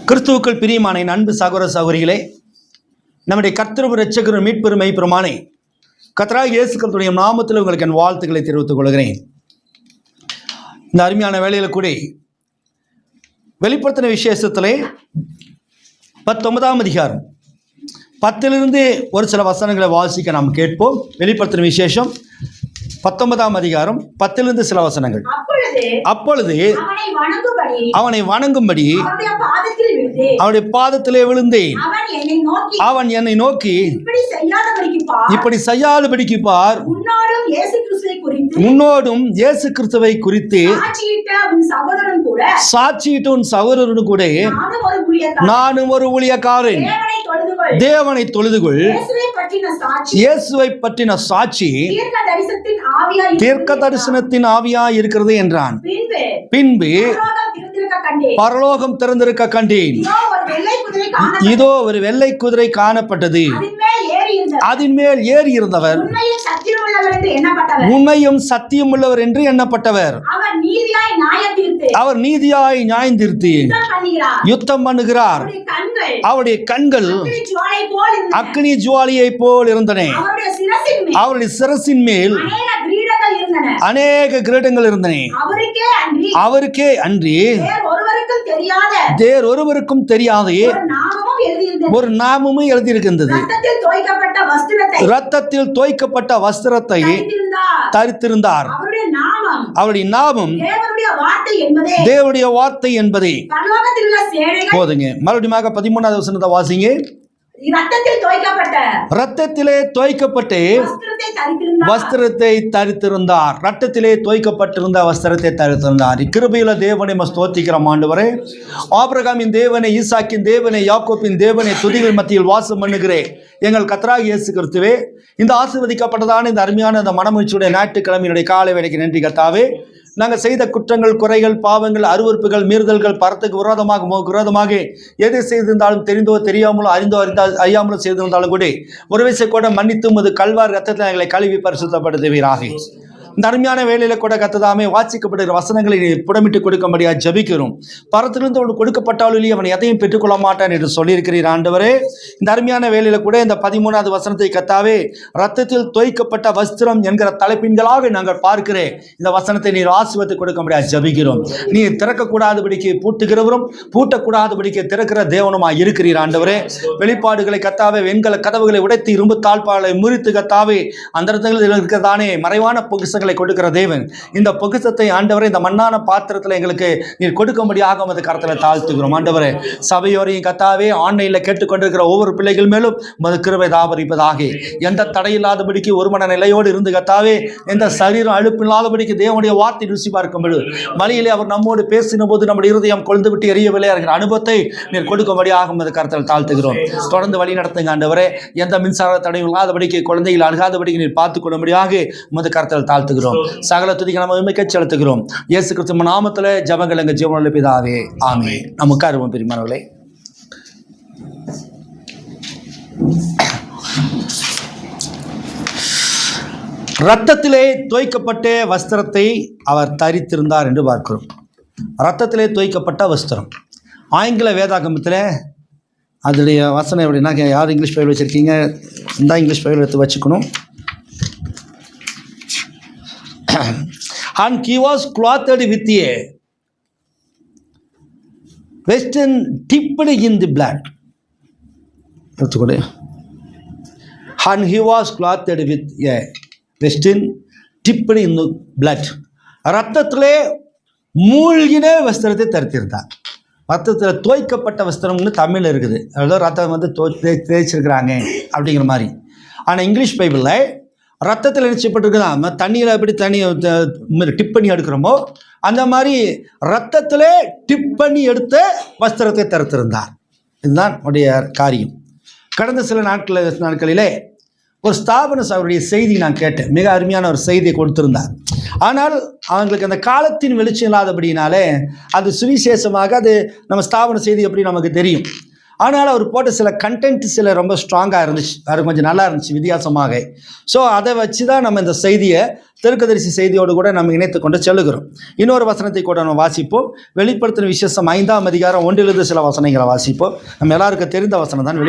கிறிஸ்துவுக்குள் பிரியமான அன்பு சகோதர சகோதரிகளே, நம்முடைய கர்த்தரும் இரட்சகரும் மீட்பெரும் மெய்ப்பெருமானே கர்த்தராகிய இயேசு கிறிஸ்துவின் நாமத்தில் உங்களுக்கு என் வாழ்த்துக்களை தெரிவித்துக் கொள்கிறேன். இந்த அருமையான வேளையில் கூட வெளிப்படுத்தின விசேஷத்திலே 19ஆம் அதிகாரம் 10 ஒரு சில வசனங்களை வாசிக்க நாம் கேட்போம். வெளிப்படுத்தின விசேஷம் 19ஆம் அதிகாரம் 10 சில வசனங்கள். அப்பொழுது அவனை வணங்கும்படி அவனுடைய பாதத்திலே விழுந்தேன். அவன் என்னை நோக்கி, இப்படி செய்யாதபடிக்கு பார், உன்னோடும் இயேசு கிறிஸ்துவை குறித்து சாட்சியிட்ட உன் சகோதரனு கூட நானும் ஒரு ஊழியக்காரன். தேவனை தொழுதுகொள். இயேசுவை பற்றின சாட்சி தீர்க்க தரிசனத்தின் ஆவியாய் இருக்கிறது என்றான். பின்பு பரலோகம் திறந்திருக்க கண்டேன். இதோ ஒரு வெள்ளை குதிரை காணப்பட்டது. அதன் மேல் ஏறி இருந்தவர் உண்மையும் சத்தியம் உள்ளவர் என்று எண்ணப்பட்டவர். அவர் நீதியாய் நியாயம் தீர்த்து யுத்தம் பண்ணுகிறார். அவருடைய கண்கள் அக்னி ஜுவாலியை போல் இருந்தன. அவருடைய சிரசின் மேல் அநேக கிரீடங்கள் இருந்தன. அவருக்கே அன்றி வேறு ஒருவருக்கும் தெரியாத ஒரு நாமமும் எழுதியிருக்கின்றது. இரத்தத்தில் தோய்க்கப்பட்ட வஸ்திரத்தை தரித்திருந்தார். அவருடைய நாமம் தேவனுடைய வார்த்தை என்பதே. போதுங்க. மறுபடியும் 13ஆவது வசனத்தை வாசிங்க. இரத்தத்திலே தோய்க்கப்பட்டு வஸ்திரத்தை தரித்திருந்தார். இரத்தத்திலே தோய்க்கப்பட்டிருந்த வஸ்திரத்தை தரித்திருந்தார். கிருபையுள்ள தேவனை ஸ்தோத்திக்கிறோம் ஆண்டவரே. ஆபிரகாமின் தேவனை, ஈசாக்கின் தேவனை, யாக்கோப்பின் தேவனை, துதிகள் மத்தியில் வாசம் பண்ணுகிறேன் எங்கள் கர்த்தராகிய இயேசு கிறிஸ்துவே. இந்த ஆசீர்வதிக்கப்பட்டதான இந்த அருமையான இந்த மனமகிழ்ச்சியுடைய ஞாயிற்றுக்கிழமையினுடைய காலை வேளைக்கு நன்றி கர்த்தாவே. நாங்கள் செய்த குற்றங்கள், குறைகள், பாவங்கள், அருவருப்புகள், மீறுதல்கள், பரத்துக்கு விரோதமாக எதை செய்திருந்தாலும் தெரிந்தோ தெரியாமலோ அறியாமலோ செய்திருந்தாலும் கூட ஒரு வயசை கூட மன்னித்தும் அது கல்வாரி ரத்தத்தில் எங்களை கழுவி பரிசுத்தப்படுத்துவீராக. இந்த அருமையான வேலையில கூட கத்ததாமே வாசிக்கப்படுகிற வசனங்களை புடமிட்டு கொடுக்கும்படியா ஜபிக்கிறோம். பரத்திலிருந்து அவனுக்கு கொடுக்கப்பட்டாலும் அவன் எதையும் பெற்றுக்கொள்ள மாட்டான் என்று சொல்லியிருக்கிறீர் ஆண்டவரே. இந்த அருமையான வேலையில கூட இந்த 13ஆவது வசனத்தை கத்தாவே ரத்தத்தில் தோய்க்கப்பட்ட வஸ்திரம் என்கிற தலைப்பின்களாக நாங்கள் பார்க்கிறேன். இந்த வசனத்தை நீர் ஆசீர்வதித்து கொடுக்கும்படியா ஜபிக்கிறோம். நீ திறக்கக்கூடாதபடிக்கு பூட்டுகிறவரும் பூட்டக்கூடாதபடிக்கு திறக்கிற தேவனுமாய் இருக்கிறீர் ஆண்டவரே. வெளிப்பாடுகளை கத்தாவே வெண்கல கதவுகளை உடைத்து இரும்பு தாழ்பாலை முறித்து கத்தாவே அந்த இடத்துல இருக்கிறதானே மறைவான பொக்கிஷங்களை கொடுக்கிற தேவன். இந்த பொக்கிஷத்தை ஆண்டவரே இந்த மண்ணான பாத்திரத்தில் எங்களுக்கு நீர் கொடுக்கும்படியாக உமது கரத்தில் தாழ்த்துகிறோம் ஆண்டவரே. சபையோரையும் கத்தாவே ஆன்லைனில் கேட்டுக்கொண்டிருக்கிற ஒவ்வொரு பிள்ளைகள் மேலும் உமது கிருபை தாபரிப்பதாக. எந்த தடையில்லாதபடிக்கு ஒரு மன நிலையோடு இருந்து கத்தாவே எந்த சரீரம் அழுப்பில்லாதபடிக்கு தேவனுடைய வார்த்தை ருசி பார்க்கும்போது மலையிலே அவர் நம்மோடு பேசின போது நம்முடைய இருதயம் கொழுந்து விட்டு எரியவில்லை இருக்கிற அனுபவத்தை நீர் கொடுக்கும்படியாக உமது கரத்தில் தாழ்த்துகிறோம். தொடர்ந்து வழி நடத்துங்க ஆண்டவரே. எந்த மின்சார தடையும் இல்லாதபடிக்கு குழந்தைகள் அழுகாதபடிக்கு நீர் பார்த்துக் கொள்ளும்படியாக உமது கரத்தில் தாழ்த்துகிறோம். சகல துதிக்கு நம்ம உண்மைக்கு செலுத்துகிறோம். இயேசு கிறிஸ்து நாமத்தில் ஜெபங்கள் எங்கள் ஜீவனுள்ள பிதாவே, ஆமென். நமக்கு அருமை பெரியமானவர்களே, இரத்தத்திலே தோய்க்கப்பட்ட வஸ்திரத்தை அவர் தரித்திருந்தார் என்று பார்க்கிறோம். இரத்தத்திலே தோய்க்கப்பட்ட வஸ்திரம். ஆங்கில வேதாகமத்தில் அதனுடைய வசனம் எப்படின்னா, யார் இங்கிலீஷ் பைபிள் வச்சுருக்கீங்க? இந்த இங்கிலீஷ் பைபிள் எடுத்து வச்சுக்கணும். And he was clothed with a vesture dipped in the blood. And he was clothed with a vesture dipped in the blood. ரத்தத்திலே மூழ்கின வஸ்திரத்தை தரித்திருந்தார். ரத்தத்தில் தோய்க்கப்பட்ட வஸ்திரம்னு தமிழில் இருக்குது. அதாவது ரத்தம் தேய்ச்சிருக்கிறாங்க அப்படிங்கிற மாதிரி. ஆனால் இங்கிலீஷ் பைபிளில் ரத்தத்தில் நிச்சயப்பட்டிருக்குதான். தண்ணியில் எப்படி தண்ணி டிப் பண்ணி எடுக்கிறோமோ அந்த மாதிரி ரத்தத்திலே டிப் பண்ணி எடுத்த வஸ்திரத்தை தரித்திருந்தார். இதுதான் உடைய காரியம். கடந்த சில நாட்களிலே ஒரு ஸ்தாபன அவருடைய செய்தி நான் கேட்டேன். மிக அருமையான ஒரு செய்தியை கொடுத்திருந்தார். ஆனால் அவங்களுக்கு அந்த காலத்தின் வெளிச்சம் இல்லாதபடினாலே அது சுவிசேஷமாக அது நம்ம ஸ்தாபன செய்தி எப்படி நமக்கு தெரியும். ஆனால் அவர் போட்ட சில கண்டென்ட் சில ரொம்ப ஸ்ட்ராங்காக இருந்துச்சு, அது கொஞ்சம் நல்லா இருந்துச்சு வித்தியாசமாக. ஸோ அதை வச்சு தான் நம்ம இந்த செய்தியை தீர்க்கதரிசி செய்தியோடு கூட நம்ம இணைத்து கொண்டு செல்லுகிறோம். இன்னொரு வசனத்தை கூட நம்ம வாசிப்போம். வெளிப்படுத்தின விசேஷம் 5ஆம் அதிகாரம் 1 சில வசனங்களை வாசிப்போம். நம்ம எல்லாருக்கும் தெரிந்த வசனம் தான்.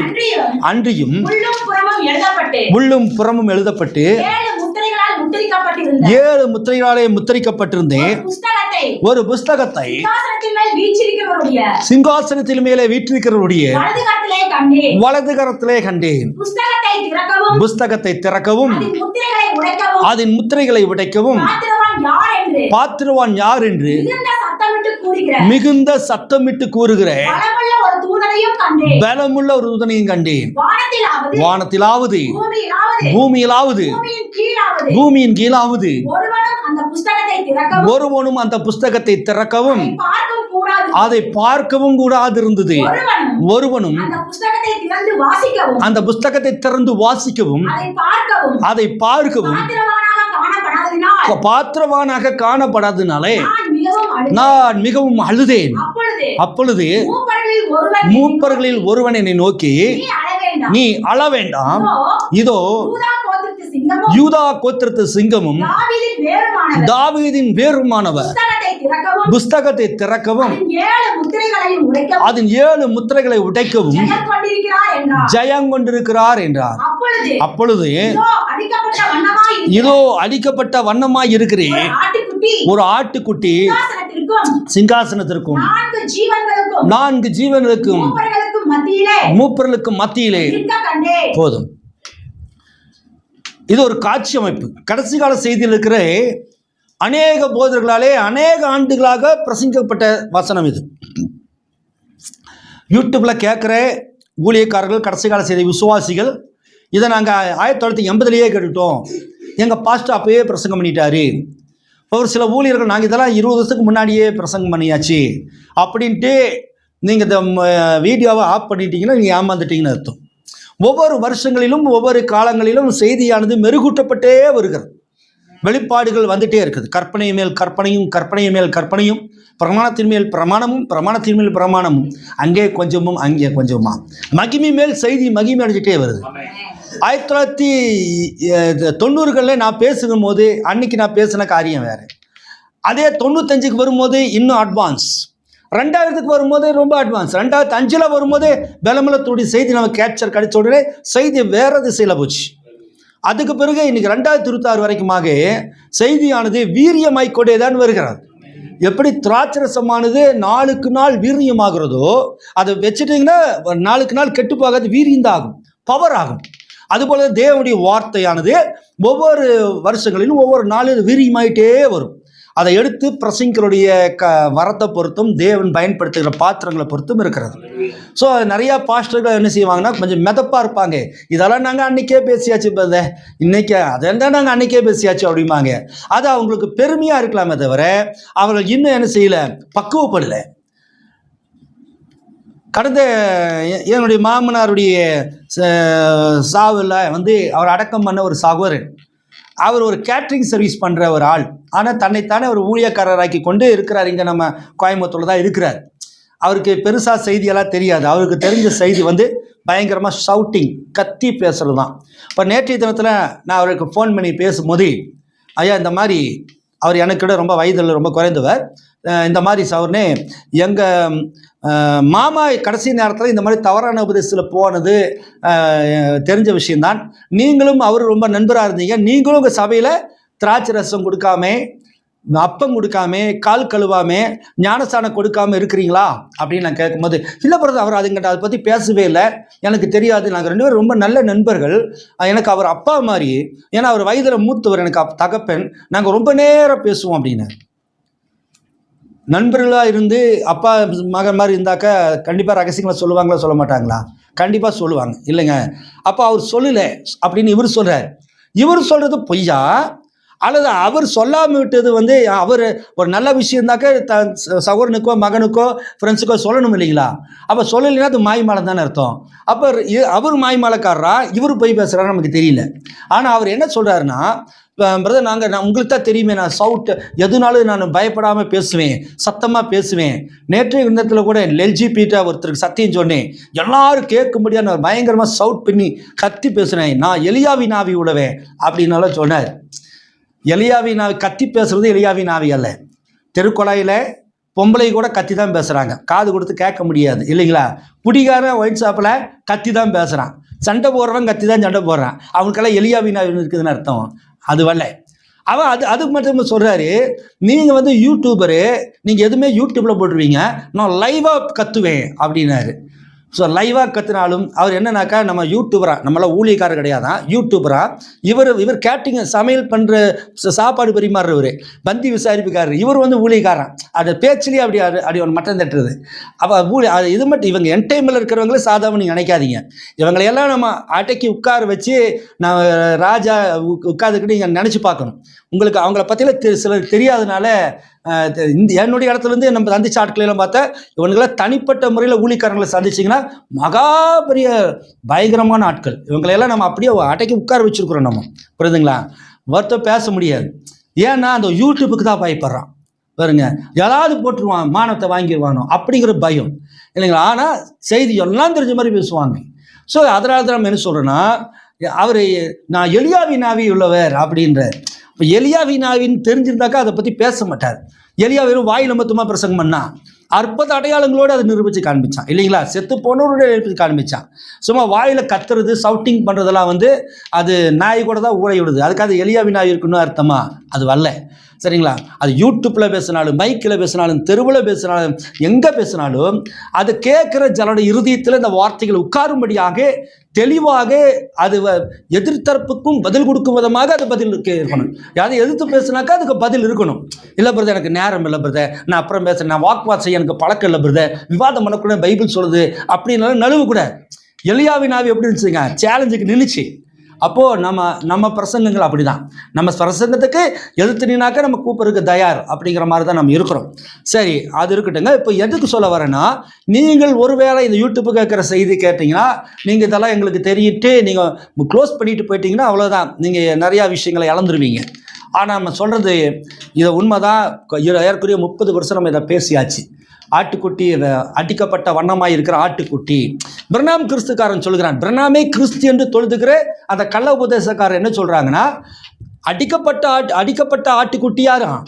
அன்றியும் உள்ளும் புறமும் எழுதப்பட்டு 7 முத்திரைகளாலே முத்திரிக்கப்பட்டிருந்தேன் ஒரு புஸ்தகத்தை சிங்காசனத்தில் மேலே வீற்றிருக்கிறவருடைய வலது கரத்திலே கண்டேன். புஸ்தகத்தை திறக்கவும் அதன் முத்திரைகளை உடைக்கவும் பாத்திரவான் யார் என்று மிகுந்த சத்தமிட்டு கூறுகிற பலமுள்ள ஒரு தூதனையும் கண்டேன். வானத்திலாவது பூமியிலாவது பூமியின் கீழாவது ஒருவனும் அந்த புஸ்தகத்தை திறக்கவும் அதை பார்க்கவும் கூடாது இருந்தது. ஒருவனும் அந்த புஸ்தகத்தை திறந்து வாசிக்கவும் அதை பார்க்கவும் பாத்திரவானாக காணப்படாதனாலே நான் மிகவும் அழுதேன். அப்பொழுது மூப்பர்களில் ஒருவன் என்னை நோக்கி, நீ அழ வேண்டாம், இதோ யூதா கோத்திரத்து சிங்கமும் தாவீதின் வேருமானவர் புஸ்தகத்தை திறக்கவும் அதன் 7 முத்திரைகளை உடைக்கவும் ஜெயம் கொண்டிருக்கிறார் என்றார். அப்பொழுது இதோ அடிக்கப்பட்ட வண்ணமாய் இருக்கிறேன் ஒரு ஆட்டுக்குட்டி சிங்காசனத்திற்கும் 4 ஜீவன்களுக்கும் மூப்பர்களுக்கும் மத்தியிலே. போதும், இது ஒரு காட்சி அமைப்பு. கடைசி கால செய்தியில் இருக்கிற அநேக போதர்களாலே அநேக ஆண்டுகளாக பிரசங்கிக்கப்பட்ட வசனம் இது. யூடியூப்ல கேட்குற ஊழியக்காரர்கள், கடைசி கால செய்தி விசுவாசிகள், இதை நாங்கள் 1980 கேட்டுட்டோம், எங்கள் பாஸ்டர் அப்பயே பிரசங்கம் பண்ணிட்டாரு. ஒரு சில ஊழியர்கள் நாங்கள் இதெல்லாம் 20 வருஷத்துக்கு முன்னாடியே பிரசங்கம் பண்ணியாச்சு அப்படின்ட்டு நீங்கள் இந்த வீடியோவை ஆஃப் பண்ணிட்டீங்கன்னா நீங்கள் ஏமாந்துட்டீங்கன்னு அர்த்தம். ஒவ்வொரு வருஷங்களிலும் ஒவ்வொரு காலங்களிலும் செய்தியானது மெருகூட்டப்பட்டே வருகிறது. வெளிப்பாடுகள் வந்துட்டே இருக்குது. கற்பனை மேல் கற்பனையும், கற்பனை மேல் கற்பனையும், பிரமாணத்தின் மேல் பிரமாணமும், பிரமாணத்தின் மேல் பிரமாணமும், அங்கே கொஞ்சமும் அங்கே கொஞ்சமா, மகிமை மேல் செய்தி மகிமை அடைஞ்சிட்டே வருது. 1990களில் நான் பேசும் போது அன்னைக்கு நான் பேசின காரியம் வேறு. அதே 95க்கு வரும்போது இன்னும் அட்வான்ஸ், 2000க்கு வரும்போது ரொம்ப அட்வான்ஸ், 2005 வரும்போது பலமலத்துடைய செய்தி நம்ம கேப்சர் கிடைச்ச உடனே செய்தி வேற திசையில் போச்சு. அதுக்கு பிறகு இன்னைக்கு 2026 வரைக்குமாக செய்தியானது வீரியமாய் கொண்டே தான் வருகிறது. எப்படி திராட்சரசமானது நாளுக்கு நாள் வீரியமாகிறதோ, அதை வச்சுட்டிங்கன்னா நாளுக்கு நாள் கெட்டு போகாது, வீரியந்தான் ஆகும், பவர் ஆகும். அதுபோல தேவனுடைய வார்த்தையானது ஒவ்வொரு வருஷங்களிலும் ஒவ்வொரு நாளில் வீரியமாயிட்டே வரும். அதை எடுத்து பிரசங்கருடைய வரத்தை பொறுத்தும் தேவன் பயன்படுத்துகிற பாத்திரங்களை பொறுத்தும் இருக்கிறது. ஸோ நிறையா பாஸ்டர்கள் என்ன செய்வாங்கன்னா, கொஞ்சம் மெதப்பாக இருப்பாங்க. இதெல்லாம் நாங்கள் அன்றைக்கே பேசியாச்சு, இப்போ இன்னைக்கு அதெல்லாம் நாங்கள் அன்றைக்கே பேசியாச்சு அப்படிம்பாங்க. அது அவங்களுக்கு பெருமையாக இருக்கலாமே தவிர அவர்கள் இன்னும் என்ன செய்யலை, பக்குவப்படலை. கடந்த என்னுடைய மாமனாருடைய சாவில் அவர் அடக்கம் பண்ண ஒரு சகோதரன், அவர் ஒரு கேட்ரிங் சர்வீஸ் பண்ணுற ஒரு ஆள். ஆனால் தன்னைத்தானே ஒரு ஊழியக்காரராக்கி கொண்டு இருக்கிறார். இங்கே நம்ம கோயம்புத்தூரில் தான் இருக்கிறார். அவருக்கு பெருசாக செய்தியெல்லாம் தெரியாது. அவருக்கு தெரிஞ்ச செய்தி பயங்கரமாக ஷவுட்டிங், கத்தி பேசுகிறது தான். இப்போ நேற்றைய தினத்தில் நான் அவருக்கு ஃபோன் பண்ணி பேசும்போது, ஐயா இந்த மாதிரி, அவர் எனக்கு விட ரொம்ப வயதில் ரொம்ப குறைந்தவர், இந்த மாதிரி சவர்னே எங்கள் மாமா கடைசி நேரத்தில் இந்த மாதிரி தவறான உபதேசத்தில் போனது தெரிஞ்ச விஷயந்தான். நீங்களும் அவர் ரொம்ப நண்பராக இருந்தீங்க, நீங்களும் உங்கள் சபையில் திராட்சை ரசம் கொடுக்காம, அப்பம் கொடுக்காம, கால் கழுவாம, ஞானஸ்தானம் கொடுக்காம இருக்கிறீங்களா அப்படின்னு நான் கேட்கும்போது, இல்லை பிரதர், அவர் அதுங்கிட்ட அதை பற்றி பேசவே இல்லை, எனக்கு தெரியாது, நாங்கள் 2 பேரும் ரொம்ப நல்ல நண்பர்கள், எனக்கு அவர் அப்பா மாதிரி, ஏன்னா அவர் வயதில் மூத்தவர், எனக்கு தகப்பன், நாங்கள் ரொம்ப நேரம் பேசுவோம் அப்படின்னு. நண்பர்களாக இருந்து அப்பா மகன் மாதிரி இருந்தாக்கா கண்டிப்பாக ரகசியங்களை சொல்லுவாங்களா சொல்ல மாட்டாங்களா? கண்டிப்பாக சொல்லுவாங்க, இல்லைங்க. அப்போ அவர் சொல்லலை அப்படின்னு இவர் சொல்கிறார். இவர் சொல்கிறது பொய்யா அல்லது அவர் சொல்லாமல் விட்டது அவர் ஒரு நல்ல விஷயம் இருந்தாக்க சகோதரனுக்கோ மகனுக்கோ ஃப்ரெண்ட்ஸுக்கோ சொல்லணும் இல்லைங்களா? அப்போ சொல்லலைன்னா அது மாய்மாலை தானே அர்த்தம். அப்போ அவர் மாய்மாலைக்காரரா இவர் போய் பேசுகிறாரு நமக்கு தெரியல. ஆனால் அவர் என்ன சொல்கிறாருன்னா, பிரதர் நான் உங்களுக்கு தான் தெரியுமே, நான் சவுட் எதுனாலும் நான் பயப்படாமல் பேசுவேன், சத்தமாக பேசுவேன். நேற்றைய தினத்தில் கூட எல்ஜிபிட்ட ஒருத்தருக்கு சத்தியம் சொன்னேன், எல்லாரும் கேட்கும்படியாக நான் பயங்கரமாக சவுட் பண்ணி கத்தி பேசுனேன், நான் எலியாவின் ஆவி உள்ளவேன் அப்படின்னாலும் சொன்னார். எலியாவின் ஆவி கத்தி பேசுறது எலியாவின் ஆவி அல்ல. தெருக்கொலையில் பொம்பளை கூட கத்தி தான் பேசுகிறாங்க, காது கொடுத்து கேட்க முடியாது இல்லைங்களா? குடிகாரன் ஒயிட் ஷாப்பில் கத்தி தான் பேசுகிறான், சண்டை போடுறவன் கத்தி தான் சண்டை போடுறான், அவனுக்கெல்லாம் எலியாவின் ஆவி இருக்குதுன்னு அர்த்தம். அது வரல. அவன் அது மட்டும் சொல்கிறாரு, நீங்கள் யூடியூபரு, நீங்கள் எதுவுமே யூடியூப்பில் போட்டுருவீங்க, நான் லைவாக கத்துவேன் அப்படின்னாரு. ஸோ லைவாக கற்றுனாலும் அவர் என்னன்னாக்கா, நம்ம யூடியூபராக, நம்மளாம் ஊழியக்காரர் கிடையாதான், யூடியூபராக இவர் கேட்டிங்க சமையல் பண்ணுற சாப்பாடு பரிமாறுறவர், பந்தி விசாரிப்புக்காரர், இவர் ஊழியக்காரன். அது பேச்சிலேயே அப்படி ஒரு மட்டம் தட்டுறது. அப்போ அது இது மட்டும் இவங்க என்டைமில் இருக்கிறவங்களே சாதாரண நீங்கள் நினைக்காதீங்க. இவங்களையெல்லாம் நம்ம அட்டைக்கு உட்கார வச்சு நான் ராஜா உட்காந்துக்கிட்டு நீங்கள் நினச்சி பார்க்கணும். உங்களுக்கு அவங்கள பற்றியில் சிலர் தெரியாதனால, என்னுடைய இடத்துலேருந்து நம்ம சந்திச்ச ஆட்களெல்லாம் பார்த்தா இவங்களாம் தனிப்பட்ட முறையில் ஊழியக்காரங்களை சந்திச்சிங்கன்னா மகா பெரிய பயங்கரமான ஆட்கள். இவங்களையெல்லாம் நம்ம அப்படியே அட்டைக்கு உட்கார வச்சுருக்குறோம். நம்ம புரியுதுங்களா? ஒருத்தர் பேச முடியாது. ஏன்னா அந்த யூடியூப்புக்கு தான் பயப்படுறான் பாருங்க, ஏதாவது போட்டுருவான், மானத்தை வாங்கிடுவானோ அப்படிங்கிற பயம் இல்லைங்களா? ஆனால் செய்தி எல்லாம் தெரிஞ்ச மாதிரி பேசுவாங்க. ஸோ அதனால தான் நம்ம என்ன சொல்கிறேன்னா, அவர் நான் எலியாவின் ஆவி உள்ளவர் அப்படின்றார். இப்போ எலியாவின் ஆவின்னு தெரிஞ்சிருந்தாக்கா அதை பற்றி பேச மாட்டார். எலியா வெறும் வாயில் மொத்தமாக பிரசங்கம் பண்ணா, அற்புத அடையாளங்களோடு அதை நிரூபித்து காண்பிச்சான் இல்லைங்களா? செத்து போனவருடைய நிரூபித்து காண்பிச்சான். சும்மா வாயில் கத்துறது, சவுட்டிங் பண்ணுறதெல்லாம் அது நாய் கூட தான் ஊழ விடுது. அதுக்காக எலியாவின் ஆவி இருக்குன்னு அர்த்தமா? அது வரல. சரிங்களா? அது யூடியூப்பில் பேசினாலும், மைக்கில் பேசினாலும், தெருவில் பேசினாலும், எங்கே பேசினாலும் அது கேட்குற ஜனோட இருதயத்தில் இந்த வார்த்தைகள் உட்காரும்படியாக தெளிவாக அது எதிர்த்தரப்புக்கும் பதில் கொடுக்கும் விதமாக அது பதில் இருக்கணும். யாரும் எதிர்த்து பேசுனாக்கா அதுக்கு பதில் இருக்கணும். இல்லை பிரதர், எனக்கு நேரம் இல்லை பிரதர், நான் அப்புறம் பேசுகிறேன், நான் வாக்குவாதம் செய்ய எனக்கு பழக்கம் இல்லை பிரதர், விவாதம் பண்ணக்கூட பைபிள் சொல்லுது அப்படின்னாலும் நழுவு கூட. எலியாவின் ஆவி எப்படி இருந்துச்சுங்க? சேலஞ்சுக்கு நின்றுச்சு. அப்போது நம்ம பிரசங்கங்கள் அப்படி தான். நம்ம பிரசங்கத்துக்கு எதிர்த்துனாக்கா நம்ம கூப்பிட்றதுக்கு தயார் அப்படிங்கிற மாதிரி தான் நம்ம இருக்கிறோம். சரி, அது இருக்கட்டுங்க. இப்போ எதுக்கு சொல்ல வரேன்னா, நீங்கள் ஒருவேளை இந்த யூடியூப்பு கேட்குற செய்தி கேட்டிங்கன்னா, நீங்கள் இதெல்லாம் எங்களுக்கு தெரியிட்டு நீங்கள் க்ளோஸ் பண்ணிட்டு போயிட்டீங்கன்னா அவ்வளோதான், நீங்கள் நிறையா விஷயங்களை இழந்துருவீங்க. ஆனால் நம்ம சொல்கிறது இதை உண்மைதான். ஏற்கனவே 30 வருஷம் நம்ம இதை பேசியாச்சு. ஆட்டுக்குட்டி, அடிக்கப்பட்ட வண்ணமாக இருக்கிற ஆட்டுக்குட்டி. பிரணாம் கிறிஸ்துக்காரன் சொல்கிறான், பிரணாமே கிறிஸ்து என்று தொழுதுகிற அந்த கள்ள உபதேசக்காரர் என்ன சொல்கிறாங்கன்னா, அடிக்கப்பட்ட ஆட்டுக்குட்டி யாரும்?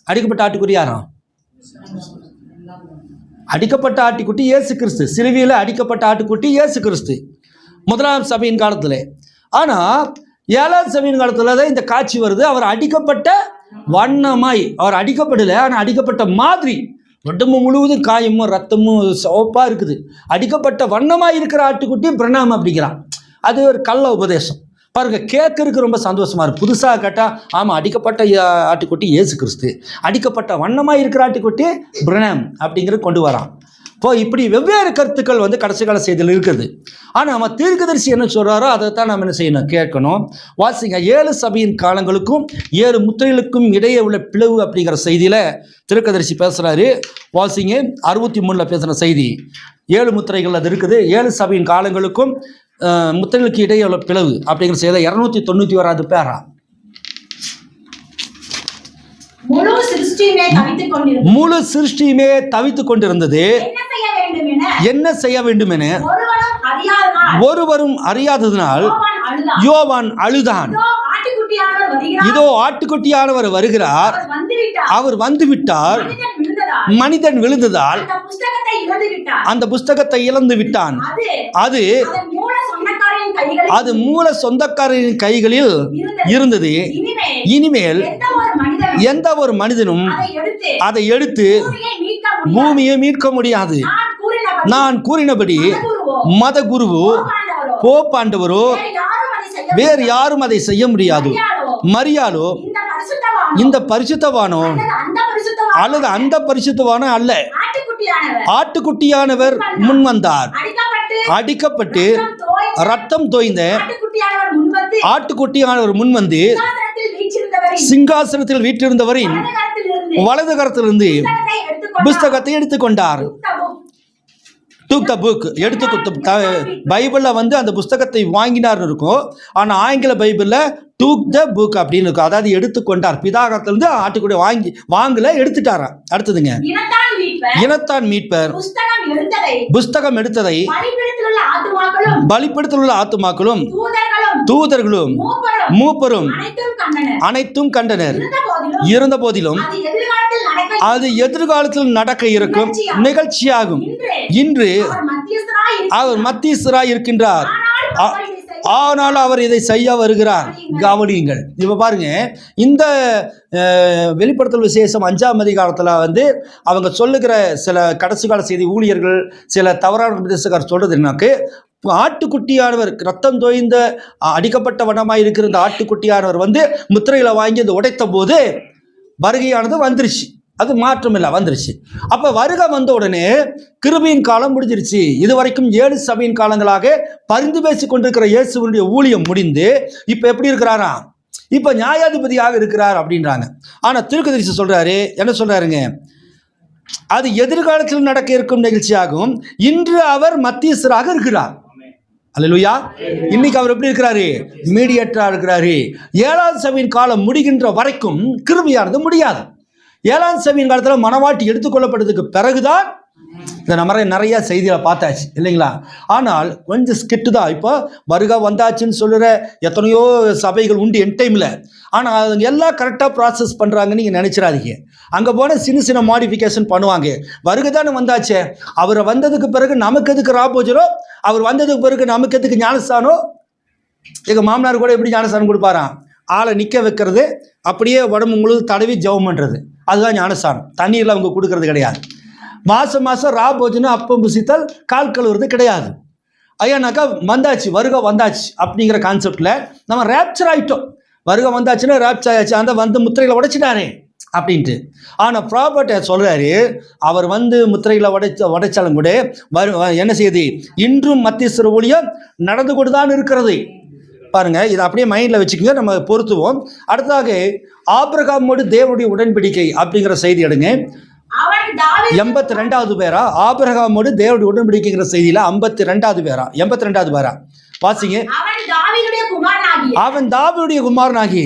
அடிக்கப்பட்ட ஆட்டுக்குட்டி யாரும்? அடிக்கப்பட்ட ஆட்டுக்குட்டி இயேசு கிறிஸ்து. சிலுவையில் அடிக்கப்பட்ட ஆட்டுக்குட்டி இயேசு கிறிஸ்து முதலாம் சபையின் காலத்தில். ஆனால் 7ஆம் சபையின் காலத்தில் தான் இந்த காட்சி வருது. அவர் அடிக்கப்பட்ட வண்ணமாய், அவர் அடிக்கப்படலை, ஆனால் அடிக்கப்பட்ட மாதிரி, உடம்பு முழுவதும் காயமும் ரத்தமும் சோப்பாக இருக்குது, அடிக்கப்பட்ட வண்ணமாக இருக்கிற ஆட்டுக்குட்டி பிரணாம் அப்படிங்கிறான். அது ஒரு கள்ள உபதேசம் பாருங்க. கேட்கறதுக்கு ரொம்ப சந்தோஷமா இருக்கு. புதுசாக கேட்டால் ஆமாம், அடிக்கப்பட்ட ஆட்டுக்குட்டி இயேசு கிறிஸ்து, அடிக்கப்பட்ட வண்ணமாக இருக்கிற ஆட்டுக்குட்டி பிரணாம் அப்படிங்கிறது கொண்டு வரான். இப்போ இப்படி வெவ்வேறு கருத்துக்கள் கடைசி கால செய்தியில் இருக்குது. ஆனால் நம்ம தீர்க்கதரிசி என்ன சொல்கிறாரோ அதை தான் நம்ம என்ன செய்யணும், கேட்கணும். வாசிங்க, 7 சபையின் காலங்களுக்கும் 7 முத்திரைகளுக்கும் இடையே உள்ள பிளவு அப்படிங்கிற செய்தியில் தீர்க்கதரிசி பேசுகிறாரு. வாசிங்க, 63 பேசுகிற செய்தி. 7 முத்திரைகள் அது இருக்குது. 7 சபையின் காலங்களுக்கும் முத்திரைகளுக்கு இடையே உள்ள பிளவு அப்படிங்கிற செய்தி 291 பேரா. முழு சிருஷ்டியுமே தவித்துக் கொண்டிருந்தது. என்ன செய்ய வேண்டும் என ஒருவரும் அறியாததினால் யோவான் அழுதான். இதோ ஆட்டுக்குட்டியானவர் வருகிறார், அவர் வந்துவிட்டார், மனிதன் விழுந்ததால் அந்த புஸ்தகத்தை இழந்து விட்டான். அது மூல சொந்தக்காரரின் கைகளில் இருந்தது. இனிமேல் எந்த ஒரு மனிதனும் அதை எடுத்து பூமியை மீட்க முடியாது. நான் கூறினபடி மத குருவோ போப்பாண்டவரோ வேறு யாரும் அதை செய்ய முடியாது. மரியாளோ இந்த பரிசுத்தவானோ அல்லது அந்த பரிசுத்தவானோ அல்ல, ஆட்டுக்குட்டியானவர் முன் வந்தார். அடிக்கப்பட்டு ரத்தம் தோய்ந்த ஆட்டுக்குட்டியானவர் முன் வந்து சிங்காசனத்தில் வீற்றிருந்தவரின் வலது கரத்திலிருந்து புஸ்தகத்தை எடுத்துக்கொண்டார். took the book பைபிளில் வந்து அந்த புஸ்தகத்தை வாங்கினார்னு இருக்கும். ஆனால் ஆங்கில பைபிளில் took the book அப்படின்னு இருக்கும். அதாவது எடுத்துக்கொண்டார். பிதாகத்திலிருந்து ஆட்டுக்குடி வாங்கல எடுத்துட்டாராம். அடுத்ததுங்க, இனத்தான் மீட்பர் புஸ்தகம் எடுத்ததை பலிபீடத்தில் உள்ள ஆத்துமாக்களும் தூதர்களும் மூப்பரும் அனைத்தும் கண்டனர். இருந்த போதிலும் அது எதிர்காலத்தில் நடக்க இருக்கும் நிகழ்ச்சியாகும். இன்று அவர் மத்தியஸ்தராய் இருக்கின்றார், ஆனால் அவர் இதை செய்ய வருகிறார். கவனியுங்கள். இப்ப பாருங்க, இந்த வெளிப்படுத்தல் விசேஷம் 5ஆம் அதிகாரத்தில் வந்து அவங்க சொல்லுகிற சில கடைசி கால செய்தி ஊழியர்கள், சில தவறான உபதேசக்காரர் சொல்றது என்னக்கு, ஆட்டுக்குட்டியானவர் ரத்தம் தோய்ந்த அடிக்கப்பட்ட வனமாய் இருக்கிற இந்த ஆட்டுக்குட்டியானவர் வந்து முத்திரைகளை வாங்கி அந்த உடைத்த போது வருகையானது வந்துருச்சு. அது மாற்றம் இல்லை, வந்துருச்சு. அப்போ வருகை வந்த உடனே கிருபையின் காலம் முடிஞ்சிருச்சு. இதுவரைக்கும் 7 சபையின் காலங்களாக பரிந்து பேசி கொண்டிருக்கிற இயேசுவினுடைய ஊழியம் முடிந்து இப்போ எப்படி இருக்கிறாரா? இப்போ நியாயாதிபதியாக இருக்கிறார் அப்படின்றாங்க. ஆனால் தீர்க்கதரிசி சொல்றாரு, என்ன சொல்றாருங்க, அது எதிர்காலத்தில் நடக்க இருக்கும் நிகழ்ச்சியாகும். இன்று அவர் மத்தியஸ்தராக இருக்கிறார். அல்லேலூயா. இன்னைக்கு அவர் எப்படி இருக்கிறாரு? மீடியேட்டரா இருக்கிறாரு. 7ஆம் சபையின் காலம் முடிகின்ற வரைக்கும் கிருபையானது முடியாது. 7ஆம் சபையின் காலத்தில் மனவாட்டி எடுத்துக்கொள்ளப்பட்டதுக்கு பிறகுதான் இதை நம்ம நிறைய செய்திகளை பார்த்தாச்சு இல்லைங்களா? ஆனால் கொஞ்சம் ஸ்கிட்டு தான். இப்போ வருகை வந்தாச்சுன்னு சொல்லுற எத்தனையோ சபைகள் உண்டு என் டைமில். ஆனால் அவங்க எல்லாம் கரெக்டாக ப்ராசஸ் பண்ணுறாங்கன்னு நீங்கள் நினச்சிடாதீங்க. அங்கே போனால் சின்ன சின்ன மாடிஃபிகேஷன் பண்ணுவாங்க. வருகை தானே வந்தாச்சு, அவர் வந்ததுக்கு பிறகு நமக்கு எதுக்கு ராபோஜரோ, அவர் வந்ததுக்கு பிறகு நமக்கு எதுக்கு ஞானஸ்தானோ. எங்கள் மாமனார் கூட எப்படி ஞானஸ்தானம் கொடுப்பாராம்? ஆளை நிற்க வைக்கிறது, அப்படியே உடம்பு முழுது தடவி ஜெபம் பண்ணுறது, அதுதான் ஞானஸ்தானம். தண்ணீரில் அவங்க கொடுக்கறது கிடையாது. மாதம் ராபோஜனை அப்பம் புசித்தல் கால் கழுவுறது கிடையாது. ஐயானாக்கா வந்தாச்சு, வருகை வந்தாச்சு அப்படிங்கிற கான்செப்டில் நம்ம ரேப்சர் ஆகிட்டோம். வருகை வந்தாச்சுன்னா ரேப்சர் ஆயாச்சு, அந்த வந்து முத்திரைகளை உடைச்சிட்டாரே அப்படின்ட்டு. ஆனால் ப்ராப்பர்ட்டை சொல்கிறாரு, அவர் வந்து முத்திரைகளை உடைச்சாலும் கூட என்ன செய்யுது, இன்றும் மத்தியஸ்தர் ஊழியம் நடந்து கொண்டு தான் இருக்கிறது. பாருங்க, இதை அப்படியே மைண்டில் வச்சுக்கோங்க, நம்ம பொருத்துவோம். அடுத்ததாக ஆபிரகாமோடு தேவனுடைய உடன்படிக்கை அப்படிங்கிற செய்தி எடுங்க. 82வது பேரா ஆபிரகாமோடு தேவனுடைய உடன்படிக்கைங்கிற செய்தியில 52வது பேரா 82வது பேரா வாசிங்க. அவன் தாவீதுடைய குமாரனாகி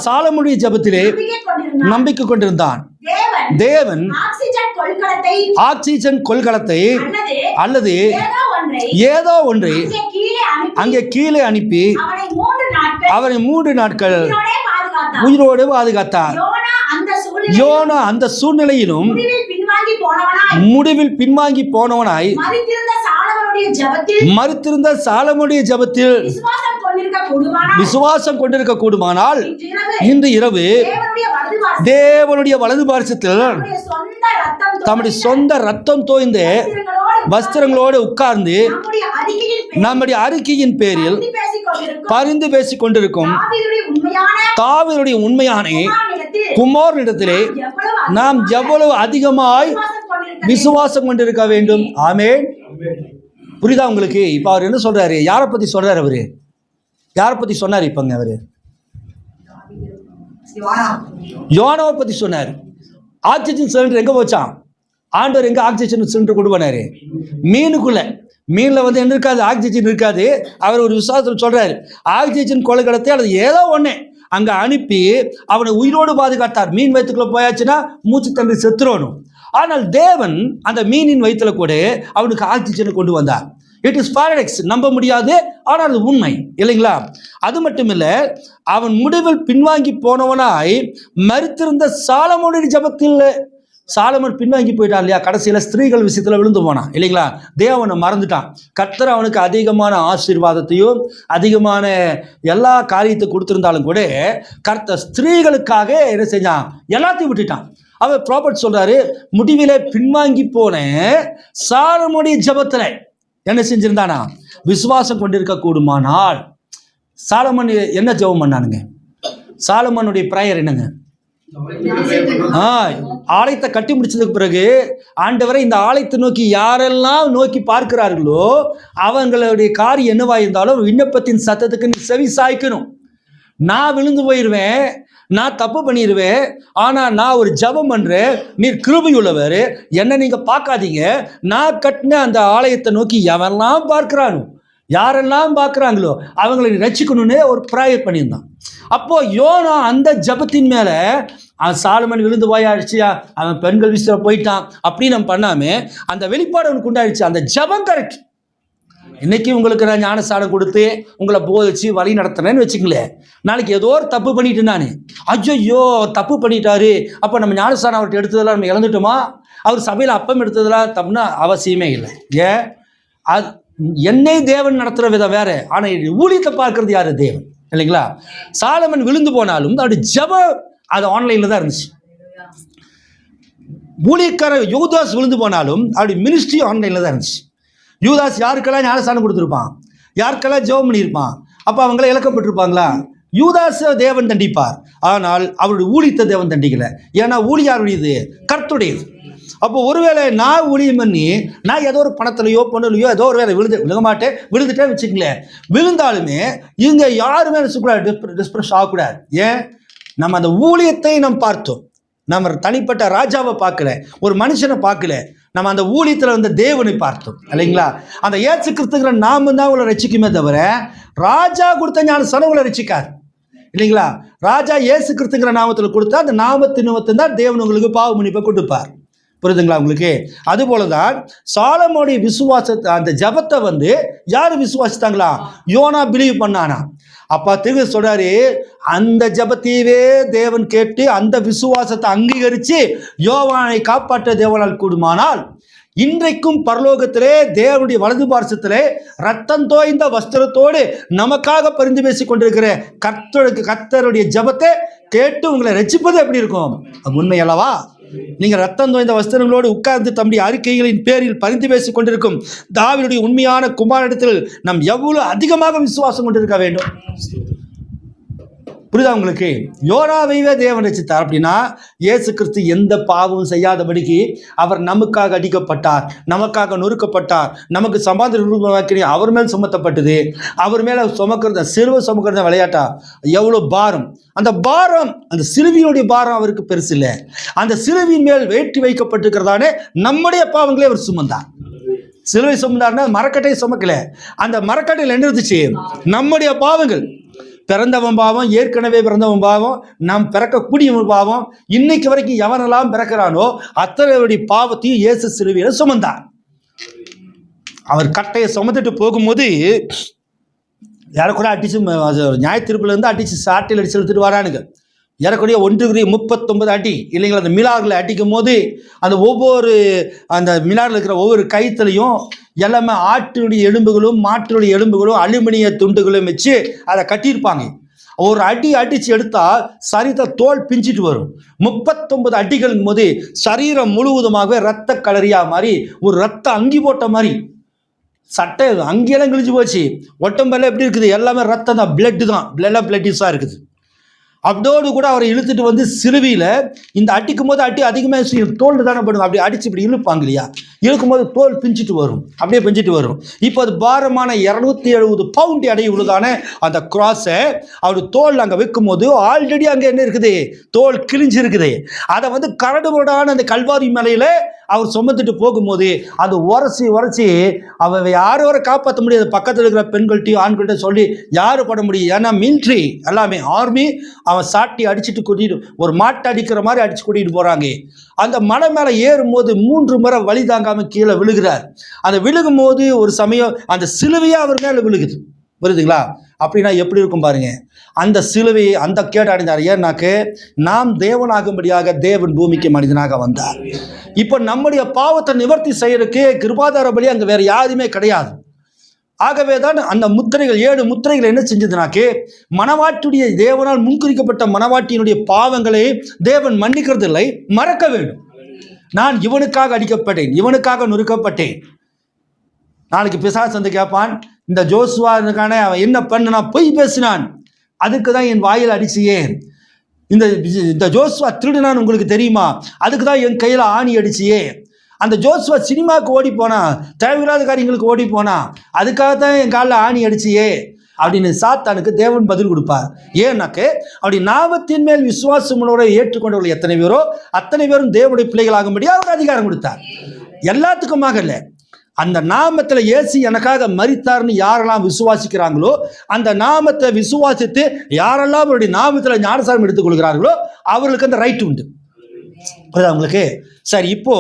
சாலமோனுடைய ஜெபத்திலே நம்பிக்கை கொண்டிருந்தான். தேவன் ஆக்சிஜன் கொள்கலத்தை அல்லது ஏதோ ஒன்றை அங்கே கீழே அனுப்பி அவரை 3 நாட்கள் உயிரோடு பாதுகாத்தார். யோனா அந்த சூழ்நிலையிலும் முடிவில் பின்வாங்கி போனவனாய் மறுத்திருந்த சாலமோனுடைய ஜெபத்தில் விசுவாசம் கொண்டிருக்க கூடுமானால் இன்று இரவு தேவனுடைய வலது பார்சத்தில் தம்முடைய சொந்த ரத்தம் தோய்ந்த வஸ்திரங்களோடு உட்கார்ந்து நம்முடைய அறிக்கையின் பேரில் பரிந்து பேசிக் கொண்டிருக்கும் தாவீதுடைய உண்மையான குமாரனிடத்திலே நாம் எவ்வளவு அதிகமாய் விசுவாசம் கொண்டிருக்க வேண்டும். ஆமென். புரியுதா உங்களுக்கு? இப்ப அவர் என்ன சொல்றாரு? யாரை பத்தி சொல்றாரு? அவரு யாரை பத்தி சொன்னார்? இப்பங்க அவரு யோனாவை பத்தி சொன்னார். ஆக்சிஜன் சிலிண்டர் எங்க போச்சான்? ஆண்டவர் எங்க ஆக்சிஜன் சிலிண்டர் கொண்டு போனாரு? மீனுக்குள்ள. மீனில் வந்து என்ன இருக்காது? ஆக்சிஜன் இருக்காது. அவர் ஒரு விசுவாசத்தில் சொல்றாரு, ஆக்சிஜன் கொலைகளத்தை அல்லது ஏதோ ஒன்று அங்கே அனுப்பி அவனை உயிரோடு பாதுகாத்தார். மீன் வயிற்றுக்குள்ள போயாச்சுன்னா மூச்சு தண்ணி செத்துறணும். ஆனால் தேவன் அந்த மீனின் வயிற்றுல கூட அவனுக்கு ஆக்சிஜனை கொண்டு வந்தார். இட் இஸ் பாரடாக்ஸ், நம்ப முடியாது, ஆனால் அது உண்மை இல்லைங்களா? அது மட்டும் இல்லை, அவன் முடிவில் பின்வாங்கி போனவனாய் மரித்திருந்த சாலமோனுடைய ஜெபத்தில் சாலமோன் பின்வாங்கி போயிட்டான் இல்லையா? கடைசியில் ஸ்திரீகள் விஷயத்தில் விழுந்து போனான் இல்லைங்களா? தேவனை மறந்துட்டான். கர்த்தர் அவனுக்கு அதிகமான ஆசீர்வாதத்தையும் அதிகமான எல்லா காரியத்தை கொடுத்துருந்தாலும் கூட கர்த்தர் ஸ்திரீகளுக்காக என்ன செஞ்சான்? எல்லாத்தையும் விட்டுட்டான். அவர் ப்ராப்பர்ட் சொல்றாரு, முடிவிலே பின்வாங்கி போன சாலமோனுடைய ஜெபத்துல என்ன செஞ்சிருந்தானா? விசுவாசம் கொண்டிருக்க கூடுமானால். சாலமோன் என்ன ஜெபம் பண்ணானுங்க? சாலமோனுடைய பிரேயர் என்னங்க? ஆலயத்தை கட்டி முடிச்சதுக்கு பிறகு ஆண்டவரை இந்த ஆலயத்தை நோக்கி யாரெல்லாம் நோக்கி பார்க்கிறார்களோ அவங்களுடைய காரியம் என்னவா இருந்தாலும் விண்ணப்பத்தின் சத்தத்துக்கு நீ செவி சாய்க்கணும். நான் விழுந்து போயிடுவேன், நான் தப்பு பண்ணிடுவேன். ஆனால் நான் ஒரு ஜெபம் பண்ணுறேன், நீர் கிருபை உள்ளவர், என்னை நீங்கள் பார்க்காதீங்க. நான் கட்டின அந்த ஆலயத்தை நோக்கி எவெல்லாம் பார்க்குறானோ, யாரெல்லாம் பார்க்குறாங்களோ அவங்களை ரட்சிக்கணும்னு ஒரு ப்ரேயர் பண்ணியிருந்தான். அப்போ யோனா அந்த ஜபத்தின் மேலே சாலமன் விழுந்து போயாச்சு, அவன் பெண்கள் விஷயத்தில் போயிட்டான் அப்படின்னு நம்ம பண்ணாமல் அந்த வெளிப்பாடு அவனுக்கு உண்டாயிடுச்சு. அந்த ஜபம் கரெக்ட். இன்னைக்கு உங்களுக்கு நான் ஞானஸ்தானம் கொடுத்து உங்களை போதிச்சு வழி நடத்துறேன்னு வச்சுங்களேன், நாளைக்கு ஏதோ ஒரு தப்பு பண்ணிட்டு நான் ஐயோ தப்பு பண்ணிட்டாரு, அப்போ நம்ம ஞானஸ்தானம் அவர்கிட்ட எடுத்ததெல்லாம் நம்ம இழந்துட்டோமா? அவர் சபையில் அப்பம் எடுத்ததெல்லாம் தப்புனா அவசியமே இல்லை. ஏன்? அது என்னை தேவன் நடத்துகிற விதம் வேற, ஆனால் ஊழியத்தை பார்க்கறது யாரு? தேவன் இல்லைங்களா? சாலமன் விழுந்து போனாலும் அவருடைய ஜெபம் அது ஆன்லைனில் தான் இருந்துச்சு. ஊழியக்கார யூதாஸ் விழுந்து போனாலும் அவருடைய மினிஸ்ட்ரி ஆன்லைனில் தான் இருந்துச்சு. யூதாஸ் யாருக்கெல்லாம் ஞானஸ்தானம் கொடுத்துருப்பான், யாருக்கெல்லாம் ஜெபம் பண்ணியிருப்பான், அப்போ அவங்கள இழக்கப்பட்டிருப்பாங்களா? யூதாஸை தேவன் தண்டிப்பார், ஆனால் அவருடைய ஊழியத்தை தேவன் தண்டிக்கலை. ஏன்னா ஊழியாருடையது கர்த்தருடையது. அப்போ ஒருவேளை நான் ஊழியம் பண்ணி நான் ஏதோ ஒரு பணத்திலையோ பொண்ணுலையோ ஏதோ ஒரு வேலை விழுக மாட்டேன், விழுந்துட்டேன் வச்சுக்கங்களேன், விழுந்தாலுமே இங்கே யாருமே டிஸ்பிரஸ் ஆகக்கூடாது. ஏன்? நம்ம அந்த ஊழியத்தை நம்ம பார்த்தோம், நம்ம தனிப்பட்ட ராஜாவை பார்க்கல, ஒரு மனுஷனை பார்க்கல, நம்ம அந்த ஊழியத்தில் வந்த தேவனை பார்த்தோம் இல்லைங்களா? அந்த ஏசு கிறிஸ்துங்கிற நாம தான் உங்களை ரசிக்குமே தவிர ராஜா கொடுத்த ஞானஸ்தானம் உங்களை ரசிக்காது இல்லைங்களா? ராஜா ஏசு கிறிஸ்துங்கிற நாமத்தில் கொடுத்தா அந்த நாமத்தின் நிமித்தம் தான் தேவன் உங்களுக்கு பாவ மன்னிப்பை கொடுப்பார். புரியுதுங்களா உங்களுக்கு? அதுபோல தான் சாலமோனுடைய விசுவாசத்தை, அந்த ஜபத்தை வந்து யார் விசுவாசித்தாங்களா? யோனா பிலீவ் பண்ணானா? அப்பா திரு சொல்றாரு, அந்த ஜபத்தையவே தேவன் கேட்டு அந்த விசுவாசத்தை அங்கீகரித்து யோவானை காப்பாற்ற தேவனால் கூடுமானால் இன்றைக்கும் பரலோகத்திலே தேவனுடைய வலது பார்சத்திலே ரத்தம் தோய்ந்த வஸ்திரத்தோடு நமக்காக பரிந்து பேசிக் கொண்டிருக்கிற கர்த்தருடைய ஜபத்தை கேட்டு உங்களை ரட்சிப்பது எப்படி இருக்கும்? அது உண்மை அல்லவா? நீங்கள் ரத்தம் தோய்ந்த வஸ்திரங்களோடு உட்கார்ந்து தம்முடைய அறிக்கைகளின் பேரில் பரிந்து பேசிக் கொண்டிருக்கும் தாவீதுடைய உண்மையான குமாரனிடத்தில் நாம் எவ்வளவு அதிகமாக விசுவாசம் கொண்டிருக்க வேண்டும். புரியுதா உங்களுக்கு? யோனாவையே தேவன் ரட்சித்தார் அப்படின்னா இயேசு கிறிஸ்து எந்த பாவமும் செய்யாதபடிக்கு அவர் நமக்காக அடிக்கப்பட்டார், நமக்காக நொறுக்கப்பட்டார், நமக்கு சமாதான அவர் மேல் சுமத்தப்பட்டது. அவர் மேலே சுமக்கிறது, சிலுவை சுமக்கிறது விளையாட்டா? எவ்வளோ பாரம்! அந்த பாரம், அந்த சிலுவையினுடைய பாரம் அவருக்கு பெருசு இல்லை. அந்த சிலுவையின் மேல் வேற்றி வைக்கப்பட்டிருக்கிறதானே நம்முடைய பாவங்களே அவர் சுமந்தார். சிலுவை சுமந்தார்னா மரக்கட்டை சுமக்கல. அந்த மரக்கட்டையில் என்ன இருந்துச்சு? நம்முடைய பாவங்கள். பிறந்தவன் பாவம், ஏற்கனவே பிறந்தவன் பாவம், நாம் பிறக்கக்கூடியவன் பாவம், இன்னைக்கு வரைக்கும் எவனெல்லாம் பிறக்கிறானோ அத்தனையுடைய பாவத்தையும் இயேசு சிலுவையில சுமந்தார். அவர் கட்டையை சுமந்துட்டு போகும்போது யாரைக்கூட அடிச்சு நியாயத்தீர்ப்புலேருந்து அடிச்சு சாட்டில் அடிச்சு எடுத்துட்டு வரானுங்க. ஏறக்கூடிய 1:39 அடி இல்லைங்களா? அந்த மிலாரில் அடிக்கும் போது அந்த ஒவ்வொரு அந்த மிலாரில் இருக்கிற ஒவ்வொரு கைத்துலையும் எல்லாமே ஆட்டினுடைய எலும்புகளும் மாட்டினுடைய எலும்புகளும் அலுமினிய துண்டுகளும் வச்சு அதை கட்டியிருப்பாங்க. ஒரு அடி அடித்து எடுத்தால் சரீர தோல் பிஞ்சிட்டு வரும். 39 அடிகளும் போது சரீரம் முழுவதுமாகவே ரத்த கலரியாக மாதிரி ஒரு ரத்த அங்கி போட்ட மாதிரி சட்டை அங்கேயெல்லாம் கிழிஞ்சு போச்சு. உடம்பெல்லாம் எப்படி இருக்குது? எல்லாமே ரத்தம் தான், பிளட்டு தான், பிளட்டிஸாக இருக்குது. அதோடு கூட அவரை இழுத்துட்டு வந்து சிலுவையில் இந்த அடிக்கும் போது அடி அதிகமாக தோல் தானே படுங்க, அப்படி அடிச்சு இப்படி இழுப்பாங்க இல்லையா? இழுக்கும் போது தோல் பிஞ்சிட்டு வரும், அப்படியே பிஞ்சிட்டு வரும். இப்போ அது பாரமான 270 பவுண்ட் எடை உள்ளதான அந்த கிராஸை அவர் தோல் அங்கே வைக்கும் போது ஆல்ரெடி அங்கே என்ன இருக்குது? தோல் கிழிஞ்சு இருக்குது. அதை வந்து கரடுமுரடான அந்த கல்வாரி மலையில் அவர் சுமந்துட்டு போகும்போது அது உரசி அவ யாரோரை காப்பாற்ற முடியாது. பக்கத்தில் இருக்கிற பெண்கள்கிட்டையும் ஆண்கள்கிட்ட சொல்லி யார் பட முடியும்? ஏன்னா மிலிட்ரி எல்லாமே ஆர்மி, அவன் சாட்டி அடிச்சுட்டு கூட்டிட்டு ஒரு மாட்டை அடிக்கிற மாதிரி அடிச்சு கூட்டிகிட்டு போகிறாங்க. அந்த மலை மேலே ஏறும்போது 3 முறை வழி தாங்காமல் கீழே விழுகிறார். அந்த விழுகும் போது ஒரு சமயம் அந்த சிலுவையாக அவர் மேலே விழுகுது. புரியுதுங்களா? அப்படின்னா எப்படி இருக்கும் பாருங்க. அந்த சிலுவையை அந்த கேட்டு அடைந்தார். ஏன்னாக்கு நாம் தேவனாகும்படியாக தேவன் பூமிக்கு மனிதனாக வந்தார். இப்போ நம்முடைய பாவத்தை நிவர்த்தி செய்யறதுக்கு கிருபாதார பலி அங்கே வேற யாருமே கிடையாது. ஆகவே தான் அந்த முத்திரைகள் 7 முத்திரைகள் என்ன செஞ்சதுனாக்கு மனவாட்டியுடைய தேவனால் முன்குறிக்கப்பட்ட மனவாட்டியினுடைய பாவங்களை தேவன் மன்னிக்கிறது இல்லை, மறக்க வேண்டும். நான் இவனுக்காக அடிக்கப்பட்டேன், இவனுக்காக நொறுக்கப்பட்டேன். நாளைக்கு பிசாசு வந்து கேட்பான், இந்த ஜோசுவானுக்கான அவன் என்ன பண்ணா? பொய் பேசினான், அதுக்கு தான் என் வாயில் அடிச்சியே. இந்த ஜோசுவா திருடினான் உங்களுக்கு தெரியுமா? அதுக்கு தான் என் கையில் ஆணி அடிச்சியே. அந்த ஜோசுவா சினிமாவுக்கு ஓடி போனா, தேவையில்லாத காரியங்களுக்கு ஓடி போனா, அதுக்காக தான் என் காலில் ஆணி அடிச்சியே. அப்படின்னு சாத்தானுக்கு தேவன் பதில் கொடுப்பார். ஏன்னாக்க அப்படி நாமத்தின் மேல் விசுவாசம் உணர்வை ஏற்றுக்கொண்டவர்கள் எத்தனை பேரோ அத்தனை பேரும் தேவனுடைய பிள்ளைகளாகும்படி அவர் அதிகாரம் கொடுத்தார். எல்லாத்துக்குமாக இல்லை, அந்த நாமத்தில் இயேசு எனக்காக மரித்தார்னு யாரெல்லாம் விசுவாசிக்கிறாங்களோ, அந்த நாமத்தை விசுவாசித்து யாரெல்லாம் அவருடைய நாமத்தில் ஞானசாரம் எடுத்துக்கொள்கிறார்களோ அவர்களுக்கு அந்த ரைட் உண்டு. அவங்களுக்கு சரி. இப்போ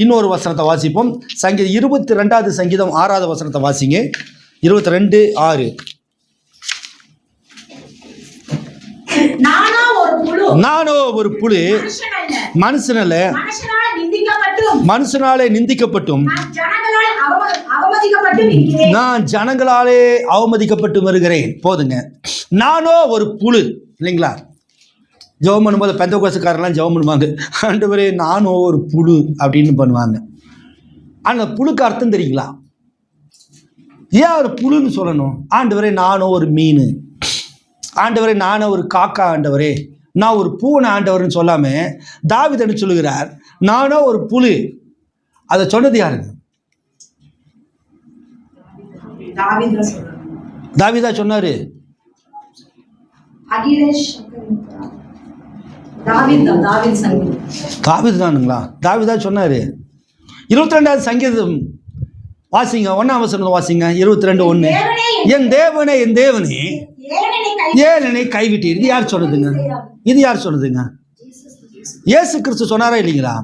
இன்னொரு வசனத்தை வாசிப்போம். சங்கீதம் 22 சங்கீதம் 6வது வசனத்தை வாசிங்க. 22:6. நானோ ஒரு புழு, மனுஷனல்ல, மனுஷனாலே நிந்திக்கப்பட்டும் நான் ஜனங்களாலே அவமதிக்கப்பட்டு வருகிறேன். போதுங்க. நானோ ஒரு புழு இல்லைங்களா? ஜெபம் பண்ணும்போது பெந்தகோஸ்துக்காரெல்லாம் ஜெபம் பண்ணுவாங்க, ஆண்டவரே நானோ ஒரு புழு அப்படின்னு பண்ணுவாங்க. அந்த புழுக்கு அர்த்தம் தெரியுங்களா? ஏன் ஒரு புழுன்னு சொல்லணும்? ஆண்டவரே நானோ ஒரு மீன், ஆண்டவரே நானோ ஒரு காக்கா, ஆண்டவரே நான் ஒரு பூனை ஆண்டவர்னு சொல்லாம தாவீது சொல்லுகிறார் நானோ ஒரு புழு. அதை சொன்னது யாருங்க? தாவீதா சொன்னாரு. தாவீது தானுங்களா? தாவீதா சொன்னாரு. 22வது சங்கீதம் வாசிங்க, 1ஆம் வசனம் வாசிங்க. 22:1. என் தேவனே என் தேவனே ஏன் என்னை கைவிட்டீர். இது யார் சொன்னதுங்க? இது யார் சொன்னதுங்க? இயேசு கிறிஸ்து சொன்னாரா இல்லைங்களா?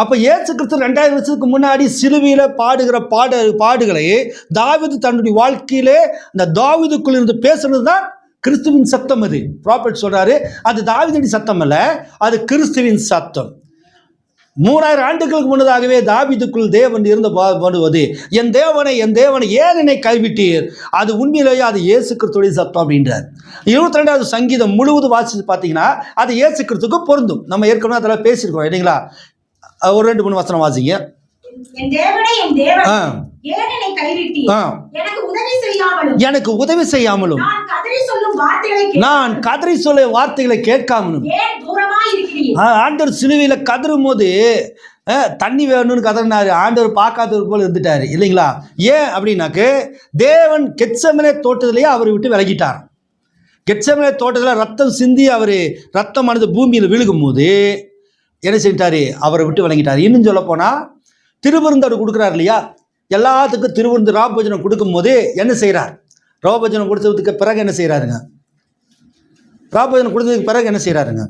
அப்ப இயேசு கிறிஸ்து 2000 வருஷத்துக்கு முன்னாடி சிலுவையில பாடுகிற பாடுகளை தாவீது தன்னுடைய வாழ்க்கையிலே அந்த தாவீதுக்குள் இருந்து பேசுறது தான் கிறிஸ்துவின் சத்தம். அது ப்ராஃபெட் சொல்றாரு, அது தாவீதின் சத்தம் அல்ல, அது கிறிஸ்துவின் சத்தம். 3000 ஆண்டுகளுக்கு முன்னதாகவே தாவீதுக்குள் தேவன் இருந்து பாடுவது என் தேவனை ஏன் என்னை கைவிட்டீர், அது உண்மையிலேயே அது இயேசு கிறிஸ்துவின் சத்தம் அப்படின்றார். 22வது சங்கீதம் முழுவதும் வாசித்து பார்த்தீங்கன்னா அது இயேசு கிறிஸ்துக்கு பொருந்தும். நம்ம ஏற்கனவே அதெல்லாம் பேசியிருக்கோம் இல்லைங்களா? ஒரு 2-3 வசனம் வாசிங்க. எனக்கு உதவி செய்யாமலும் நான் கதறி சொல்ல வார்த்தைகளை கேட்காமலும். ஆண்டவர் சிலுவையில கதறும் போது தண்ணி வேணும்னு கதறினாரு, ஆண்டவர் பார்க்காதவர் போல இருந்துட்டாரு இல்லைங்களா? ஏன் அப்படின்னாக்கு தேவன் கெத்செமனே தோட்டத்திலேயே அவரை விட்டு விலகிட்டார். கெத்செமனே தோட்டத்தில் ரத்தம் சிந்தி அவர் ரத்தமானது பூமியில் விழுகும் போது என்ன செஞ்சிட்டாரு? அவரை விட்டு விளங்கிட்டார். இன்னும் சொல்ல போனால் திருவிருந்தவர் கொடுக்குறாரு இல்லையா? எல்லாத்துக்கும் திருவிருந்து ராபோஜனம் கொடுக்கும் போது என்ன செய்கிறார்? ராபோஜனம் கொடுத்ததுக்கு பிறகு என்ன செய்கிறாருங்க? ராபோஜனம் கொடுத்ததுக்கு பிறகு என்ன செய்கிறாருங்க?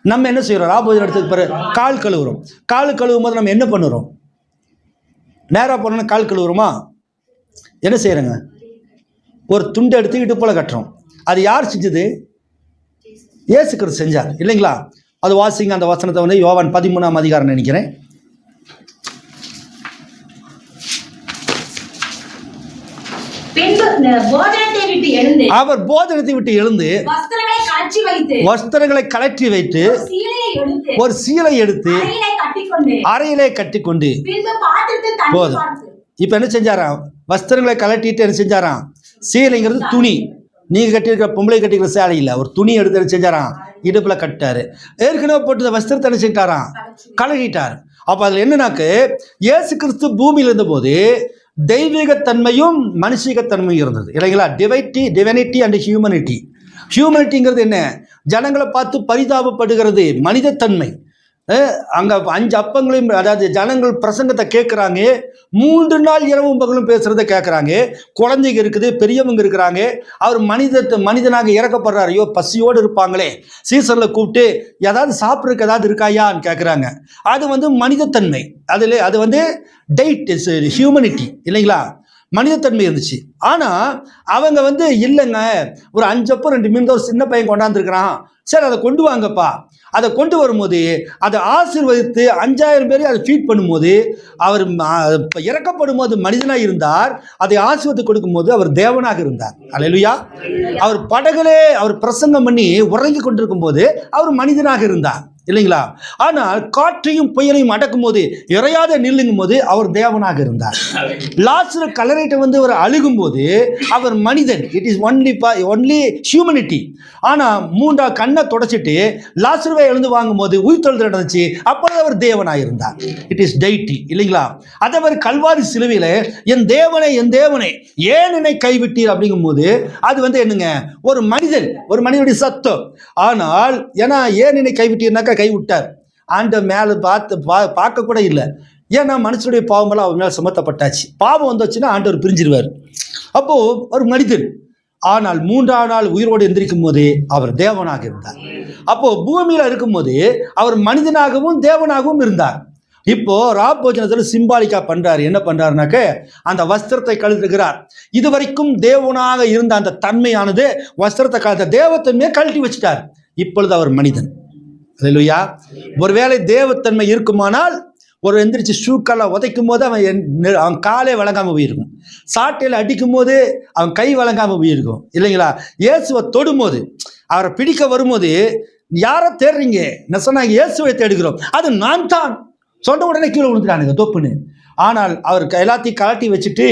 நம்ம என்ன செய்கிறோம்? ராபோஜனம் எடுத்ததுக்கு பிறகு கால் கழுவுறோம். கால் கழுவும் போது நம்ம என்ன பண்ணுறோம்? நேராக போனோன்னா கால் கழுவுறோமா? என்ன செய்கிறோங்க? ஒரு துண்டை எடுத்து இடுப்புல கட்டுறோம். அது யார் செஞ்சது? இயேசு கிறிஸ்து செஞ்சார் இல்லைங்களா? அது வாசிங்க அந்த வசனத்தை வந்து யோவான் 13ஆம் அதிகாரம் நினைக்கிறேன். அவர் போஜனத்தை விட்டு எழுந்து வஸ்திரங்களை கழற்றி வைத்து ஒரு சீலை எடுத்து அறையிலே கட்டிக்கொண்டு போதும். இப்ப என்ன செஞ்சாராம்? வஸ்திரங்களை கழட்டிட்டு என்ன செஞ்சாராம்? சீலைங்கிறது துணி. நீங்க கட்டியிருக்கிற பொம்பளை கட்டிக்கிற சேலை இல்லை, ஒரு துணி எடுத்து என்ன செஞ்சாராம்? இடுப்புல கட்டாரு. ஏற்கனவே போட்டு வஸ்திரத்தை என்ன செஞ்சாராம்? கழட்டிட்டார். அப்ப அதுல என்னன்னாக்கு இயேசு கிறிஸ்து பூமியில் இருந்த போது தெய்வீகத்தன்மையும் மனுஷிகத்தன்மையும் இருந்தது இல்லைங்களா? Divinity and humanity. ஹியூமனிட்டிங்கிறது என்ன? ஜனங்களை பார்த்து பரிதாபப்படுகிறது, மனிதத்தன்மை. அங்கே 5 அப்பங்களையும், அதாவது ஜனங்கள் பிரசங்கத்தை கேட்குறாங்க, 3 நாள் இரவும் பகலும் பேசுகிறத கேட்குறாங்க. குழந்தைங்க இருக்குது, பெரியவங்க இருக்கிறாங்க. அவர் மனிதனாக இறக்கப்படுறாரு. ஐயோ பசியோடு இருப்பாங்களே, சீசனில் கூப்பிட்டு ஏதாவது சாப்பிட்றதுக்கு ஏதாவது இருக்காயான்னு கேட்குறாங்க. அது வந்து மனிதத்தன்மை. அது வந்து டைட் ஹியூமனிட்டி இல்லைங்களா? மனிதத்தன்மை இருந்துச்சு. ஆனால் அவங்க வந்து இல்லைங்க, ஒரு 5 அப்பம் 2 மீன் ஒரு சின்ன பையன் கொண்டாந்துருக்கிறான், சரி அதை கொண்டு வாங்கப்பா. அதை கொண்டு வரும்போது அதை ஆசீர்வதித்து 5000 பேரை அதை ஃபீட் பண்ணும்போது அவர் இறக்கப்படும் போது மனிதனாக இருந்தார். அதை ஆசீர்வதித்து கொடுக்கும்போது அவர் தேவனாக இருந்தார். அல்லேலூயா. அவர் படகுலே அவர் பிரசங்கம் பண்ணி உறங்கி கொண்டிருக்கும் போது அவர் மனிதனாக இருந்தார் இல்லைங்களா? ஆனால் காற்றையும் புயலையும் அடக்கும் போது இறையாத நில்லுங்கும் போது அவர் தேவனாக இருந்தார். லாசரு கல்லறையிட்ட வந்து அவர் அழுகும் போது அவர் மனிதன். It is only humanity. ஆனால் மூன்றாவது கண்ணை தொடச்சிட்டு லாசருவை எழுந்து வாங்கும் போது உயிர்த்தெழுதல் நடந்துச்சு. அப்பொழுது அவர் தேவனாக இருந்தார். இட் இஸ் டெய்டி, இல்லைங்களா? அதே மாதிரி கல்வாரி சிலுவையில் என் தேவனை ஏன் என்னை கைவிட்டீர் அப்படிங்கும் போது அது வந்து என்னங்க, ஒரு மனிதனுடைய சத்தம். ஆனால் ஏன்னா ஏன் என்னை கைவிட்டீர்னாக்கா கைவிட்டார். ஆண்ட மேலே பார்க்க கூட இல்லை. ஏன்னா மனுஷனுடைய பாவமெல்லாம் அவர் மேலே சுமத்தப்பட்டாச்சு. பாவம் வந்துச்சுன்னா ஆண்டவர் பிரிஞ்சிருவார். அப்போ ஒரு மனிதன். ஆனால் மூன்றாம் நாள் உயிரோடு எந்திரிக்கும் போது அவர் தேவனாக இருந்தார். அப்போ பூமியில இருக்கும் போது அவர் மனிதனாகவும் தேவனாகவும் இருந்தார். இப்போ ராபோஜனத்தில் சிம்பாலிக்கா பண்றாரு. என்ன பண்றாருனாக்க அந்த வஸ்திரத்தை கழட்டுகிறார். இதுவரைக்கும் தேவனாக இருந்த அந்த தன்மையானது வஸ்திரத்தை கழட்ட தேவத்தன்மையை கழட்டி வச்சுட்டார். இப்பொழுது அவர் மனிதன். அல்லேலூயா. ஒருவேளை தேவத்தன்மை இருக்குமானால் ஒரு எந்திரிச்சு ஷூக்கெல்லாம் உதைக்கும் போது அவன் காலே வழங்காமல் போயிருக்கும். சாட்டையில் அடிக்கும் போது அவன் கை வழங்காமல் போயிருக்கும், இல்லைங்களா? இயேசுவை தொடும்போது, அவரை பிடிக்க வரும்போது யாரை தேடுறீங்க? நான் சொன்னாங்க இயேசுவை தேடுகிறோம். அது நான் தான் சொன்ன உடனே கீழே விழுந்துட்டானுங்க தொப்புன்னு. ஆனால் அவர் எல்லாத்தையும் கலட்டி வச்சுட்டு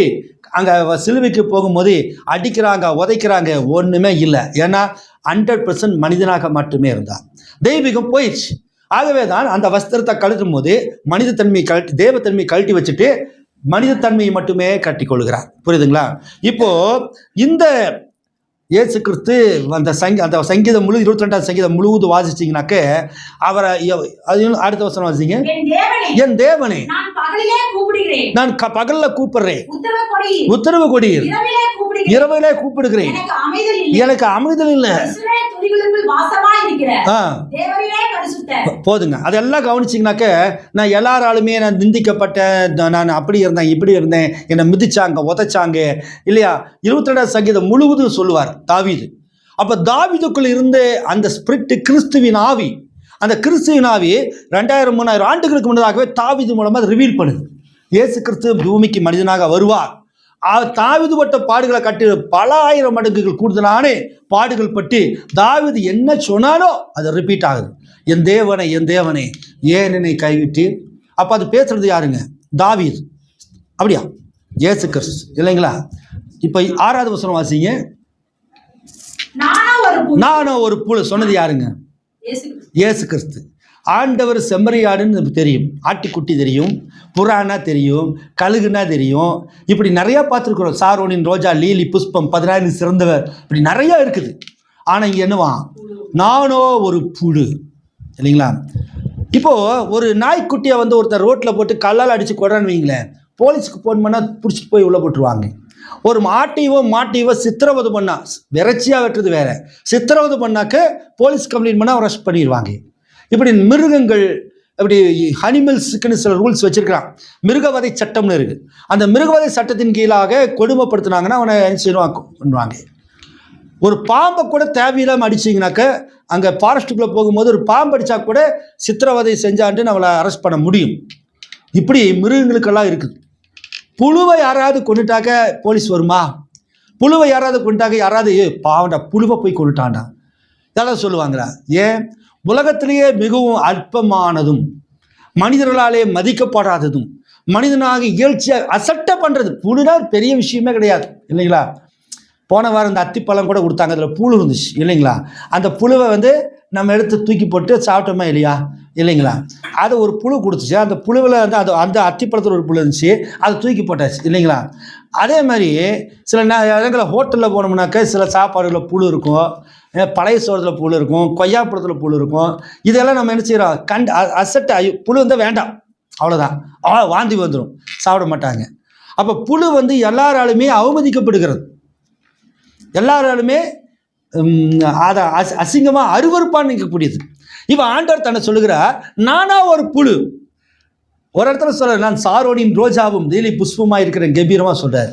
அங்கே சிலுவைக்கு போகும்போது அடிக்கிறாங்க, உதைக்கிறாங்க, ஒன்றுமே இல்லை. ஏன்னா 100% மனிதனாக மட்டுமே இருந்தார். தெய்வீகம் போயிடுச்சு. ஆகவே தான் அந்த வஸ்திரத்தை கழட்டும் போது மனிதத்தன்மையை கழட்டி தேவத்தன்மையை கழட்டி வச்சுட்டு மனிதத்தன்மையை மட்டுமே கட்டி கொள்கிறார். புரியுதுங்களா? இப்போ இந்த இயேசு கிறிஸ்து அந்த சங்கீதம் முழு 22ஆம் சங்கீதம் முழுவதும் வாசிச்சிங்கனாக்க அவரை அடுத்த வசனம் வாசிங்க. என் தேவனே நான் பகல்ல கூப்பிடுறேன், உத்தரவு கொடீர், இரவிலே கூப்பிடுகிறேன், எனக்கு அமைதல் இல்லை. போதுங்க. அதெல்லாம் கவனிச்சிங்கனாக்க நான் எல்லாராலுமே நான் நிந்திக்கப்பட்டேன், நான் அப்படி இருந்தேன், இப்படி இருந்தேன், என்னை மிதிச்சாங்க, உதைச்சாங்க, இல்லையா? 22ஆம் சங்கீதம் முழுவதும் சொல்லுவார் தாவீது. அப்போ தாவீதுக்குள் இருந்த அந்த ஸ்பிரிட் கிறிஸ்துவின் ஆவி, அந்த கிறிஸ்துவின் ஆவி 2000-3000 ஆண்டுகளுக்கு முன்னதாகவே தாவீது மூலமாக ரிவீல் பண்ணுது. இயேசு கிறிஸ்து பூமிக்கு மனிதனாக வருவார். தாவீது பட்ட பாடுகளை கட்டி பல ஆயிரம் மடங்குகள் கூடுதலான பாடுகள் பட்டு தாவீது என்ன சொன்னாலோ அது ரிப்பீட் ஆகுது. என் தேவனை ஏன் என்னை கைவிட்டு. அப்போ அது பேசுறது யாருங்க? தாவீது. அப்படியா? இயேசு கிறிஸ்து, இல்லைங்களா? இப்போ 6வது வசனம் வாசிங்க. நானும் ஒரு புழு சொன்னது யாருங்க? இயேசு கிறிஸ்து. ஆண்டவர் செம்மறியாடுன்னு தெரியும், ஆட்டிக்குட்டி தெரியும், புறானா தெரியும், கழுகுனா தெரியும், இப்படி நிறையா பார்த்துருக்குறோம். சாரோனின் ரோஜா, லீலி, புஷ்பம், 10,000 சிறந்தவர், இப்படி நிறையா இருக்குது. ஆனால் இங்கே என்னவா? நானோ ஒரு புழு, இல்லைங்களா? இப்போது ஒரு நாய்க்குட்டியை வந்து ஒருத்தர் ரோட்டில் போட்டு கல்லால் அடித்து கொடான்னு வைங்களேன், போலீஸுக்கு ஃபோன் பண்ணால் பிடிச்சிட்டு போய் உள்ளே போட்டுருவாங்க. ஒரு மாட்டையவோ சித்திரவதை பண்ணால், விரைச்சியாக வெட்டுறது வேற, சித்திரவதை பண்ணாக்க போலீஸ் கம்ப்ளைண்ட் பண்ணால் அரெஸ்ட் பண்ணிடுவாங்க. இப்படி மிருகங்கள், அப்படி அனிமல்ஸுக்குன்னு சில ரூல்ஸ் வச்சிருக்கிறான். மிருகவதை சட்டம்னு இருக்குது. அந்த மிருகவதை சட்டத்தின் கீழாக கொடுமைப்படுத்தினாங்கன்னா அவனை பண்ணுவாங்க. ஒரு பாம்பை கூட தேவையில்லாமல் அடிச்சிங்கனாக்க, அங்கே ஃபாரஸ்ட்டுக்குள்ளே போகும்போது ஒரு பாம்பு அடித்தா கூட சித்திரவதை செஞ்சான்ட்டு அவளை அரெஸ்ட் பண்ண முடியும். இப்படி மிருகங்களுக்கெல்லாம் இருக்குது. புழுவை யாராவது கொண்டுட்டாக்க போலீஸ் வருமா? புழுவை யாராவது கொண்டுட்டாக்க யாராவது பாவண்டா புழுவை போய் கொண்டுட்டான்டா இதெல்லாம் சொல்லுவாங்களா? ஏன்? உலகத்திலேயே மிகவும் அற்பமானதும் மனிதர்களாலே மதிக்கப்படாததும் மனிதனாக இயல்ச்சியாக அசட்டை பண்ணுறது புழுனா பெரிய விஷயமே கிடையாது, இல்லைங்களா? போன வாரம் இந்த அத்திப்பழம் கூட கொடுத்தாங்க, அதில் புழு இருந்துச்சு, இல்லைங்களா? அந்த புழுவை வந்து நம்ம எடுத்து தூக்கி போட்டு சாப்பிட்டோமா இல்லையா, இல்லைங்களா? அது ஒரு புழு கொடுத்துச்சு. அந்த புழுவில் வந்து அந்த அத்திப்பழத்தில் ஒரு புழு இருந்துச்சு, அதை தூக்கி போட்டாச்சு, இல்லைங்களா? அதே மாதிரி சில இடங்களில் ஹோட்டலில் போனோம்னாக்க சில சாப்பாடுகளில் புழு இருக்கும், பழைய சோளத்தில் புழு இருக்கும், கொய்யாப்பழத்தில் புழு இருக்கும். இதெல்லாம் நம்ம என்ன செய்கிறோம்? அசட்டை புழு வந்து வேண்டாம், அவ்வளோதான், வாந்தி வந்துடும், சாப்பிட மாட்டாங்க. அப்போ புழு வந்து எல்லாராலுமே அவமதிக்கப்படுகிறது, எல்லாராலுமே அதை அசிங்கமாக அருவருப்பான்னு நிற்கக்கூடியது. இப்போ ஆண்டவர் தன்னை சொல்லுகிறார், நானா ஒரு புழு. ஒரு இடத்துல சொல்கிறார், நான் சாரோனின் ரோஜாவும் லீலி புஷ்பமாக இருக்கிற கம்பீரமாக சொல்கிறார்.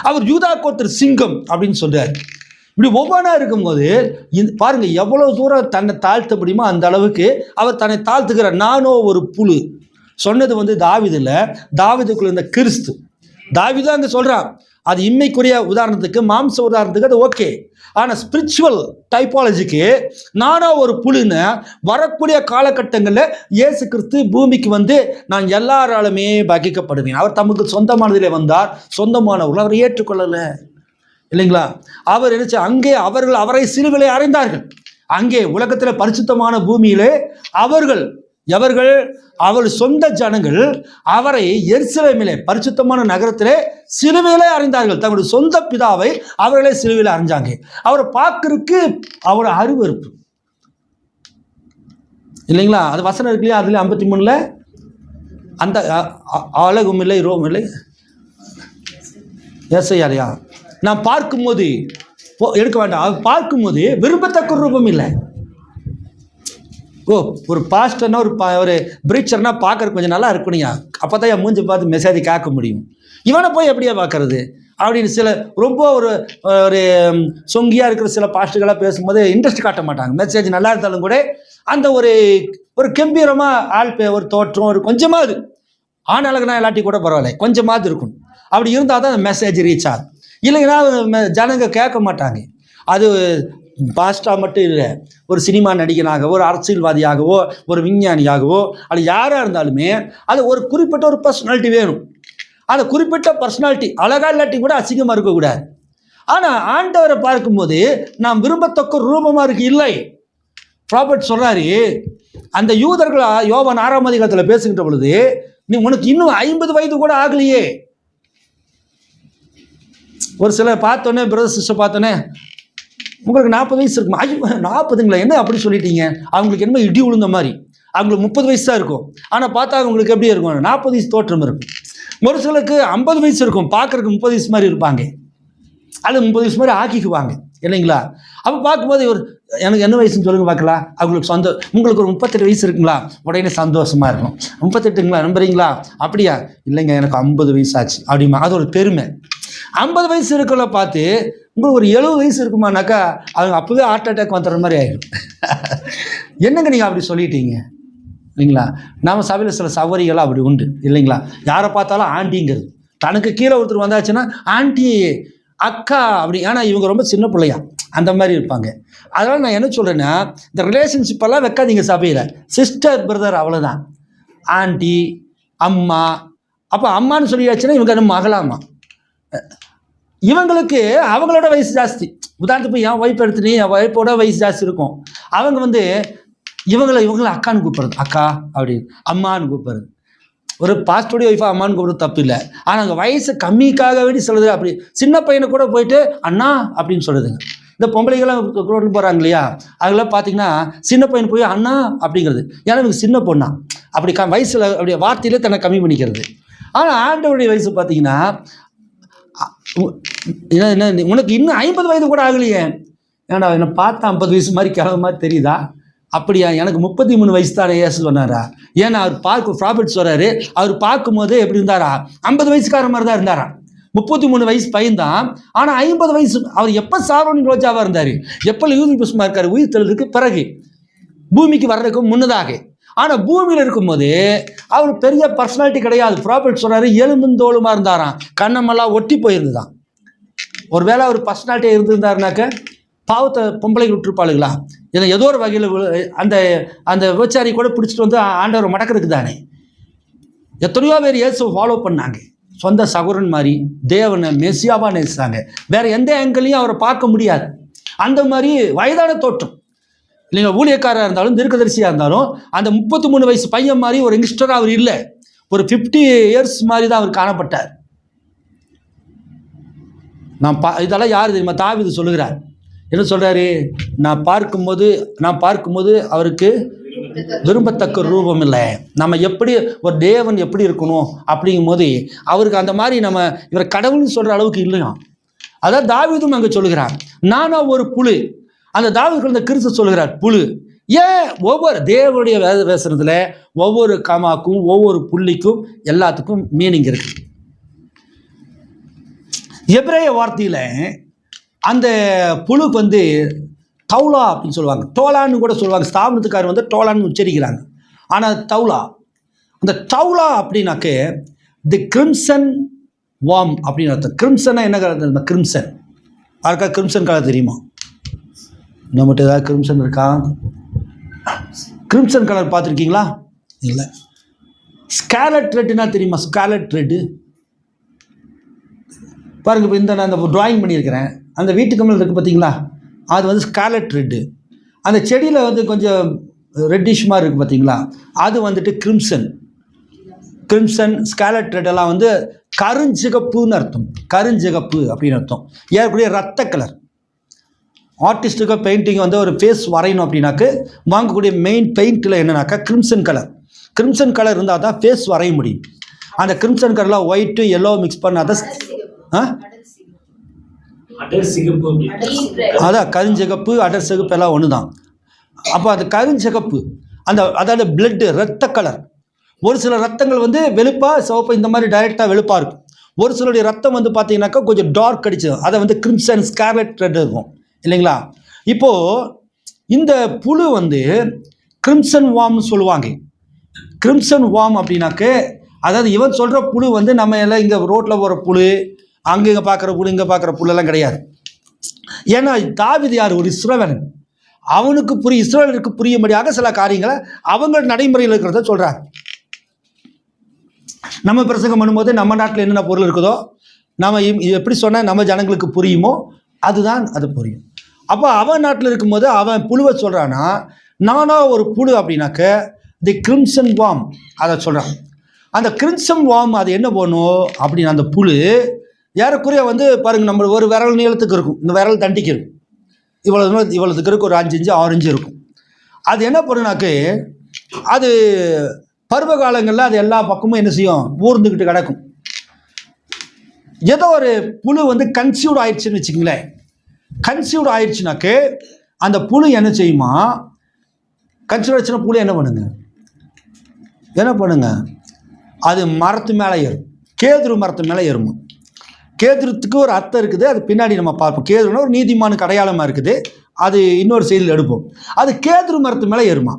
அவர் யூதா கோத்திர சிங்கம் அப்படின்னு சொல்கிறார். இப்படி ஒவ்வொன்றா இருக்கும்போது பாருங்கள் எவ்வளோ தூரம் தன்னை தாழ்த்த முடியுமோ அந்த அளவுக்கு அவர் தன்னை தாழ்த்துக்கிறார். நானோ ஒரு புழு சொன்னது வந்து தாவீது இல்லை, தாவீதுக்குள்ள இருந்த கிறிஸ்து, தாவீது அங்கே சொல்கிறான். அது இம்மைக்குரிய உதாரணத்துக்கு, மாம்ச உதாரணத்துக்கு அது ஓகே. ஆனால் ஸ்பிரிச்சுவல் டைப்பாலஜிக்கு நானா ஒரு புழுன்னு வரக்கூடிய காலகட்டங்களில் இயேசு கிறிஸ்து பூமிக்கு வந்து நான் எல்லாராலுமே வகிக்கப்படுவேன். அவர் தமக்கு சொந்தமானதிலே வந்தார், சொந்தமானவர்கள் அவர் ஏற்றுக்கொள்ளலை இல்லைங்களா? அவர் நினைச்ச அங்கே அவர்கள் அவரை சிலுவிலே அறைந்தார்கள். அங்கே உலகத்தில் பரிசுத்தமான பூமியிலே எவர்கள் அவர் சொந்த ஜனங்கள் அவரை எருசலேமிலே பரிசுத்தமான நகரத்திலே சிலுவையிலே அறிந்தார்கள். தங்களுடைய சொந்த பிதாவை அவர்களே சிலுவையிலே அறிஞ்சாங்க. அவரை பார்க்கறதுக்கு அவரோட அருவருப்பு இல்லைங்களா? அது வசனம் இருக்கு இல்லையா? அதுல 53 அந்த அழகும் இல்லை ரோம் இல்லை ஏசையாலையா நான் பார்க்கும்போது எடுக்க வேண்டாம், பார்க்கும்போது விரும்பத்தக்க ரூபம் இல்லை. ஒரு பாஸ்டர்னா ஒரு பிரீச்சர்னா பார்க்கறதுக்கு கொஞ்சம் நல்லா இருக்கணுங்க, அப்போ தான் என் மூஞ்சி பார்த்து மெசேஜ் கேட்க முடியும். இவனை போய் எப்படியா பார்க்கறது அப்படின்னு சில ரொம்ப ஒரு சொங்கியாக இருக்கிற சில பாஸ்டர்களாக பேசும்போது இன்ட்ரெஸ்ட் காட்ட மாட்டாங்க. மெசேஜ் நல்லா இருந்தாலும் கூட அந்த ஒரு கம்பீரமாக ஒரு தோற்றம் ஒரு கொஞ்சமாவது ஆனாலுக்குனா எல்லாட்டி கூட பரவாயில்ல, கொஞ்சமாவது இருக்கணும். அப்படி இருந்தால் தான் அந்த மெசேஜ் ரீச் ஆகும். இல்லைங்கன்னா ஜனங்க கேட்க மாட்டாங்க. அது பாஸ்டாக மட்டும் இல்லை, ஒரு சினிமா நடிகனாகவோ, ஒரு அரசியல்வாதியாகவோ, ஒரு விஞ்ஞானியாகவோ, அது யாராக இருந்தாலுமே அது ஒரு குறிப்பிட்ட ஒரு பர்சனாலிட்டி வேணும். அந்த குறிப்பிட்ட பர்சனாலிட்டி அழகா இல்லாட்டி கூட அசிங்கமாக இருக்கக்கூடாது. ஆனால் ஆண்டவரை பார்க்கும்போது நாம் விரும்பத்தக்க ரூபமாக இருக்கு இல்லை. ப்ராபர்ட் சொல்கிறாரு, அந்த யூதர்களா யோவான் 6ஆம் அதிகாரத்தில் பேசுகின்ற பொழுது, நீ உனக்கு இன்னும் 50 வயது கூட ஆகலையே. ஒரு சிலர் பார்த்தோன்னே பிரதர் சிஸ்டர் பார்த்தோன்னே உங்களுக்கு 40 வயசு இருக்குமா? 40ங்களா என்ன அப்படி சொல்லிட்டீங்க? அவங்களுக்கு என்ன இடி விழுந்த மாதிரி. அவங்களுக்கு 30 வயசு தான் இருக்கும், ஆனால் பார்த்தா அவங்களுக்கு எப்படி இருக்கும்? 40 வயசு தோற்றம் இருக்கும். ஒரு சிலருக்கு 50 வயசு இருக்கும், பார்க்கறதுக்கு 30 வயசு மாதிரி இருப்பாங்க. அது 30 வயசு மாதிரி ஆக்கிக்குவாங்க இல்லைங்களா? அப்போ பார்க்கும்போது எனக்கு என்ன வயசுன்னு சொல்லுங்க பார்க்கலாம். அவங்களுக்கு உங்களுக்கு ஒரு 38 வயசு இருக்குங்களா? உடனே சந்தோஷமா இருக்கும். 38ங்களா நம்புறீங்களா? அப்படியா? இல்லைங்க எனக்கு 50 வயசு ஆச்சு அப்படிமா. அது ஒரு பெருமை. 50 வயசு இருக்கல பார்த்து உங்களுக்கு ஒரு 70 வயசு இருக்குமானாக்கா அவங்க அப்போவே ஹார்ட் அட்டாக் வந்துடுற மாதிரி ஆகிடும். என்னங்க நீங்கள் அப்படி சொல்லிட்டீங்க இல்லைங்களா? நம்ம சபையில் சில சவரிகளாக அப்படி உண்டு இல்லைங்களா? யாரை பார்த்தாலும் ஆண்டிங்கிறது. தனக்கு கீழே ஒருத்தர் வந்தாச்சுன்னா ஆண்டி அக்கா அப்படி. ஏன்னா இவங்க ரொம்ப சின்ன பிள்ளையா அந்த மாதிரி இருப்பாங்க. அதனால் நான் என்ன சொல்கிறேன்னா, இந்த ரிலேஷன்ஷிப்பெல்லாம் வைக்காதீங்க சபையில். சிஸ்டர் பிரதர் அவ்வளோதான். ஆண்டி அம்மா, அப்போ அம்மான்னு சொல்லியாச்சுன்னா இவங்க நம்ம மகளாமா. இவங்களுக்கு அவங்களோட வயசு ஜாஸ்தி. உதாரணத்துக்கு என் ஒய்ஃப் எடுத்துனே, என் ஒய்ஃபோட வயசு ஜாஸ்தி இருக்கும். அவங்க இவங்களை அக்கான்னு கூப்பிட்றது, அக்கா அப்படின்னு, அம்மான்னு கூப்பிட்றது. ஒரு பாஸ்டோடைய ஒய்ஃபா அம்மான்னு கூப்பிட்றது தப்பு இல்லை. ஆனால் அங்கே வயசு கம்மிக்காக வேண்டி சொல்லுது. அப்படி சின்ன பையனை கூட போயிட்டு அண்ணா அப்படின்னு சொல்லுதுங்க. இந்த பொம்பளைகள்லாம் ரோட்டில் போகிறாங்க இல்லையா, அதெல்லாம் பார்த்தீங்கன்னா சின்ன பையன் போய் அண்ணா அப்படிங்கிறது. ஏன்னா இவங்க சின்ன பொண்ணா அப்படி வயசில் அப்படியே வார்த்தையிலே தன்னை கம்மி பண்ணிக்கிறது. ஆனால் ஆண்டவருடைய வயசு பார்த்தீங்கன்னா, என்ன உனக்கு இன்னும் 50 வயது கூட ஆகலையே, ஏன்னா என்னை பார்த்தா 50 வயசு மாதிரி கிளம்ப மாதிரி தெரியுதா? அப்படியா? எனக்கு 33 வயசு தானே ஏசு சொன்னாரா? ஏன்னா அவர் ப்ராபர்ட் சொல்கிறாரு, அவர் பார்க்கும்போது எப்படி இருந்தாரா? 50 வயசுக்கார மாதிரி தான் இருந்தாரா. 33 வயசு பையன் தான், ஆனால் 50 வயசு. அவர் எப்போ சாரோனின் ரோஜாவாக இருந்தார், எப்போ யூதி புஷ்மா இருக்கார் உயிர் தெழுதுக்கு பிறகு, பூமிக்கு வர்றதுக்கு முன்னதாக. ஆனால் பூமியில் இருக்கும்போது அவர் பெரிய பர்சனாலிட்டி கிடையாது. ப்ராபர்ட் சொல்கிறாரு, எலும்புந்தோளுமா இருந்தாராம், கண்ணமெல்லாம் ஒட்டி போயிருந்துதான். ஒருவேளை அவர் பர்சனாலிட்டியாக இருந்திருந்தாருனாக்க பாவத்தை பொம்பளைகள் விட்டுருப்பாளுங்களா? ஏன்னா ஏதோ ஒரு வகையில் அந்த விபச்சாரி கூட பிடிச்சிட்டு வந்து ஆண்டவரை மடக்கிறதுக்கு தானே. எத்தனையோ பேர் இயேசுவை ஃபாலோ பண்ணாங்க, சொந்த சகோதரன் மாதிரி தேவனை மெசியாவாக நேசித்தாங்க. வேற எந்த ஆங்கிளையும் அவரை பார்க்க முடியாது. அந்த மாதிரி வயதான தோற்றம் இல்லைங்க. ஊழியக்காரராக இருந்தாலும் தீர்க்கதரிசியாக இருந்தாலும் அந்த 33 வயசு பையன் மாதிரி ஒரு யங்ஸ்டராக அவர் இல்லை. ஒரு 50 இயர்ஸ் மாதிரி தான் அவர் காணப்பட்டார். இதெல்லாம் யார் தெரியுமா? தாவீது சொல்லுகிறார். என்ன சொல்கிறாரு? நான் பார்க்கும்போது அவருக்கு விரும்பத்தக்க ரூபம் இல்லை. நம்ம எப்படி ஒரு தேவன் எப்படி இருக்கணும் அப்படிங்கும் போது அவருக்கு அந்த மாதிரி நம்ம இவர் கடவுள்னு சொல்கிற அளவுக்கு இல்லையா. அதான் தாவீதும் அங்கே சொல்லுகிறார், நானா ஒரு புழு. அந்த தாவீது இந்த கிறிஸ்து சொல்லுகிறார் புழு. ஏன்? ஒவ்வொரு தேவனுடைய வேசனத்துல ஒவ்வொரு கமாக்கும் ஒவ்வொரு புள்ளிக்கும் எல்லாத்துக்கும் மீனிங் இருக்கு. எபிரேய வார்த்தையில அந்த புழுக்கு தௌலா அப்படின்னு சொல்லுவாங்க, டோலான்னு கூட சொல்லுவாங்க. ஸ்தாபனத்துக்காரர் டோலான்னு உச்சரிக்கிறாங்க. ஆனால் தௌலா, அந்த தௌலா அப்படின்னாக்க தி கிரிம்சன் வார்ம் அப்படின்னு அர்த்தம். கிரிம்சன்னா என்ன கலர் தெரியுமா? கிரிம்சன். யாருக்கா கிரிம்சன் கலர் தெரியுமா? நம்மகிட்ட ஏதாவது கிரிம்சன் இருக்கா? கிரிம்சன் கலர் பார்த்துருக்கீங்களா? இல்லை. ஸ்காலட் ரெட்டுன்னா தெரியுமா? ஸ்காலட் ரெட்டு பாருங்கள். இப்போ நான் அந்த ட்ராயிங் பண்ணியிருக்கிறேன், அந்த வீட்டு கம்மல் இருக்குது பார்த்தீங்களா, அது வந்து ஸ்காலட் ரெட்டு. அந்த செடியில் வந்து கொஞ்சம் ரெட்டிஷ் மாதிரி இருக்குது பார்த்தீங்களா, அது வந்துட்டு கிரிம்சன். கிரிம்சன், ஸ்காலட் ரெட்டெல்லாம் வந்து கருஞ்சிகப்புன்னு அர்த்தம். கருஞ்சிகப்பு அப்படின்னு அர்த்தம். ஏற்கனவே ரத்த கலர். ஆர்டிஸ்ட்டுக்கு பெயிண்டிங் வந்து ஒரு ஃபேஸ் வரையணும் அப்படின்னாக்கு வாங்கக்கூடிய மெயின் பெயிண்டில் என்னன்னாக்கா கிரிம்சன் கலர். கிரிம்சன் கலர் இருந்தால் தான் ஃபேஸ் வரைய முடியும். அந்த கிரிம்சன் கலரில் ஒயிட்டு எல்லோ மிக்ஸ் பண்ணாதான் அதான் கருஞ்சிகப்பு, அடர் சிகப்பு எல்லாம் ஒன்று தான். அப்போ அது கருஞ்சிகப்பு அதாவது பிளட்டு, ரத்த கலர். ஒரு சில ரத்தங்கள் வந்து வெளுப்பாக சிவப்பு இந்த மாதிரி டைரெக்டாக வெளுப்பாக இருக்கும். ஒரு சிலருடைய ரத்தம் வந்து பார்த்தீங்கன்னாக்கா கொஞ்சம் டார்க் அடிச்சது, அதை வந்து கிரிம்சன், ஸ்கார்லெட் ரெட் இருக்கும் இல்லைங்களா. இப்போது இந்த புழு வந்து கிரிம்சன் வார்ம்னு சொல்லுவாங்க. கிரிம்சன் வார்ம் அப்படின்னாக்க அதாவது இவன் சொல்கிற புழு வந்து நம்ம எல்லாம் இங்கே ரோட்டில் போகிற புழு, அங்கே இங்கே பார்க்குற புழு, இங்கே பார்க்குற புழுலாம் கிடையாது. ஏன்னா தாவீது யார்? ஒரு இஸ்ரவேலன். அவனுக்கு இஸ்ரவேலருக்கு புரியும்படியாக சில காரியங்களை அவங்க நடைமுறையில் இருக்கிறத சொல்கிறாங்க. நம்ம பிரசங்கம் பண்ணும்போது நம்ம நாட்டில் என்னென்ன பொருள் இருக்குதோ நம்ம எப்படி சொன்னால் நம்ம ஜனங்களுக்கு புரியுமோ அதுதான் அது புரியும். அப்போ அவன் நாட்டில் இருக்கும்போது அவன் புழுவை சொல்கிறான்னா, நானா ஒரு புழு அப்படின்னாக்க தி கிரிம்சன் வார்ம் அதை சொல்கிறான். அந்த கிரிம்சன் வார்ம் அது என்ன பண்ணும் அப்படின்னு, அந்த புழு ஏறக்குறைய வந்து பாருங்கள், நம்ம ஒரு விரல் நீளத்துக்கு இருக்கும், இந்த விரல் தண்டிக்கு இருக்கும், இவ்வளோத்துக்கு இருக்கும், ஒரு 5 இன்ச்சு 6 இன்ச்சு இருக்கும். அது என்ன பண்ணுனாக்கு அது பருவ காலங்களில் அது எல்லா பக்கமும் என்ன செய்யும்? ஊர்ந்துக்கிட்டு கிடக்கும். ஏதோ ஒரு புழு வந்து கன்சீவ்ட் ஆயிடுச்சுன்னு வச்சுங்களேன். கன்சீவ்ட் ஆயிடுச்சுனாக்கு அந்த புழு என்ன செய்யுமா? கன்சீவ்ட் ஆயிடுச்சுன்னா புழு என்ன பண்ணுங்க? அது மரத்து மேலே ஏறும். கேதுரு மரத்து மேலே ஏறுமா. கேதுருத்துக்கு ஒரு அர்த்தம் இருக்குது, அது பின்னாடி நம்ம பார்ப்போம். கேதுருன்னா ஒரு நீதிமானுக்கு அடையாளமாக இருக்குது, அது இன்னொரு செய்தியில் எடுப்போம். அது கேதுரு மரத்து மேலே ஏறுமா.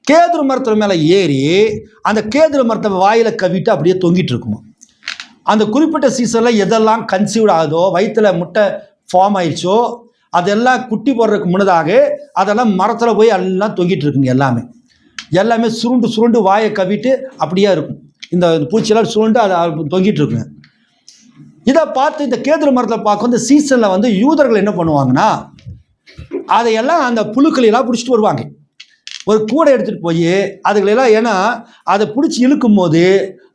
கேதுரு மரத்து மேலே ஏறி அந்த கேதுரு மரத்தை வாயில் கவிட்டு அப்படியே தொங்கிட்டு இருக்குமா. அந்த குறிப்பிட்ட சீசனில் எதெல்லாம் கன்சீவ்ட் ஆகுதோ, வயிற்றில் முட்டை ஃபார்ம் ஆயிடுச்சோ, அதெல்லாம் குட்டி போடுறதுக்கு முன்னதாக அதெல்லாம் மரத்தில் போய் எல்லாம் தொங்கிட்டு இருக்குங்க. எல்லாமே சுருண்டு வாயை கவிட்டு அப்படியே இருக்கும். இந்த பூச்சியெல்லாம் சுருண்டு அதை தொங்கிட்டு இருக்குங்க. இதை பார்த்து இந்த கேதுரு மரத்தில் பார்க்கும் இந்த சீசனில் வந்து யூதர்கள் என்ன பண்ணுவாங்கன்னா, அதையெல்லாம் அந்த புழுக்களெல்லாம் பிடிச்சிட்டு வருவாங்க. ஒரு கூடை எடுத்துகிட்டு போய் அதுகளெல்லாம், ஏன்னா அதை பிடிச்சி இழுக்கும் போது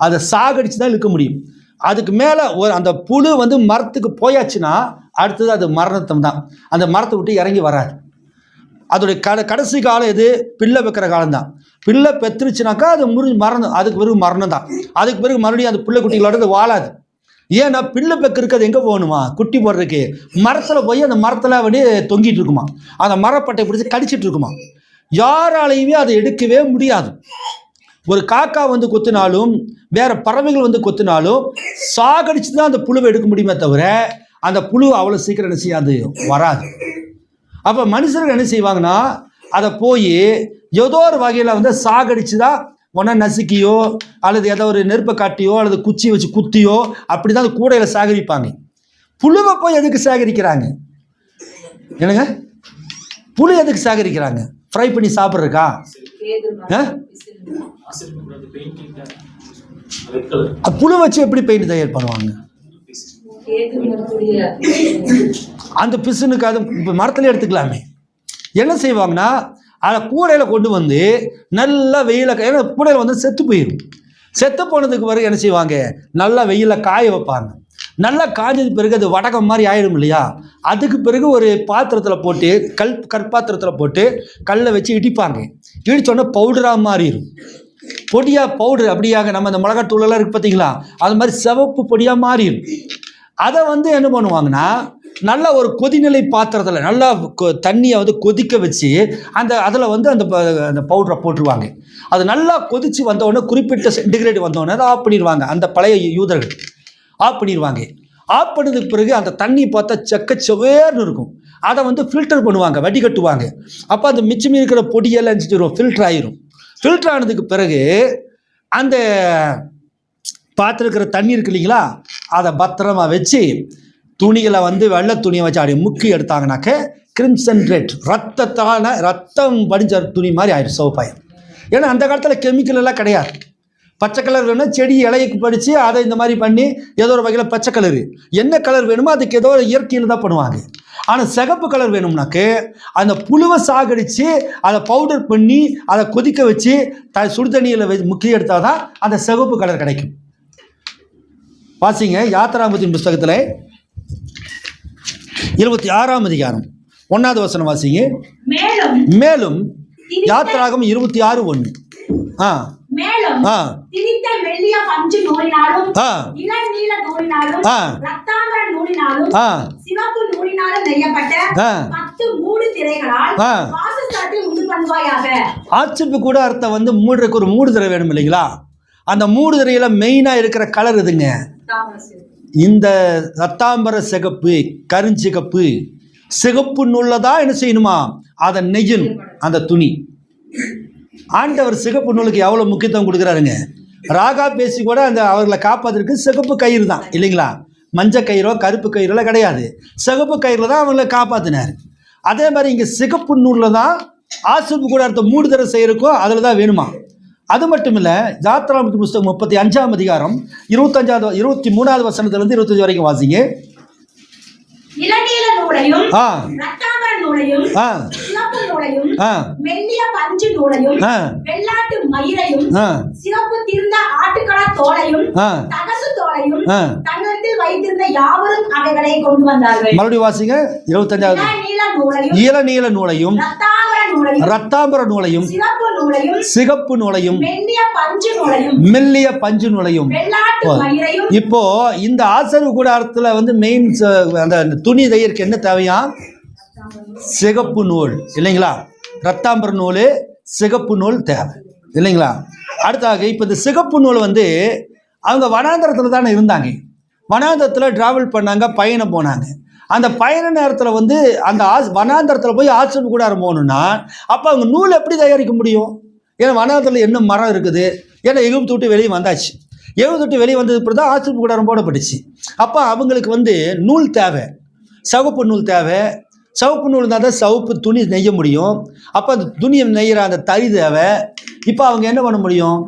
அதை சாகடிச்சு தான் இழுக்க முடியும். அதுக்கு மேலே அந்த புழு வந்து மரத்துக்கு போயாச்சுன்னா அடுத்தது அது மரணத்தம் தான். அந்த மரத்தை விட்டு இறங்கி வராது. அதோடைய கடைசி காலம் எது? பிள்ளை வைக்கிற காலம்தான். பிள்ளை பெற்றுச்சுனாக்கா அது மரணம். அதுக்கு பிறகு மரணம் தான். அதுக்கு பிறகு மறுபடியும் அந்த பிள்ளை குட்டிகளோட அது வாழாது. ஏன்னா பிள்ளை பெக்கருக்கு அது எங்கே போகணுமா? குட்டி போடுறதுக்கு மரத்தில் போய் அந்த மரத்தில் அப்படியே தொங்கிட்டு இருக்குமா. அந்த மரப்பட்டை பிடிச்சி கடிச்சிட்டு இருக்குமா. யாராலையுமே அதை எடுக்கவே முடியாது. ஒரு காக்கா வந்து கொத்தினாலும் வேற பறவைகள் வந்து கொத்தினாலும் சாகடிச்சு தான் அந்த புழுவை எடுக்க முடியுமே தவிர அந்த புழு அவ்வளோ சீக்கிரம் என்ன செய்யாது, வராது. அப்போ மனுஷர்கள் என்ன செய்வாங்கன்னா, அதை போய் ஏதோ ஒரு வகையில் வந்து சாகடிச்சு தான் ஒன்றா நசுக்கியோ அல்லது ஏதோ ஒரு நெருப்பை காட்டியோ அல்லது குச்சி வச்சு குத்தியோ அப்படி தான் அந்த கூடையில் சாகரிப்பாங்க. புழுவை போய் எதுக்கு சாகரிக்கிறாங்க? என்னங்க, புழு எதுக்கு சாகரிக்கிறாங்க? ஃப்ரை பண்ணி சாப்பிட்றதுக்கா? புழு வச்சு எப்படி பெயிண்ட் தயார் பண்ணுவாங்க? அந்த பிசுனுக்கு அது மரத்துல எடுத்துக்கலாமே. என்ன செய்வாங்கன்னா, அதை கூடையில் கொண்டு வந்து நல்லா வெயில, ஏன்னா கூடையில் வந்து செத்து போயிடும். செத்து போனதுக்கு பிறகு என்ன செய்வாங்க, நல்லா வெயிலில் காய வைப்பாங்க. நல்லா காய்ஞ்சது பிறகு அது வடகம் மாதிரி ஆயிடும் இல்லையா. அதுக்கு பிறகு ஒரு பாத்திரத்தில் போட்டு கற்பாத்திரத்தில் போட்டு கல்லை வச்சு இடிப்பாங்க. இடிச்சோடனே பவுடராக மாறிடும். பொடியாக பவுடர் அப்படியாக நம்ம இந்த மிளகாத்தூளெல்லாம் இருக்குது பார்த்தீங்களா, அது மாதிரி சிவப்பு பொடியாக மாறிடும். அதை வந்து என்ன பண்ணுவாங்கன்னா, நல்லா ஒரு கொதிநிலை பாத்திரத்தில் நல்லா தண்ணியை வந்து கொதிக்க வச்சு அதில் வந்து அந்த பவுடரை போட்டுருவாங்க. அது நல்லா கொதித்து வந்தோடனே குறிப்பிட்ட சென்டிகிரேட் வந்தோடனே அதை ஆஃப் பண்ணிடுவாங்க. அந்த பழைய யூதர்கள் ஆஃப் பண்ணிடுவாங்க. ஆஃப் பண்ணதுக்கு பிறகு அந்த தண்ணி பார்த்தா செக்கச்சவேர்னு இருக்கும். அதை வந்து ஃபில்டர் பண்ணுவாங்க, வடிகட்டுவாங்க. அப்போ அந்த மிச்சம் இருக்கிற பொடியெல்லாம் நினச்சிடும், ஃபில்டர் ஆயிரும். ஃபில்டர் ஆனதுக்கு பிறகு அந்த பார்த்துருக்கிற தண்ணி இருக்கு இல்லைங்களா, அதை பத்திரமா வச்சு துணிகளை வந்து வெள்ளை துணியை வச்சு அப்படி முக்கி எடுத்தாங்கனாக்க கிரிம்சன் ரெட், ரத்தம் படிஞ்ச துணி மாதிரி ஆயிடும், சிவப்பாயிடும். ஏன்னா அந்த காலத்தில் கெமிக்கல் எல்லாம் கிடையாது. பச்சை கலர் வேணும், செடி இலைக்கு படித்து அதை இந்த மாதிரி பண்ணி ஏதோ ஒரு வகையில் பச்சை கலரு, என்ன கலர் வேணுமோ அதுக்கு ஏதோ இயற்கையில் தான் பண்ணுவாங்க. ஆனால் சிகப்பு கலர் வேணும்னாக்கு அந்த புழுவை சாகடித்து அதை பவுடர் பண்ணி அதை கொதிக்க வச்சு சுடுதண்ணியில் முக்கிய எடுத்தால் தான் அந்த சிகப்பு கலர் கிடைக்கும். வாசிங்க யாத்திராகமத்தின் புஸ்தகத்தில் 26ஆம் அதிகாரம் 1வது வசனம் வாசிங்க. மேலும் யாத்திராகம் 26:1. மேலும் திரித்த மெல்லிய பஞ்சு நூலினாலும் இளநீல நூலினாலும் இரத்தாம்பர நூலினாலும் சிவப்பு நூலினாலும் நெய்யப்பட்ட 10 மூடு திரைகளால் வாசஸ்தலத்தை உண்டு பண்ணுவாயாக. ஆட்சிப்பு கூட அர்த்தம் வந்து மூடுறதுக்கு ஒரு மூடு திரை வேணும் இல்லைங்களா? அந்த மூடு திரையில மெயினா இருக்கிற கலர் எதுங்க? இந்த இரத்தாம்பர சிகப்பு, கருஞ்சிகப்பு, சிகப்பு நூல்ல தான் என்ன செய்யணுமா? அதை நெய்யணும் அந்த துணி. ஆண்டவர் சிகப்பு நூலுக்கு எவ்வளோ முக்கியத்துவம் கொடுக்குறாருங்க. ராகா பேசி கூட அந்த அவர்களை காப்பாற்றுறதுக்கு சிகப்பு கயிறு தான் இல்லைங்களா? மஞ்சள் கயிறோ கருப்பு கயிறுலாம் கிடையாது, சிகப்பு கயிறில் தான் அவங்களை காப்பாற்றினார். அதே மாதிரி இங்கே சிகப்பு நூலில் தான் ஆசிர்ப்பு கூட அடுத்த மூடுதரை செய்யறக்கோ அதில் தான் வேணுமா. அது மட்டும் இல்லை, யாத்திராகமத்தின் புஸ்தகம் 35ஆம் அதிகாரம் 23வது வசனத்திலிருந்து 25 வரைக்கும் வாசிங்க. இளநீல நூலையும் இரத்தாம்பர நூலையும் சிவப்பு நூலையும் மெல்லிய பஞ்சு நூலையும் வெள்ளாட்டு மயிரையும் சிவப்பு தீர்ந்த ஆட்டுக்கடா தோலையும் தகசு தோலையும் தங்களிடத்தில் வைத்திருந்த யாவரும் அவைகளை கொண்டு வந்தார்கள். மறுபடியும் வாசிங்க. 25வது. இளநீல நூலையும் இரத்தாம்பர நூலையும் சிகப்பு நூலையும் மெல்லிய பஞ்சு நூலையும். இப்போ இந்த ஆசரிப்பு கூடாரத்தில் வந்து மெயின் அந்த துணி தையருக்கு என்ன தேவையா? சிகப்பு நூல் இல்லைங்களா? இரத்தாம்பர நூல், சிகப்பு நூல் தேவை இல்லைங்களா? அடுத்தாக இப்போ இந்த சிகப்பு நூல் வந்து அவங்க வனாந்தரத்தில் தானே இருந்தாங்க. வனாந்தரத்தில் ட்ராவல் பண்ணாங்க, பயணம் போனாங்க. அந்த பயண நேரத்தில் வந்து அந்த வனாந்தரத்தில் போய் ஆசிரியப்பு கூடாரம் போகணுன்னா அப்போ அவங்க நூல் எப்படி தயாரிக்க முடியும்? ஏன்னா வனாந்தரத்தில் என்ன மரம் இருக்குது? ஏன்னா எகிப்து விட்டு வெளியே வந்தாச்சு. எகிப்து விட்டு வெளியே வந்தது அப்புறம் தான் ஆசிரியப்பு கூடாரம் போடப்பட்டுச்சு. அப்போ அவங்களுக்கு வந்து நூல் தேவை, சிவப்பு நூல் தேவை. சிவப்பு நூல் இருந்தால் தான் சிவப்பு துணி நெய்ய முடியும். அப்போ அந்த துணியை நெய்கிற அந்த தறி தேவை. இப்போ அவங்க என்ன பண்ண முடியும்?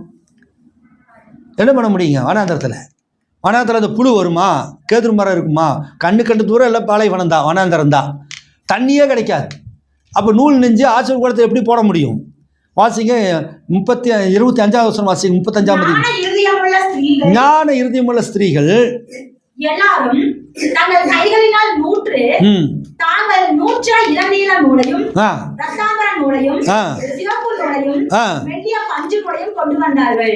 என்ன பண்ண முடியுங்க? வனாந்தரத்தில் அந்த புழு வருமா? கேதுரு மரம் இருக்குமா? கண்ணு தூரம் எல்லாம் பாலைவனம் தான், வனாந்தரம் தான், தண்ணியே கிடைக்காது. அப்போ நூல் நெஞ்சு ஆசிரியர் கூடத்தை எப்படி போட முடியும்? வாசிங்க 25வது வருஷம் வாசிங்க. 35ஆம் ஞான இருதயமுள்ள ஸ்திரீகள் எல்லாரும் தங்கள் கைகளினால் நூற்று தாங்கள் நூற்ற இளநீல நூலையும் இரத்தாம்பர நூலையும் சிவப்பு நூலையும் மெல்லிய பஞ்சு நூலையும் கொண்டு வந்தார்கள்.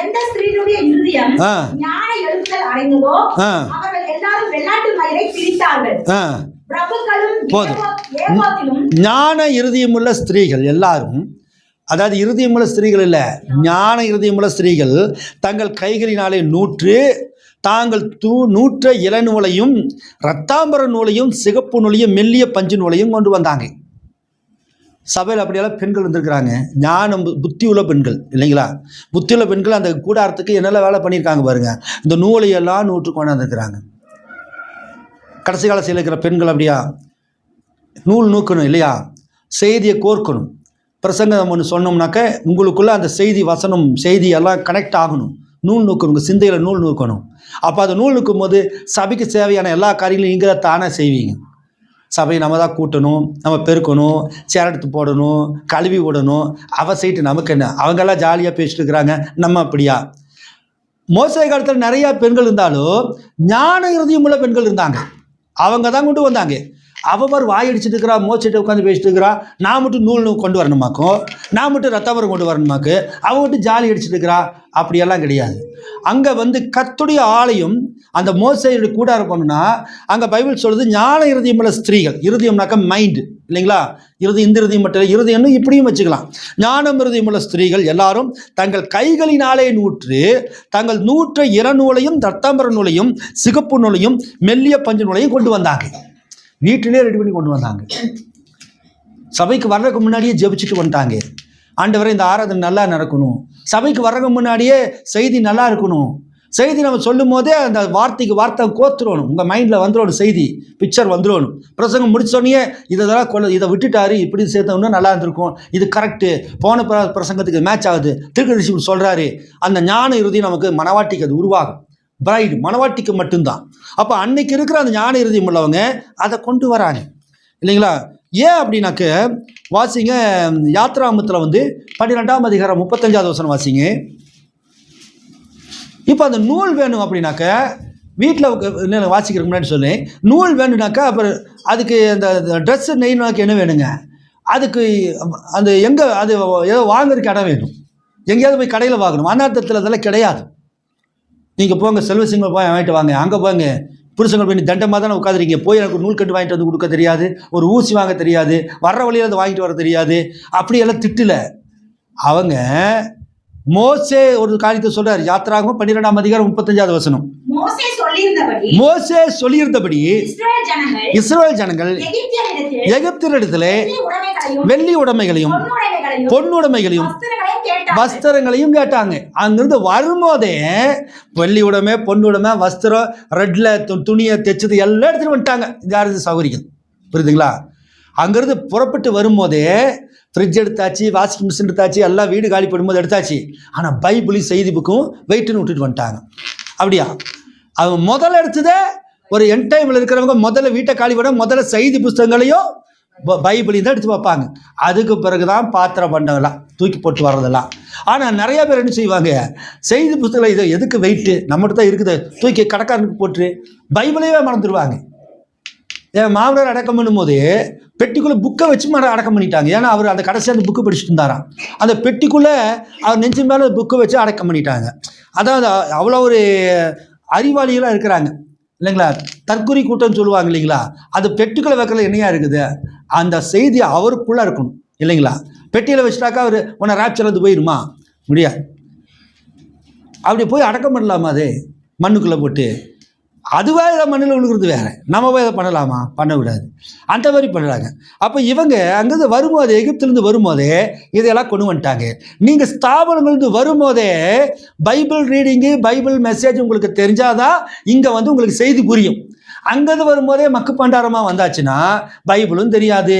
எந்த ஸ்திரீனுடைய இருதயம் ஞான எழுப்புதல் அடைந்ததோ அவர்கள் எல்லாரும் வெள்ளாட்டு மயிரை பிரித்தார்கள். ஞான இருதயமுள்ள ஸ்திரீகள் எல்லாரும், அதாவது இருதயமுள்ள ஸ்திரீகள் இல்லை, ஞான இருதயமுள்ள ஸ்திரீகள் தங்கள் கைகளினாலே நூற்று தாங்கள் நூற்ற இளநூலையும் இரத்தாம்பர நூலையும் சிகப்பு நூலையும் மெல்லிய பஞ்சு நூலையும் கொண்டு வந்தாங்க. சபையில் அப்படியெல்லாம் பெண்கள் வந்திருக்கிறாங்க, ஞானம் புத்தி உள்ள பெண்கள் இல்லைங்களா? புத்தி உள்ள பெண்கள் அந்த கூடாரத்துக்கு என்னெல்லாம் வேலை பண்ணியிருக்காங்க பாருங்கள். இந்த நூலையெல்லாம் நூற்று கொண்டாந்துருக்கிறாங்க. கடைசி காலத்தில் இருக்கிற பெண்கள் அப்படியா நூல் நூக்கணும் இல்லையா? செய்தியை கோர்க்கணும். பிரசங்கம் ஒன்று சொன்னோம்னாக்க உங்களுக்குள்ளே அந்த செய்தி வசனம் செய்தி எல்லாம் கனெக்ட் ஆகணும். நூல் நூக்கணும், உங்கள் சிந்தையில் நூல் நூக்கணும். அப்போ அந்த நூல் நூக்கும் போது சபைக்கு தேவையான எல்லா காரியங்களும் இங்கே தானே செய்வீங்க. சபையை நம்ம தான் கூட்டணும், நம்ம பெருக்கணும், சேர் எடுத்து போடணும், கழுவி விடணும். அவ சைட்டு நமக்கு என்ன? அவங்கெல்லாம் ஜாலியாக பேசிட்டு இருக்கிறாங்க, நம்ம அப்படியா? மோசே காலத்தில் நிறையா பெண்கள் இருந்தாலும் ஞான இருதயம் உள்ள பெண்கள் இருந்தாங்க. அவங்க தான் கொண்டு வந்தாங்க. அவ மாதிரி வாய் அடிச்சுட்டு இருக்கிறா, மோச்சிட்டு உட்காந்து பேசிட்டு இருக்கிறா. நான் மட்டும் நூல் கொண்டு வரணுமாக்கும், நான் மட்டும் ரத்தவரம் கொண்டு வரணுமாக்கு, அவ மட்டும் ஜாலி அடிச்சுட்டு இருக்கிறா. அப்படியெல்லாம் கிடையாது. அங்கே வந்து கர்த்தருடைய ஆலயம் அந்த மோசேயுடைய கூடாரம் பண்ணுனா அங்கே பைபிள் சொல்லுது ஞான இருதயமுள்ள ஸ்திரீகள். இருதயம்னாக்கா மைண்டு இல்லைங்களா? இருதயம், இந்த இருதயம் மட்டும் இல்லை, இருதயம்னு இப்படியும் வச்சுக்கலாம். ஞானம் இருதயமுள்ள ஸ்திரீகள் எல்லாரும் தங்கள் கைகளினாலே நூற்று தங்கள் நூற்ற இளநூலையும் இரத்தாம்பர நூலையும் சிகப்பு நூலையும் மெல்லிய பஞ்சு நூலையும் கொண்டு வந்தாங்க. வீட்டிலே ரெடி பண்ணி கொண்டு வந்தாங்க. சபைக்கு வர்றதுக்கு முன்னாடியே ஜெபிச்சுட்டு வந்துட்டாங்க. ஆண்டவரே இந்த ஆராதனை நல்லா நடக்கணும், சபைக்கு வர்றதுக்கு முன்னாடியே செய்தி நல்லா இருக்கணும். செய்தி நம்ம சொல்லும் போதே அந்த வார்த்தைக்கு வார்த்தை கோத்துடணும், உங்கள் மைண்டில் வந்துடணும், செய்தி பிக்சர் வந்துடணும். பிரசங்கம் முடிச்சோடனே இதை விட்டுட்டாரு, இப்படி சேர்த்தோம்னா நல்லா இருந்திருக்கும், இது கரெக்டு, போன பிரசங்கத்துக்கு மேட்ச் ஆகுது, திருக்கதரிசி சொல்கிறாரு. அந்த ஞான இறுதி நமக்கு மனவாட்டிக்கு அது உருவாகும். பிரைடு மனவாட்டிக்கு மட்டும்தான். அப்போ அன்னைக்கு இருக்கிற அந்த ஞான இறுதி உள்ளவங்க அதை கொண்டு வராங்க இல்லைங்களா? ஏன் அப்படின்னாக்க வாசிங்க யாத்ராமத்தில் 12ஆம் அதிகாரம் 35வது வசனம் வாசிங்க. இப்போ அந்த நூல் வேணும் அப்படின்னாக்க வீட்டில் வாசிக்கிறதுக்கு முன்னாடி சொல்லி நூல் வேணும்னாக்கா அப்புறம் அதுக்கு அந்த ட்ரெஸ்ஸு நெய்னாக்க என்ன வேணுங்க? அதுக்கு அந்த எங்கே அது ஏதோ வாங்குறதுக்கு இடம் வேணும், எங்கேயாவது போய் கடையில் வாங்கணும். அநார்த்தத்தில் அதெல்லாம் கிடையாது. நீங்கள் போங்க செல்வசிங்கல் போய் வாங்கிட்டு வாங்க, அங்கே போங்க, புருஷங்கள் போய் தண்டமாக தானே உட்காந்துருக்கீங்க, போய் எனக்கு ஒரு நூல் கட்டு வாங்கிட்டு வந்து கொடுக்க தெரியாது, ஒரு ஊசி வாங்க தெரியாது, வர்ற வழியில் அதை வாங்கிட்டு வர தெரியாது, அப்படியெல்லாம் திட்டல. அவங்க மோசே ஒரு காரியத்தை சொல்றார். யாத்திராகமம் 12ஆம் அதிகாரம் 35வது வசனம். மோசே சொல்லியிருந்தபடி இஸ்ரவேல் ஜனங்கள் எகிப்தியரிடத்திலே வெள்ளி உடைமைகளையும் பொன்னுடைமைகளையும் வஸ்திரங்களையும் கேட்டாங்க. அங்கிருந்து வரும்போதே வெள்ளி உடைமை, பொன்னுடைமை, வஸ்திரம், ரெட்ல துணியை தைச்சது எல்லாம் எடுத்துட்டு வந்துட்டாங்க. யாருக்கு சௌகரியம், புரியுதுங்களா? அங்கிருந்து புறப்பட்டு வரும்போதே ஃப்ரிட்ஜ் எடுத்தாச்சு, வாஷிங் மிஷின் எடுத்தாச்சு, எல்லாம் வீடு காலி பண்ணும்போது எடுத்தாச்சு. ஆனால் பைபிளையும் செய்தி புக்கும் வெயிட்டுன்னு விட்டுட்டு வந்துட்டாங்க. அப்படியா? அவங்க முதல்ல எடுத்ததே ஒரு என் டைமில் இருக்கிறவங்க முதல்ல வீட்டை காலி பண்ண முதல்ல செய்தி புஸ்தகங்களையும் பைபிளையும் தான் எடுத்து வைப்பாங்க. அதுக்கு பிறகு தான் பாத்திர பண்டங்கள்லாம் தூக்கி போட்டு வர்றதெல்லாம். ஆனால் நிறைய பேர் என்ன செய்வாங்க, செய்தி புஸ்தகம் இதை எதுக்கு வெயிட்டு, நம்மகிட்ட தான் இருக்குது, தூக்கி கடைக்காரனுக்கு போட்டு பைபிளையே மறந்துடுவாங்க. என் மாமனார் அடக்கம் பண்ணும்போது பெட்டிக்குள்ளே புக்கை வச்சு அடக்கம் பண்ணிட்டாங்க. ஏன்னா அவர் அந்த கடைசியாக அந்த புக்கு படிச்சுட்டு இருந்தாராம். அந்த பெட்டிக்குள்ளே அவர் நெஞ்சு மேலே புக்கை வச்சு அடக்கம் பண்ணிட்டாங்க. அதாவது அவ்வளோ ஒரு அறிவாளிகளாக இருக்கிறாங்க இல்லைங்களா? தற்குறி கூட்டம்னு சொல்லுவாங்க இல்லைங்களா? அது பெட்டிக்குள்ளே வைக்கல என்னையா இருக்குது, அந்த செய்தி அவருக்குள்ளே இருக்கணும் இல்லைங்களா? பெட்டியில் வச்சுட்டாக்கா அவர் உன்னை ராப்சர் வந்து போயிடுமா? முடியாது. அப்படி போய் அடக்கம் பண்ணலாமா? அது மண்ணுக்குள்ளே போட்டு அதுவாக இதை மண்ணில் விழுகிறது வேறு, நம்ம போய் இதை பண்ணலாமா? பண்ணக்கூடாது. அந்த மாதிரி பண்ணுறாங்க. அப்போ இவங்க அங்கேருந்து வரும்போதே, எகிப்திலேருந்து வரும்போதே இதையெல்லாம் கொண்டு வந்துட்டாங்க. நீங்கள் ஸ்தாபனங்கள்ந்து வரும்போதே பைபிள் ரீடிங்கு, பைபிள் மெசேஜ் உங்களுக்கு தெரிஞ்சாதான் இங்கே உங்களுக்கு செய்தி புரியும். அங்கேருந்து வரும்போதே மக்கு பண்டாரமாக வந்தாச்சுன்னா பைபிளும் தெரியாது.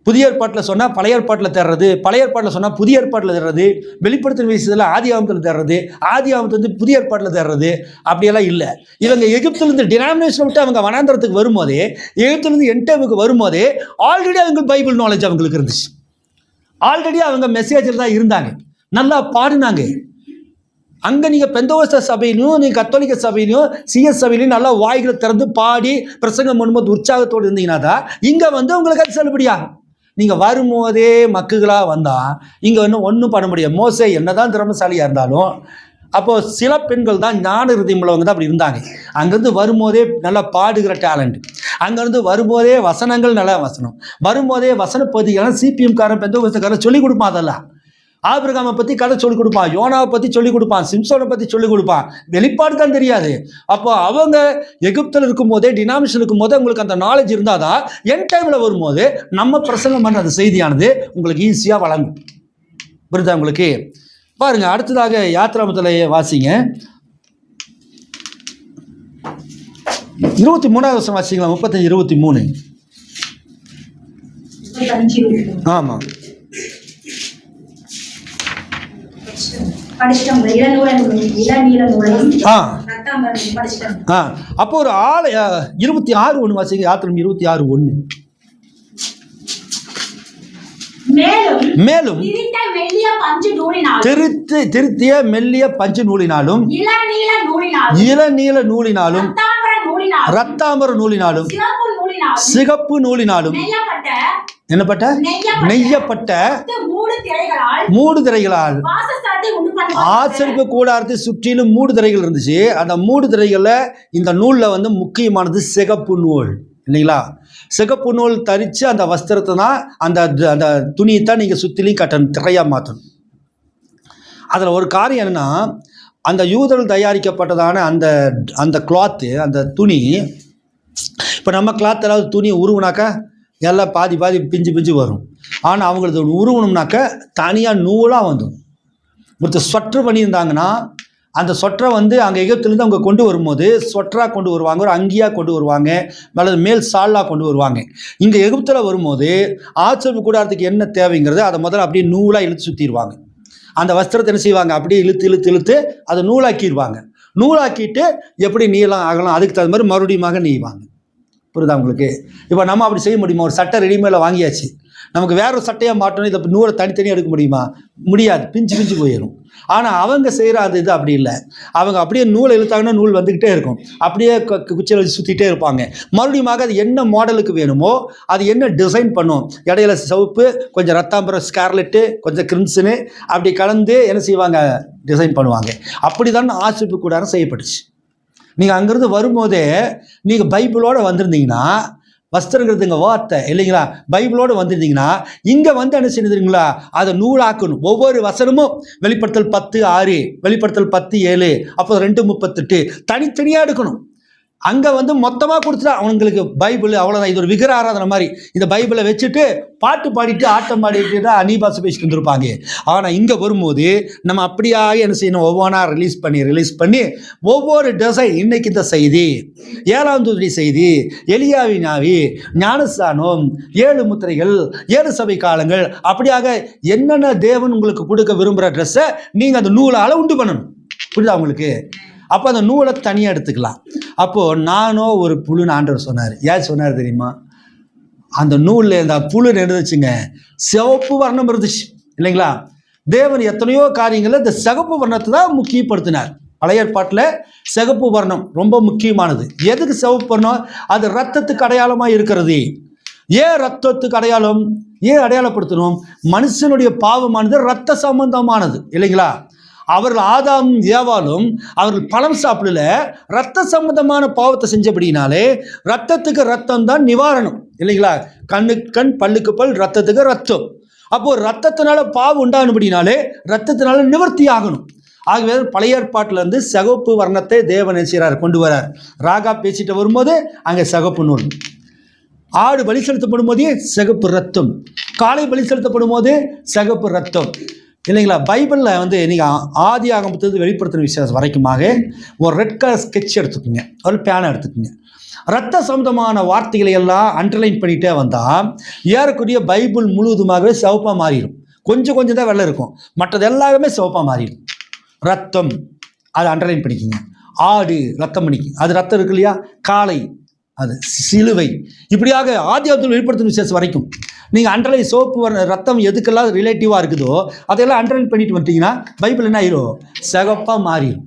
புதிய ஏற்பாட்டில் சொன்னால் பழைய ஏற்பாட்டில் தர்றது, பழைய ஏற்பாட்டில் சொன்னால் புதிய ஏற்பாட்டில் தர்றது, வெளிப்படுத்தின விஷயத்தில் ஆதி ஆகமத்தில் தர்றது, ஆதி ஆகமத்துலேருந்து புதிய ஏற்பாட்டில் தர்றது, அப்படியெல்லாம் இல்லை. இவங்க எகிப்திலேருந்து டினாமினேஷனை விட்டு அவங்க வனாந்தரத்துக்கு வரும்போதே, எகிப்திலேருந்து என்டைமுக்கு வரும்போதே ஆல்ரெடி அவங்க பைபிள் நாலேஜ் அவங்களுக்கு இருந்துச்சு. ஆல்ரெடி அவங்க மெசேஜில் தான் இருந்தாங்க, நல்லா பாடினாங்க. அங்கே நீங்கள் பெந்தோஸ்த சபையிலையும் நீங்கள் கத்தோலிக்க சபையிலையும் சிஎஸ் சபையிலையும் நல்லா வாய்களை திறந்து பாடி பிரசங்கம் பண்ணும்போது உற்சாகத்தோடு இருந்தீங்கன்னா தான் இங்கே உங்களுக்கு அது செல்லுபடியாகும். நீங்கள் வரும்போதே மக்குகளாக வந்தால் இங்கே ஒன்றும் பண்ண முடியாது. மோசே என்னதான் திறமசாலியாக இருந்தாலும் அப்போது சில பெண்கள் தான் ஞான இறுதியம் உள்ளவங்க தான் அப்படி இருந்தாங்க. அங்கேருந்து வரும்போதே நல்லா பாடுகிற டேலண்ட், அங்கேருந்து வரும்போதே வசனங்கள் நல்லா வசனம், வரும்போதே வசன பகுதிகள்லாம் சிபிஎம்காரன் பெந்தோஸ்தக்காரன் சொல்லிக் கொடுப்பான். அதெல்லாம் ஆபிரகாமை பற்றி கதை சொல்லிக் கொடுப்பான், யோனாவை பற்றி சொல்லிக் கொடுப்பான், சிம்சோனை பற்றி சொல்லிக் கொடுப்பான். வெளிப்பாடு தான் தெரியாது. அப்போ அவங்க எகிப்தில் இருக்கும்போதே, டினாமினேஷன் இருக்கும்போதே உங்களுக்கு அந்த நாலேஜ் இருந்தால் தான் என் டைமில் வரும்போது நம்ம பிரசங்கம் பண்ணுற அந்த செய்தியானது உங்களுக்கு ஈஸியாக வழங்கும். புரியுதா உங்களுக்கு? பாருங்க, அடுத்ததாக யாத்ராமத்தில் வாசிங்க 23வது வருஷம் வாசிங்களா? 35-23. ஆமாம். அப்போ ஒரு ஆள் 26:1 வாசிங்க. யாத்திரம் 26:1. மேலும் திருத்திய மெல்லிய பஞ்சு நூலினாலும் இளநீல நூலினாலும் ரத்தாம்பர நூலினாலும் சிகப்பு நூலினாலும் என்னப்பட்ட நெய்யப்பட்ட 3 திரைகளால் ஆசரிப்பு கூடாரத்தை சுற்றிலும் 3 திரைகள் இருந்துச்சு. அந்த 3 திரைகளில் இந்த நூலில் முக்கியமானது சிகப்பு நூல் இல்லைங்களா? சிகப்பு நூல் தரித்து அந்த வஸ்திரத்தை தான் அந்த துணியை தான் நீங்கள் சுற்றிலையும் கட்டணும், திரையாக மாற்றணும். அதில் ஒரு காரியம் என்னென்னா, அந்த யூதர்கள் தயாரிக்கப்பட்டதான அந்த கிளாத்து, அந்த துணி, இப்போ நம்ம கிளாத் ஏதாவது துணியை உருவுனாக்கா எல்லாம் பாதி பிஞ்சு வரும். ஆனால் அவங்களுக்கு உருவணும்னாக்க தனியாக நூலாக வந்துடும். ஒருத்தர் ஸ்வெட்ரு பண்ணியிருந்தாங்கன்னா அந்த சொட்டரை வந்து அங்கே எகிப்திலேருந்து அவங்க கொண்டு வரும்போது ஸ்வெட்டராக கொண்டு வருவாங்க, ஒரு அங்கியாக கொண்டு வருவாங்க, அல்லது மேல் சாலாக கொண்டு வருவாங்க. இங்கே எகிப்தில் வரும்போது ஆச்சரிப்பு கூடாரத்துக்கு என்ன தேவைங்கிறது அதை முதல்ல அப்படியே நூலாக இழுத்து சுற்றிடுவாங்க. அந்த வஸ்திரத்தை என்ன செய்வாங்க, அப்படியே இழுத்து இழுத்து இழுத்து அதை நூலாக்கிடுவாங்க. நூலாக்கிட்டு எப்படி நீளம் ஆகலாம் அதுக்கு தகுந்த மாதிரி மறுபடியும் நெய்வாங்க. புரியுதா உங்களுக்கு? இப்போ நம்ம அப்படி செய்ய முடியுமா? ஒரு சட்டை ரெடிமேடில் வாங்கியாச்சு, நமக்கு வேற ஒரு சட்டையாக மாட்டணும், இதை நூலை தனித்தனியாக எடுக்க முடியுமா? முடியாது, பிஞ்சு பிஞ்சு போயிடும். ஆனால் அவங்க செய்கிற அது இது அப்படி இல்லை. அவங்க அப்படியே நூலை இழுத்தாங்கன்னா நூல் வந்துக்கிட்டே இருக்கும், அப்படியே குச்சியில் வச்சு சுற்றிட்டே இருப்பாங்க. மறுபடியும் அது என்ன மாடலுக்கு வேணுமோ அது என்ன டிசைன் பண்ணும், இடையில சிவப்பு, கொஞ்சம் ரத்தாம்பரம், ஸ்கார்லெட்டு, கொஞ்சம் கிரிம்சனு அப்படி கலந்து என்ன செய்வாங்க, டிசைன் பண்ணுவாங்க. அப்படி தான் ஆசிரிப்பு கூடாரம் செய்யப்பட்டுச்சு. நீங்கள் அங்கேருந்து வரும்போதே நீங்கள் பைபிளோடு வந்திருந்தீங்கன்னா, வஸ்திரங்கிறதுங்க வார்த்தை இல்லைங்களா, பைபிளோடு வந்துருந்தீங்கன்னா இங்கே வந்து என்ன செய்யுதுங்களா, அதை நூலாக்கணும். ஒவ்வொரு வசனமும் வெளிப்படுத்தல் 10:6, வெளிப்படுத்தல் 10:7, அப்போ 2:38 தனித்தனியாக எடுக்கணும். அங்கே வந்து மொத்தமாக கொடுத்துட்டா அவங்களுக்கு பைபிள் அவ்வளோதான். இது ஒரு விக்கிர ஆராதனை மாதிரி. இந்த பைபிளை வச்சுட்டு பாட்டு பாடிட்டு ஆட்டம் பாடிட்டு தான் அநீபாசை பேசிட்டு வந்துருப்பாங்க. ஆனால் இங்கே வரும்போது நம்ம அப்படியாக என்ன செய்யணும், ஒவ்வொன்றா ரிலீஸ் பண்ணி ஒவ்வொரு டிசைன், இன்னைக்கு இந்த செய்தி 7ஆம் தூதனுடைய செய்தி, எலியாவின் ஆவி, ஞானஸ்தானம், 7 முத்திரைகள், 7 சபை காலங்கள், அப்படியாக என்னென்ன தேவன் உங்களுக்கு கொடுக்க விரும்புகிற ட்ரெஸ்ஸை நீங்கள் அந்த நூலால் உண்டு பண்ணணும். புரியுதா உங்களுக்கு? அப்போ அந்த நூலை தனியாக எடுத்துக்கலாம். அப்போது நானோ ஒரு புழுன்னு ஆண்டவர் சொன்னார். ஏன் சொன்னார் தெரியுமா? அந்த நூலில் இந்த புழு இருந்துச்சுங்க, சிவப்பு வர்ணம் இருந்துச்சு இல்லைங்களா. தேவன் எத்தனையோ காரியங்களில் இந்த சிவப்பு வர்ணத்தை தான் முக்கியப்படுத்தினார். பழைய ஏற்பாட்டில் சிவப்பு வர்ணம் ரொம்ப முக்கியமானது. எதுக்கு சிவப்பு வர்ணம்? அது ரத்தத்துக்கு அடையாளமாக இருக்கிறது. ஏன் ரத்தத்துக்கு அடையாளம்? ஏன் அடையாளப்படுத்தணும்? மனுஷனுடைய பாவமானது ரத்த சம்பந்தமானது இல்லைங்களா. அவர்கள் ஆதாமும் ஏவாளும் அவர்கள் பழம் சாப்பிடல, ரத்த சம்பந்தமான பாவத்தை செஞ்சபடினாலே ரத்தத்துக்கு ரத்தம் தான் நிவாரணம் இல்லைங்களா. கண்ணுக்கு கண், பல்லுக்கு பல், ரத்தத்துக்கு ரத்தம். அப்போ ரத்தத்தினால பாவம் உண்டானபடினாலே ரத்தத்தினால நிவர்த்தி ஆகணும். ஆகவே பழைய ஏற்பாட்டில் இருந்து சிவப்பு வர்ணத்தை தேவன் செய்கிறார், கொண்டு வரார். ராகா பேசிட்டு வரும்போது அங்கே சிவப்பு நூல். ஆடு பலி செலுத்தப்படும் போதே சிவப்பு ரத்தம், காளை பலி செலுத்தப்படும் போது சிவப்பு ரத்தம் இல்லைங்களா. பைபிளில் வந்து நீங்கள் ஆதி ஆகமத்திலிருந்து வெளிப்படுத்தின விசேஷம் வரைக்குமாக ஒரு ரெட் கலர் ஸ்கெட்ச் எடுத்துக்கோங்க, ஒரு பேனை எடுத்துக்கோங்க. ரத்த சம்பந்தமான வார்த்தைகளை எல்லாம் அண்டர்லைன் பண்ணிகிட்டே வந்தால் ஏறக்கூடிய பைபிள் முழுவதுமாகவே சிவப்பாக மாறிடும். கொஞ்சம் கொஞ்சம் தான் வெள்ளை இருக்கும், மற்றது எல்லாமே சிவப்பாக மாறிடும். ரத்தம் அதை அண்டர்லைன் பண்ணிக்கோங்க. ஆடு ரத்தம் பண்ணிக்கோங்க, அது ரத்தம் இருக்கு இல்லையா. காளை அது சிலுவை. இப்படியாக ஆதியாகமத்தில் வெளிப்படுத்தின விசேஷம் வரைக்கும் நீங்கள் அண்டர்லைன் சிவப்பு ரத்தம் எதுக்கெல்லாம் ரிலேட்டிவாக இருக்குதோ அதையெல்லாம் அண்டர்லைன் பண்ணிட்டு வந்துட்டீங்கன்னா பைபிள் என்ன ஆயிரும், சிவப்பாக மாறிடும்.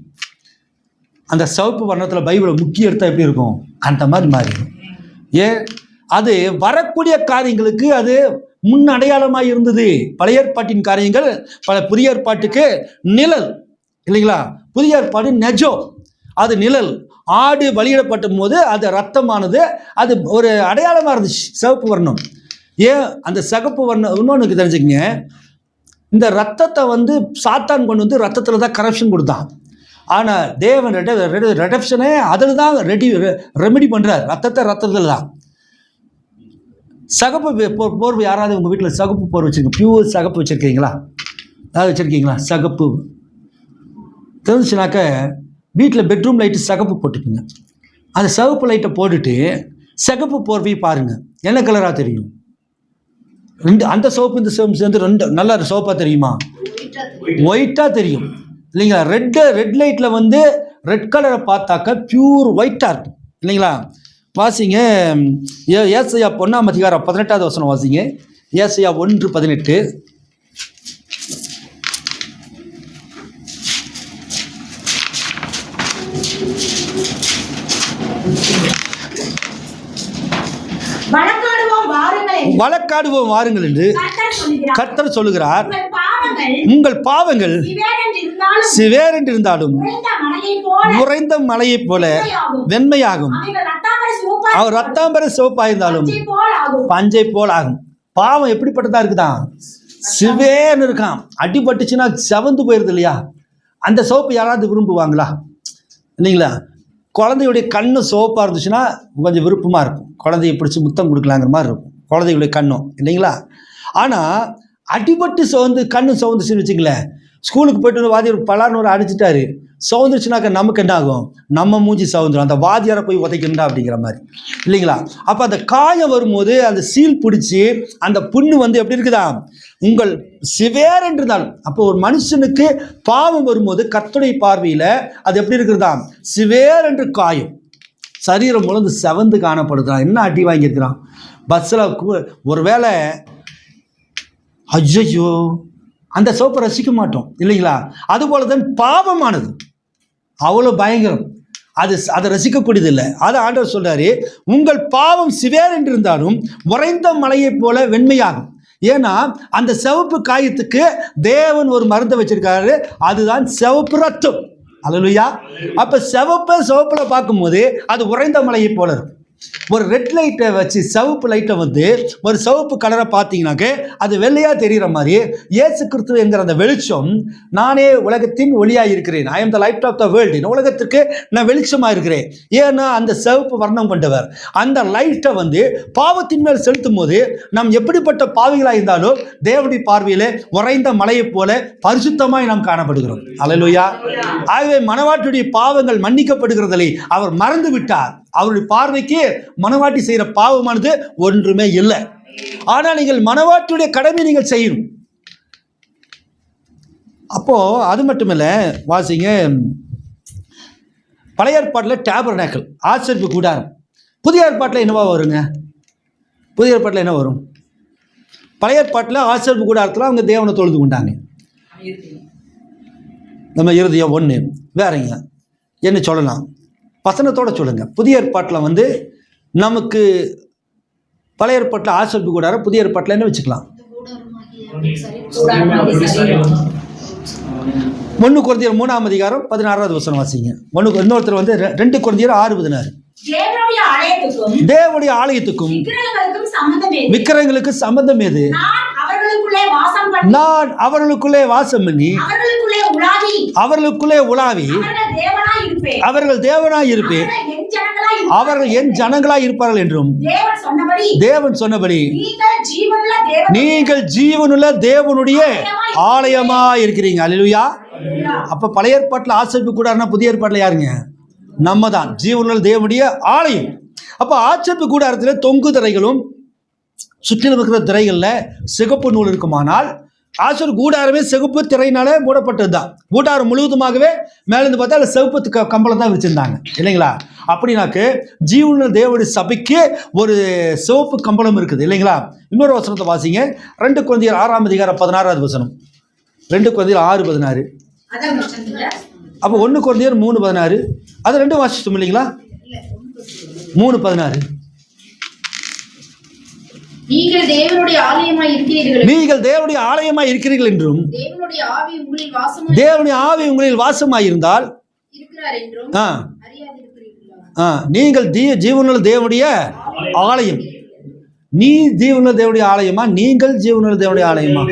அந்த சிவப்பு வர்ணத்தில் பைபிளை முக்கிய எடுத்தால் எப்படி இருக்கும், அந்த மாதிரி மாறிடும். ஏன்? அது வரக்கூடிய காரியங்களுக்கு அது முன் அடையாளமாக இருந்தது. பழைய ஏற்பாட்டின் காரியங்கள் புதிய ஏற்பாட்டுக்கு நிழல் இல்லைங்களா. புதிய ஏற்பாடு நெஜம், அது நிழல். ஆடு பலியிடப்பட்ட போது அது ரத்தமானது, அது ஒரு அடையாளமாக இருந்துச்சு சிவப்பு வர்ணம். ஏன் அந்த சிவப்பு வர்ணம்? இன்னொன்று தெரிஞ்சுக்கங்க, இந்த ரத்தத்தை வந்து சாத்தான் கொண்டு வந்து ரத்தத்தில் தான் கரப்ஷன் கொடுத்தான். ஆனால் தேவன் ரெடப்ஷனே அதில் தான் ரெமெடி பண்ணுறார். ரத்தத்தில் தான். சகப்பு போர்வு யாராவது உங்கள் வீட்டில் சகப்பு போர்வு வச்சுருக்கீங்க, பியூர் சகப்பு வச்சுருக்கீங்களா? அதாவது வச்சுருக்கீங்களா சகப்பு? தெரிஞ்சுனாக்க வீட்டில் பெட்ரூம் லைட்டு சகப்பு போட்டுக்குங்க. அந்த சிவப்பு லைட்டை போட்டுட்டு சிகப்பு போர்வை பாருங்கள், என்ன கலராக தெரியும்? அந்த சிவப்பு இந்த சிவப்பு சேர்ந்து ரெண்டு நல்லா சிவப்பாக தெரியுமா? ஒயிட்டாக தெரியும் இல்லைங்களா. ரெட் லைட்டில் வந்து ரெட் கலரை பார்த்தாக்கா பியூர் ஒயிட்டாக இருக்கும் இல்லைங்களா. வாசிங்க ஏசாயா 1ஆம் அதிகாரம் 18வது வசனம் வாசிங்க. ஏசாயா 1:18. வழக்காடுவோம் வாருங்கள் என்று கர்த்தர் சொல்லுகிறார். உங்கள் பாவங்கள் சிவேரென்று இருந்தாலும் உறைந்த மலையைப் போல வெண்மையாகும், அவர் ரத்தாம்பர சிவப்பாயிருந்தாலும் பஞ்சை போல் ஆகும். பாவம் எப்படிப்பட்டதா இருக்குதான்? சிவேன்னு இருக்கான். அடிபட்டுச்சுன்னா செவந்து போயிருது இல்லையா. அந்த சிவப்பு யாராவது விரும்புவாங்களா? இல்லைங்களா. குழந்தையுடைய கண்ணு சிவப்பாக இருந்துச்சுன்னா கொஞ்சம் விருப்பமாக இருக்கும், குழந்தைய பிடிச்சி முத்தம் கொடுக்கலாங்கிற மாதிரி இருக்கும் குழந்தைகளுடைய கண்ணும் இல்லைங்களா. ஆனால் அடிபட்டு கண்ணு சவுந்துச்சுன்னு வச்சுங்களேன், ஸ்கூலுக்கு போய்ட்டு வாத்தியார் பலான்னு ஒரு அடிச்சிட்டாரு, சவுந்துச்சுனாக்க நமக்கு என்ன ஆகும்? நம்ம மூஞ்சி சவுந்துடும், அந்த வாத்தியாரை போய் உதைக்கணுண்டா அப்படிங்கிற மாதிரி இல்லைங்களா? அப்போ அந்த காயம் வரும்போது அந்த சீல் பிடிச்சி அந்த புண்ணு எப்படி இருக்குதா, உங்கள் சிவேர் என்று இருந்தாலும். அப்போ ஒரு மனுஷனுக்கு பாவம் வரும்போது கர்த்தருடைய பார்வையில் அது எப்படி இருக்கிறதா, சிவேர் என்று காயம், சரீரம் முழுந்து செவந்து காணப்படுதான். என்ன அடி வாங்கியிருக்கிறான் பஸ்ஸில். ஒருவேளை ஐயோ அந்த சோப்பை ரசிக்க மாட்டோம் இல்லைங்களா? அதுபோல தான் பாவமானது அவ்வளோ பயங்கரம், அதை ரசிக்கக்கூடியதில்லை. அதை ஆண்டவர் சொல்றாரு, உங்கள் பாவம் சிவேர் என்று இருந்தாலும் உறைந்த மலையை போல வெண்மையாகும். ஏன்னா அந்த சிவப்பு காயத்துக்கு தேவன் ஒரு மருந்தை வச்சிருக்காரு, அதுதான் சிவப்பு ரத்தம். அல்லேலூயா. அப்போ சிவப்புல பார்க்கும்போது அது உறைந்த மலையை போல இருக்கும். ஒரு ரெட் லைட்டை வச்சு சிவப்பு லைட்டை ஒரு சிவப்பு கலரை பார்த்தீங்கன்னாக்க அது வெள்ளையாக தெரிகிற மாதிரி இயேசு கிறிஸ்து என்கிற அந்த வெளிச்சம், நானே உலகத்தின் ஒளியாக இருக்கிறேன், I am the light of the world, உலகத்திற்கு நான் வெளிச்சமாக இருக்கிறேன். ஏன்னா அந்த சிவப்பு வர்ணம் கொண்டவர். அந்த லைட்டை பாவத்தின் மேல் செலுத்தும் போது நாம் எப்படிப்பட்ட பாவிகளாக இருந்தாலும் தேவனுடைய பார்வையில் உறைந்த மலையை போல பரிசுத்தமாய் நாம் காணப்படுகிறோம். அல்லேலூயா. ஆகவே மனவாட்டியுடைய பாவங்கள் மன்னிக்கப்படுகிறதை அவர் மறந்து விட்டார். அவருடைய பார்வைக்கு மனவாட்டி செய்கிற பாவமானது ஒன்றுமே இல்லை. ஆனால் நீங்கள் மனவாட்டியுடைய கடமை நீங்கள் செய்யணும். அப்போ அது மட்டுமில்ல, வாசிங்க, பழைய ஏற்பாட்டில் டேபர்நாக்கிள் ஆசரிப்பு கூடாரம். புதிய ஏற்பாட்டில் என்னவா வருங்க? புதிய ஏற்பாட்டில் என்ன வரும்? பழைய ஏற்பாட்டில் ஆசரிப்பு கூடாரத்தில் அவங்க தேவனை தொழுது கொண்டாங்க. நம்ம இருதயம் ஒன்று வேறங்க என்ன சொல்லலாம், வசனத்தோடு சொல்லுங்க. புதிய ஏற்பாட்டில் நமக்கு பழைய ஏற்பாட்டில் ஆசரிப்பு கூடாரம், புதிய ஏற்பாட்டில் என்ன வச்சுக்கலாம்? 1 கொரிந்தியர் 3ஆம் அதிகாரம் 16வது வசனம் வாசிங்க. இன்னொருத்தர் 2 கொரிந்தியர் 6:16. தேவனுடைய ஆலயத்துக்கும் விக்கிரகங்களுக்கு சம்பந்தம் ஏது? நான் அவர்களுக்குள்ளே வாசம் பண்ணி அவர்களுக்குள்ளே உலாவி அவர்கள் தேவனாய் இருப்பேன், அவர்கள் என் ஜனங்களாய் இருப்பார்கள் என்றும் தேவன் சொன்னபடி நீங்கள் ஜீவனுள்ள தேவனுடைய ஆலயமா இருக்கிறீங்க. அல்லேலூயா. அப்ப பழைய ஏற்பாட்டில் ஆசரிப்பு கூடாரம்னா புதிய ஏற்பாட்டில் யாருங்க? நம்ம தான் ஜீவனுள்ள தேவனுடைய ஆலயம். அப்ப ஆசரிப்பு கூடாரத்தில் தொங்கு திரைகளும் சுற்றிலும் இருக்கிற திரைகளில் சிகப்பு நூல் இருக்குமானால் ஆசரிப்பு கூடாரமே சிகப்பு திரையினால மூடப்பட்டது தான். கூடாரம் முழுவதுமாகவே மேலேருந்து பார்த்தா அதில் சிவப்பு கம்பளம் தான் வச்சுருந்தாங்க இல்லைங்களா? அப்படின்னாக்கு ஜீவனுள்ள தேவனுடைய சபைக்கு ஒரு சிவப்பு கம்பளம் இருக்குது இல்லைங்களா? இன்னொரு வசனத்தை வாசிங்க. 2 கொரிந்தியர் 6ஆம் அதிகாரம் 16வது வசனம். 2 கொரிந்தியர் 6:16. அப்போ 1 கொரிந்தியர் 3:16. அது 2 வாசிச்சோம் இல்லைங்களா? 3:16. நீங்கள் தேவனுடைய ஆலயமாய் இருக்கிறீர்கள் என்றும் தேவனுடைய ஆவி உங்களில் வாசமாய் இருந்தால் நீங்கள் ஜீவனுள்ள தேவனுடைய ஆலயம். நீ ஜீவனுள்ள தேவனுடைய ஆலயமா? நீங்கள் ஜீவனுள்ள தேவனுடைய ஆலயமா?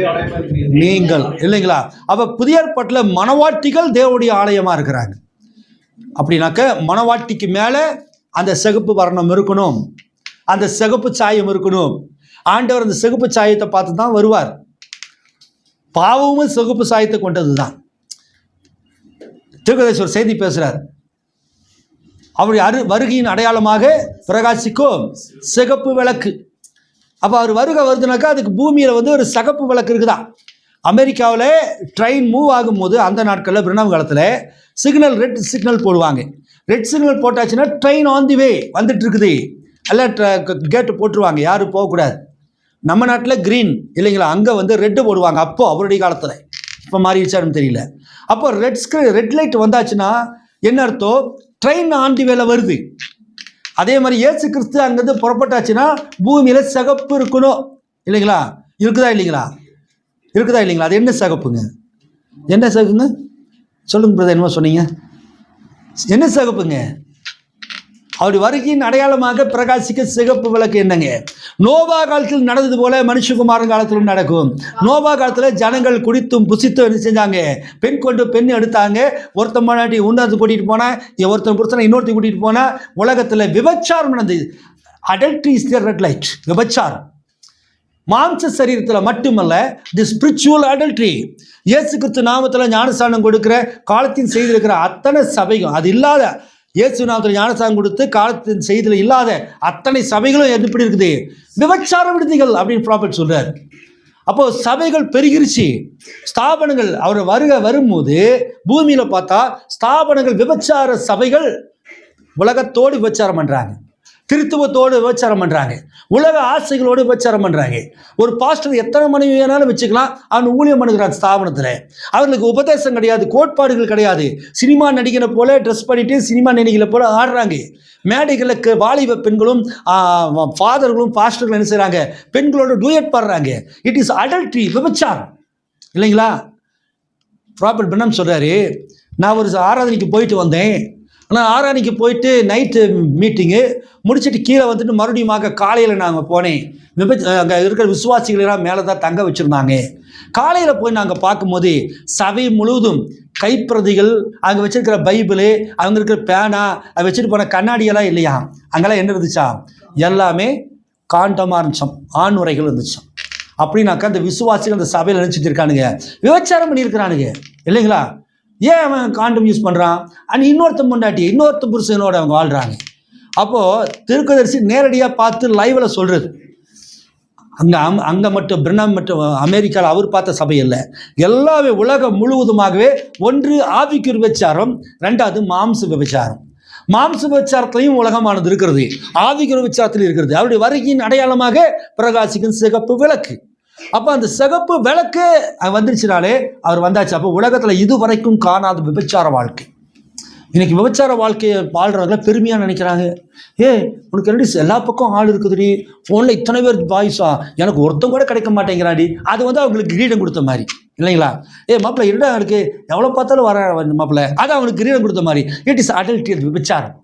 நீங்கள் இல்லைங்களா? அப்ப புதிய ஏற்பாட்டில் மனவாட்டிகள் தேவனுடைய ஆலயமா இருக்கிறாங்க. அப்படின்னாக்க மனவாட்டிக்கு மேல அந்த சிகப்பு வர்ணம் இருக்கணும், அந்த சிகப்பு சாயம் இருக்கணும். ஆண்டவர் அந்த சிகப்பு சாயத்தை பார்த்து தான் வருவார். பாவமும் சிகப்பு சாயத்தை கொண்டது தான். தீர்க்கதரிசி செய்தி பேசுறார். அவருடைய வருகையின் அடையாளமாக பிரகாசிக்கும் சிகப்பு விளக்கு. அப்போ அவர் வருதுனாக்கா அதுக்கு பூமியில் ஒரு சிகப்பு விளக்கு இருக்குதான். அமெரிக்காவில் ட்ரெயின் மூவ் ஆகும்போது அந்த நாட்களில் பிரணவ காலத்தில் சிக்னல், ரெட் சிக்னல் போடுவாங்க. ரெட் சிக்னல் போட்டாச்சுன்னா ட்ரெயின் ஆன் தி வே வந்துட்டு இருக்குது, எல்லாம் கேட்டு போட்டுருவாங்க, யாரும் போகக்கூடாது. நம்ம நாட்டில் க்ரீன் இல்லைங்களா, அங்கே ரெட்டு போடுவாங்க. அப்போது அவருடைய காலத்தில், இப்போ மாறிடுச்சாருன்னு தெரியல. அப்போ ரெட் லைட் வந்தாச்சுன்னா என்ன அர்த்தம்? ட்ரெயின் ஆன் தி வேல வருது. அதே மாதிரி இயேசு கிறிஸ்து அங்கேருந்து புறப்பட்டாச்சுன்னா பூமியில் சிகப்பு இருக்கணும் இல்லைங்களா? இருக்குதா இல்லைங்களா? அது என்ன சிகப்புங்க? என்ன சிகப்புங்க சொல்லுங்க பிரதர், என்னமோ சொன்னீங்க. என்ன சிகப்புங்க? அவருடைய வருகையின் அடையாளமாக பிரகாசிக்க சிகப்பு விளக்கு என்னங்க? நோவா காலத்தில் நடந்தது போல மனுஷகுமாரன் காலத்திலும் நடக்கும். நோவா காலத்தில் ஜனங்கள் குடித்தும் புசித்தும் என்ன செஞ்சாங்க? பெண் கொண்டு பெண் எடுத்தாங்க. ஒருத்தன் முன்னாடி உன்னது கூட்டிகிட்டு போனால், ஒருத்தன் புருஷனை இன்னொருத்தர் கூட்டிகிட்டு போனால் உலகத்தில் விபச்சாரம் நடந்தது. Adultery is the red light. விபச்சாரம் மாம்ச சரீரத்தில் மட்டுமல்ல, தி ஸ்பிரிச்சுவல் அடல்ட்ரி. இயேசு கிறிஸ்து நாமத்தில் ஞானஸ்நானம் கொடுக்கிற காலத்தின் செய்திருக்கிற அத்தனை சபைகள், அது இல்லாத இயேசு நாமத்தில் ஞானஸ்நானம் கொடுத்து காலத்தின் செய்தியில் இல்லாத அத்தனை சபைகளும் எப்படி இருக்குது? விபச்சார விடுதிகள் அப்படின்னு ப்ராஃபெட் சொல்றார். அப்போ சபைகள் பெருகிருச்சு, ஸ்தாபனங்கள் அவர் வரும்போது பூமியில் பார்த்தா ஸ்தாபனங்கள் விபச்சார சபைகள் உலகத்தோடு விபச்சாரம் பண்றாங்க, திருத்துவத்தோடு விபச்சாரம் பண்றாங்க, உலக ஆசைகளோடு விபச்சாரம் பண்றாங்க. ஒரு பாஸ்டர் எத்தனை மனைவி வேணாலும் வச்சுக்கலாம், அவன் ஊழியம் பண்ணுகிறான் ஸ்தாபனத்தில். அவர்களுக்கு உபதேசம் கிடையாது, கோட்பாடுகள் கிடையாது. சினிமா நடிகனை போல ட்ரெஸ் பண்ணிட்டு சினிமா நடிகளை போல ஆடுறாங்க. மேடைகளுக்கு வாலிப பெண்களும் ஃபாதர்களும் பாஸ்டர்களும் என்ன செய்கிறாங்க? பெண்களோட டூயட் பாடுறாங்க. இட் இஸ் அடல்ட்ரி, விபச்சாரம் இல்லைங்களா? ப்ராஃபெட் பிரணாம் சொல்றாரு, நான் ஒரு ஆராதனைக்கு போயிட்டு வந்தேன். ஆனால் ஆராதனைக்கு போயிட்டு நைட்டு மீட்டிங்கு முடிச்சுட்டு கீழே வந்துட்டு மறுபடியும் காலையில் நாங்கள் போனேன். அங்கே இருக்கிற விசுவாசிகளெல்லாம் மேலே தான் தங்க வச்சுருந்தாங்க. காலையில் போய் நாங்கள் பார்க்கும்போது சபை முழுவதும் கைப்பிரதிகள், அங்கே வச்சுருக்கிற பைபிளு, அவங்க இருக்கிற பேனா, அதை வச்சுட்டு போன கண்ணாடியெல்லாம் இல்லையா, அங்கெல்லாம் என்ன இருந்துச்சா? எல்லாமே காண்டமாக இருந்துச்சோம், ஆண் உரைகள் இருந்துச்சோம். அப்படின்னாக்கா அந்த விசுவாசிகள் அந்த சபையில் நினச்சிட்டு இருக்கானுங்க, விபச்சாரம் பண்ணியிருக்கிறானுங்க இல்லைங்களா? ஏன் அவன் காண்டம் யூஸ் பண்ணுறான்? அண்ட் இன்னொருத்த புருஷனோட அவங்க வாழ்கிறாங்க. அப்போது திருக்கதரிசி நேரடியாக பார்த்து லைவில் சொல்கிறது. அங்கே மட்டும் பிரணாம் மட்டும் அமெரிக்காவில் அவர் பார்த்த சபை இல்லை, எல்லாமே உலகம் முழுவதுமாகவே. ஒன்று ஆவிக்கு விபச்சாரம், ரெண்டாவது மாம்ச விபச்சாரம். மாம்ச விபச்சாரத்திலையும் உலகமானது இருக்கிறது, ஆவிக்கு விபச்சாரத்திலும் இருக்கிறது. அவருடைய வருகையின் அடையாளமாக பிரகாசிக்கும் சிகப்பு விளக்கு. அப்போ அந்த சிகப்பு விளக்கு வந்துருச்சுனாலே அவர் வந்தாச்சு. அப்போ உலகத்தில் இதுவரைக்கும் காணாத விபச்சார வாழ்க்கை. இன்னைக்கு விபச்சார வாழ்க்கையை வாழ்கிறவங்கள பெருமையாக நினைக்கிறாங்க. உனக்கு என்னடி எல்லா பக்கம் ஆள் இருக்குதுடி, ஃபோனில் இத்தனை பேர் பாய்ஸா, எனக்கு ஒருத்தம் கூட கிடைக்க மாட்டேங்கிறாடி. அது அவங்களுக்கு கிரீடம் கொடுத்த மாதிரி இல்லைங்களா? மாப்பிள்ளை இருடா இருக்கு, எவ்வளோ பார்த்தாலும் வர மாப்பிள்ளை, அது அவங்களுக்கு கிரீடம் கொடுத்த மாதிரி. இட் இஸ் அடல்ட்ரி, அது விபச்சாரம்.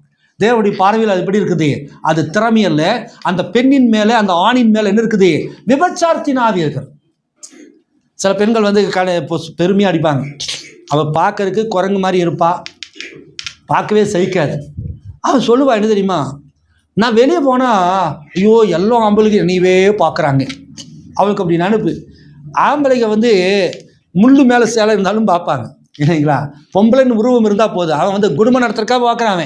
தேவனுடைய பார்வையில் அது எப்படி இருக்குது? அது திறமையல்ல, அந்த பெண்ணின் மேலே அந்த ஆணின் மேலே என்ன இருக்குது? விபச்சாரத்தின் ஆவி இருக்கிறது. சில பெண்கள் பெருமையாக அடிப்பாங்க. அவள் பார்க்கறதுக்கு குரங்கு மாதிரி இருப்பா, பார்க்கவே சகிக்காது. அவன் சொல்லுவா, என்ன தெரியுமா, நான் வெளியே போனால் ஐயோ எல்லா ஆம்பளைக்கு என்னையவே பார்க்குறாங்க. அவளுக்கு அப்படி நினைப்பு. ஆம்பளைங்க முள்ளு மேலே சேலை இருந்தாலும் பார்ப்பாங்க இல்லைங்களா? பொம்பளைன்னு உருவம் இருந்தால் போதும், அவன் குடும்பம் நடத்துறதுக்காக பார்க்குறான்.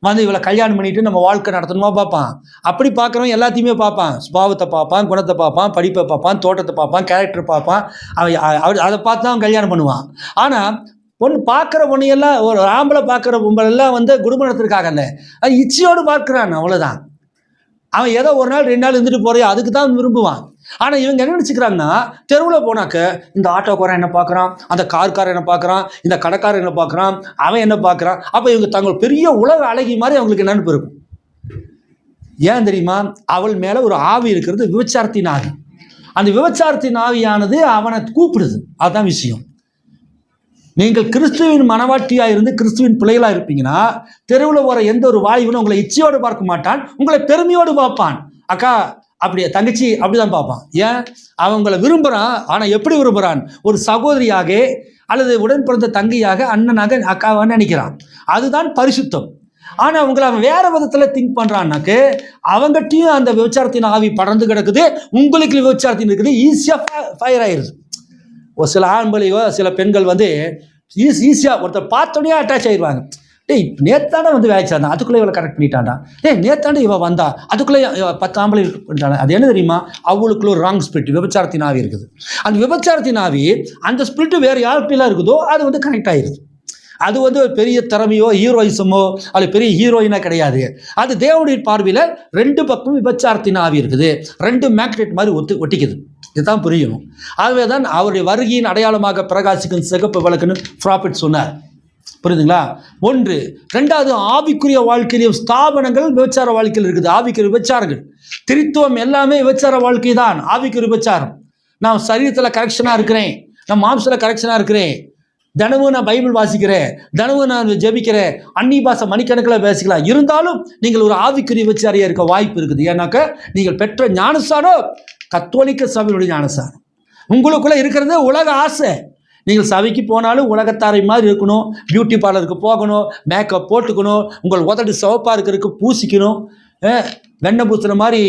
அவன் இவளை கல்யாணம் பண்ணிட்டு நம்ம வாழ்க்கை நடத்தணுமா பார்ப்பான். அப்படி பார்க்குறவன் எல்லாத்தையுமே பார்ப்பான். சுபாவத்தை பார்ப்பான், குணத்தை பார்ப்பான், படிப்பை பார்ப்பான், தோட்டத்தை பார்ப்பான், கேரக்டர் பார்ப்பான். அவன் அதை பார்த்து தான் அவன் கல்யாணம் பண்ணுவான். ஆனால் பொண்ணு பார்க்குற பொண்ணையெல்லாம், ஒரு ஆம்பளை பார்க்குற பொம்பளெல்லாம் குடும்பம் நடத்துறதுக்காக இல்லை, அது இச்சையோடு பார்க்குறான், அவ்வளோதான். அவன் ஏதோ ஒரு நாள் 2 நாள் இருந்துட்டு போகிறேன், அதுக்கு தான் விரும்புவான். ஆனால் இவங்க என்ன நினச்சிக்கிறாங்கன்னா, தெருவில் போனாக்க இந்த ஆட்டோக்காரன் என்ன பார்க்குறான், அந்த கார்காரன் என்ன பார்க்குறான், இந்த கடைக்காரன் என்ன பார்க்குறான், அவன் என்ன பார்க்குறான். அப்போ இவங்க தங்கள் பெரிய உலக அழகி மாதிரி அவங்களுக்கு நினைப்பு இருக்கும். ஏன் தெரியுமா? அவள் மேலே ஒரு ஆவி இருக்கிறது, விபச்சாரத்தின் ஆவி. அந்த விபச்சாரத்தின் ஆவியானது அவனை கூப்பிடுது. அதுதான் விஷயம். நீங்கள் கிறிஸ்துவின் மனவாட்டியாக இருந்து கிறிஸ்துவின் பிள்ளைகளாக இருப்பீங்கன்னா, தெருவில் வர எந்த ஒரு வாலிபனும் உங்களை இச்சையோடு பார்க்க மாட்டான், உங்களை பெருமையோடு பார்ப்பான். அக்கா அப்படியே, தங்கச்சி அப்படிதான் பார்ப்பான். ஏன்? அவங்களை விரும்புகிறான். ஆனால் எப்படி விரும்புகிறான்? ஒரு சகோதரியாக அல்லது உடன் பிறந்த தங்கையாக, அண்ணனாக, அக்காவாக நினைக்கிறான். அதுதான் பரிசுத்தம். ஆனால் அவங்களை அவன் வேறு விதத்தில் திங்க் பண்ணுறான்னாக்கு, அவங்ககிட்டையும் அந்த விபச்சாரத்தின் ஆவி படர்ந்து கிடக்குது, உங்களுக்கு விபச்சாரத்தின் இருக்குது, ஈஸியாக ஃபயர் ஆயிடுது. ஒரு சில ஆண்களையோ சில பெண்கள் ஈஸியாக ஒருத்தர் பார்த்தோன்னே அட்டாச் ஆகிடுவாங்க. நேத்தாண்டா வேலைக்கு சேர்ந்தான், அதுக்குள்ளே இவளை கரெக்ட் பண்ணிட்டான்டா. நேத்தாண்டா இவள் வந்தா, அதுக்குள்ளே 10 ஆம்பளை பண்ணிட்டாங்க. அது என்ன தெரியுமா? அவளுக்குள்ள ஒரு ராங் ஸ்பிரிட், விபச்சாரத்தின் ஆவி இருக்குது. அந்த விபச்சாரத்தின் ஆவி, அந்த ஸ்பிரிட்டு வேறு யாருக்கெல்லாம் இருக்குதோ அது கனெக்ட் ஆகிடுது. அது ஒரு பெரிய திறமையோ ஹீரோயிசமோ அது பெரிய ஹீரோயினா கிடையாது. அது தேவனுடைய பார்வையில் 2 பக்கம் விபச்சாரத்தின் ஆவி இருக்குது, 2 மேக்னெட் மாதிரி ஒட்டிக்குது. இதுதான் புரியணும். ஆகவே தான் அவருடைய வருகையின் அடையாளமாக பிரகாசிக்கும் சிகப்பு விளக்குன்னு ப்ராஃபெட் சொன்னார். புரியுதுங்களா? 1. 2வது, ஆவிக்குரிய வாழ்க்கையிலும் ஸ்தாபனங்கள் விபச்சார வாழ்க்கையில் இருக்குது. ஆவிக்குரிய விபச்சாரங்கள், திருத்துவம் எல்லாமே விபச்சார வாழ்க்கை தான். ஆவிக்குரிய விபச்சாரம். நான் சரீரத்தில் கரெக்ஷனாக இருக்கிறேன், நான் மாம்சத்தில் கரெக்ஷனாக இருக்கிறேன், தினமும் நான் பைபிள் வாசிக்கிறேன், தினமும் நான் ஜெபிக்கிறேன், அந்நிய பாஷை மணிக்கணக்கில் பேசிக்கலாம். இருந்தாலும் நீங்கள் ஒரு ஆவிக்குரிய விபச்சாரியாக இருக்க வாய்ப்பு இருக்குது. ஏன்னாக்க நீங்கள் பெற்ற ஞானஸ்தானம் கத்தோலிக்க சபையினுடைய ஞானஸ்தானம். உங்களுக்குள்ளே இருக்கிறது உலக ஆசை. நீங்கள் சபைக்கு போனாலும் உலகத்தாரை மாதிரி இருக்கணும், பியூட்டி பார்லருக்கு போகணும், மேக்கப் போட்டுக்கணும், உங்கள் உதடு சிவப்பாக இருக்கிறதுக்கு பூசிக்கணும், வெண்ணெய் பூசுகிற மாதிரி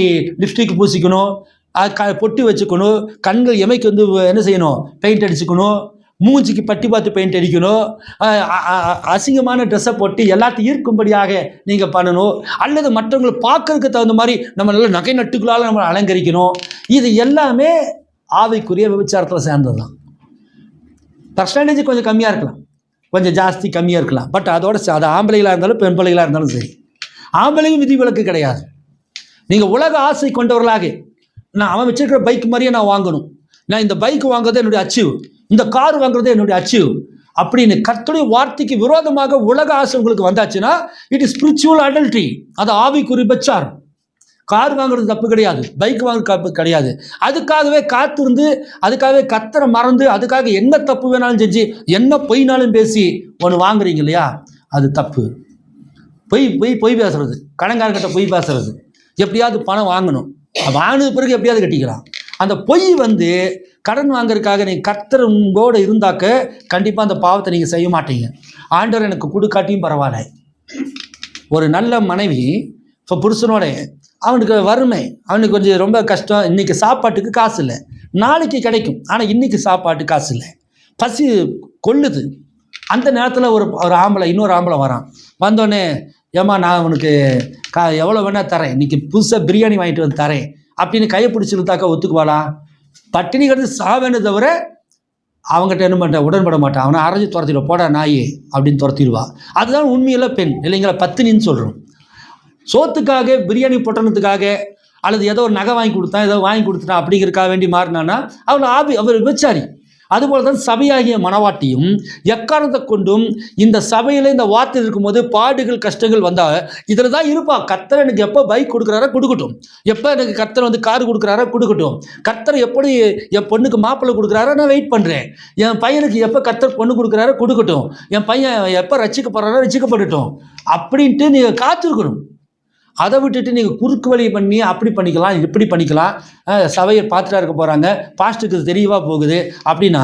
லிப்ஸ்டிக் பூசிக்கணும், பொட்டி வச்சுக்கணும், கண்கள் எமைக்கு வந்து என்ன செய்யணும், பெயிண்ட் அடிச்சுக்கணும், மூஞ்சிக்கு பட்டி பார்த்து பெயிண்ட் அடிக்கணும், அசிங்கமான ட்ரெஸ்ஸை போட்டு எல்லாத்தையும் ஈர்க்கும்படியாக நீங்கள் பண்ணணும், அல்லது மற்றவங்களை பார்க்கறதுக்கு தகுந்த மாதிரி நம்ம நல்ல நகை நட்டுகளால் நம்ம அலங்கரிக்கணும். இது எல்லாமே ஆவிக்குரிய விபச்சாரத்தில் சேர்ந்தது தான். பர்சன்டேஜ் கொஞ்சம் கம்மியாக இருக்கலாம், கொஞ்சம் ஜாஸ்தி கம்மியாக இருக்கலாம், பட் அதோட அது ஆம்பளைகளாக இருந்தாலும் பெண் பிள்ளைகளாக இருந்தாலும் சரி, ஆம்பளையும் விதிவிலக்கு கிடையாது. நீங்கள் உலக ஆசை கொண்டவர்களாக, நான் அவன் வச்சிருக்கிற பைக் மாதிரியே நான் வாங்கணும், நான் இந்த பைக் வாங்குறது என்னுடைய அச்சீவ், இந்த கார் வாங்குறது என்னுடைய அச்சீவ் அப்படின்னு கர்த்தருடைய வார்த்தைக்கு விரோதமாக உலக ஆசை உங்களுக்கு வந்தாச்சுன்னா இட் இஸ் ஸ்பிரிச்சுவல் அடல்ட்ரி. அது ஆவிக்குரிய விபச்சாரம். கார் வாங்குறது தப்பு கிடையாது, பைக் வாங்குறது தப்பு கிடையாது. அதுக்காகவே காத்திருந்து, அதுக்காகவே கர்த்தரை மறந்து, அதுக்காக என்ன தப்பு வேணாலும் செஞ்சு, என்ன பொய்னாலும் பேசி ஒன்று வாங்குறீங்க இல்லையா, அது தப்பு. பொய் பேசுறது, கடன்காரங்கிட்ட பொய் பேசுறது, எப்படியாவது பணம் வாங்கணும், வாங்கின பிறகு எப்படியாவது கட்டிக்கலாம். அந்த பொய் வந்து கடன் வாங்குறதுக்காக நீங்கள் கர்த்தரோடு இருந்தாக்க கண்டிப்பாக அந்த பாவத்தை நீங்கள் செய்ய மாட்டீங்க. ஆண்டவர் எனக்கு கொடுக்காட்டியும் பரவாயில்ல. ஒரு நல்ல மனைவி இப்போ புருஷனோட அவனுக்கு வறுமை, அவனுக்கு கொஞ்சம் ரொம்ப கஷ்டம், இன்றைக்கி சாப்பாட்டுக்கு காசு இல்லை, நாளைக்கு கிடைக்கும், ஆனால் இன்றைக்கி சாப்பாட்டு காசு இல்லை, பசி கொள்ளுது. அந்த நேரத்தில் ஒரு ஆம்பளை இன்னொரு ஆம்பளை வரான், வந்தோடனே ஏம்மா நான் உனக்கு எவ்வளோ வேணால் தரேன், இன்றைக்கி புதுசாக பிரியாணி வாங்கிட்டு வந்து தரேன் அப்படின்னு கையை பிடிச்சிருந்தாக்கா ஒத்துக்குவாளா? பட்டினி கிடந்து சாவேன்னு தவிர அவங்ககிட்ட என்ன பண்ண உடன்பட மாட்டான். அவனை அரைஞ்சி துரத்திடுவா, போடா நாயே அப்படின்னு துரத்திடுவா. அதுதான் உண்மையில் பெண் இல்லைங்களா, பத்தினின்னு சொல்கிறோம். சோத்துக்காக, பிரியாணி பொட்டணத்துக்காக, அல்லது ஏதோ ஒரு நகை வாங்கி கொடுத்தான், ஏதோ வாங்கி கொடுத்துட்டான் அப்படிங்கிறக்காக வேண்டி மாறினான்னா அவர் விபச்சாரி. அதுபோல தான் சபையாகிய மனவாட்டியும் எக்காரணத்தை கொண்டும் இந்த சபையில் இந்த வார்த்தை இருக்கும்போது பாடுகள் கஷ்டங்கள் வந்தால் இதில் தான் இருப்பா. கர்த்தர் எனக்கு எப்போ பைக் கொடுக்குறாரோ கொடுக்கட்டும், எப்போ எனக்கு கர்த்தர் வந்து கார் கொடுக்குறாரோ கொடுக்கட்டும், கர்த்தர் எப்படி என் பொண்ணுக்கு மாப்பிள்ளை கொடுக்குறாரோ நான் வெயிட் பண்ணுறேன், என் பையனுக்கு எப்போ கர்த்தர் பொண்ணு கொடுக்குறாரோ கொடுக்கட்டும், என் பையன் எப்போ ரசிக்கப்படுறாரோ ரசிக்கப்படட்டும் அப்படின்ட்டு நீங்கள் காத்திருக்கணும். அதை விட்டுட்டு நீங்கள் குறுக்கு வழி பண்ணி அப்படி பண்ணிக்கலாம் இப்படி பண்ணிக்கலாம், சபையை பார்த்துட்டா இருக்க போகிறாங்க, பாஸ்ட்டுக்கு தெரியவா போகுது அப்படின்னா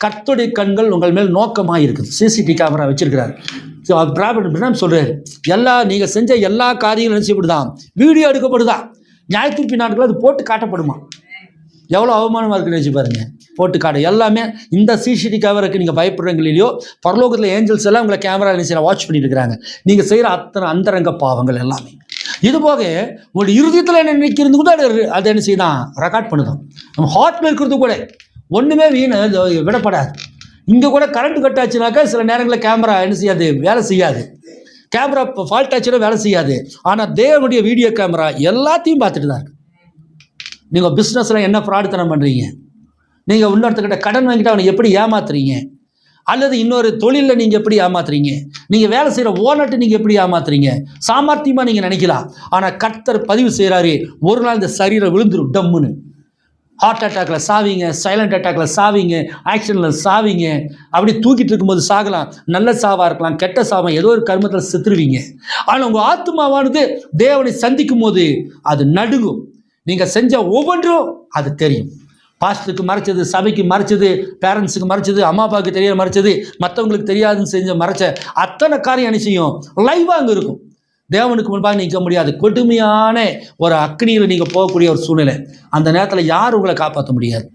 கர்த்தருடைய கண்கள் உங்கள் மேல் நோக்கமாக இருக்குது. சிசிடிவி கேமரா வச்சிருக்கிறார். பிராபன் சொல்கிறார், நீங்கள் செஞ்ச எல்லா காரியங்களும் நினச்சிப்படுதான், வீடியோ எடுக்கப்படுதா, நியாயத்தீர்ப்பு நாட்கள் அது போட்டு காட்டப்படுமா? எவ்வளோ அவமானமாக இருக்குன்னு நினச்சி பாருங்கள். போட்டு காட்ட எல்லாமே இந்த சிசிடிவி கேமராக்கு நீங்கள் பயப்படுறீங்க இல்லையோ, பரலோகத்தில் ஏஞ்சல்ஸ் எல்லாம் உங்களை கேமரா நினைச்சு வாட்ச் பண்ணிட்டு இருக்கிறாங்க. நீங்கள் செய்கிற அத்தனை அந்தரங்க பாவங்கள் எல்லாமே. இது போக உங்களுடைய இருதயத்தில் என்ன நினைக்கிறது கூட அதை என்ன செய்தான் ரெக்கார்ட் பண்ணுதான். நம்ம ஹார்ட்டில் இருக்கிறது கூட ஒன்றுமே விடப்படாது. இங்கே கூட கரண்ட் கட் ஆச்சுனாக்கா சில நேரங்களில் கேமரா என்ன செய்யாது, வேலை செய்யாது. கேமரா இப்போ ஃபால்ட் ஆச்சுன்னா வேலை செய்யாது. ஆனால் தேவனுடைய வீடியோ கேமரா எல்லாத்தையும் பார்த்துட்டு தான் இருக்கு. நீங்கள் பிஸ்னஸில் என்ன ஃப்ராடுத்தனம் பண்ணுறீங்க, நீங்கள் இன்னொருத்தர்கிட்ட கடன் வாங்கிட்டு அவனை எப்படி ஏமாத்துறீங்க, அல்லது இன்னொரு தொழிலில் நீங்கள் எப்படி ஏமாத்துறீங்க, நீங்கள் வேலை செய்கிற ஓனர்ட்டு நீங்கள் எப்படி ஏமாத்துறீங்க, சாமர்த்தியமாக நீங்கள் நினைக்கலாம். ஆனால் கர்த்தர் பதிவு செய்கிறாரு, ஒரு நாள் இந்த சரீரம் விழுந்துடும் டம்முன்னு. ஹார்ட் அட்டாக்ல சாவிங்க, சைலண்ட் அட்டாக்ல சாவிங்க, ஆக்சிடென்ட்டில் சாவிங்க, அப்படி தூக்கிட்டு இருக்கும்போது சாகலாம். நல்ல சாவாக இருக்கலாம், கெட்ட சாவா, ஏதோ ஒரு கர்மத்தில் செத்துருவீங்க. ஆனால் உங்கள் ஆத்மாவானது தேவனை சந்திக்கும் போது அது நடுங்கும். நீங்கள் செஞ்ச ஒவ்வொன்றும் அது தெரியும். பாஸ்டருக்கு மறைச்சது, சபைக்கு மறைச்சது, பேரண்ட்ஸுக்கு மறைச்சது, அம்மா அப்பாவுக்கு தெரிய மறைச்சது, மற்றவங்களுக்கு தெரியாதுன்னு செஞ்ச மறைச்ச அத்தனை காரியம் என்ன செய்யும், லைவாக அங்கே இருக்கும். தேவனுக்கு முன்பாக நிற்க முடியாது. கொடுமையான ஒரு அக்னியில் நீங்கள் போகக்கூடிய ஒரு சூழ்நிலை. அந்த நேரத்தில் யார் உங்களை காப்பாற்ற முடியாது.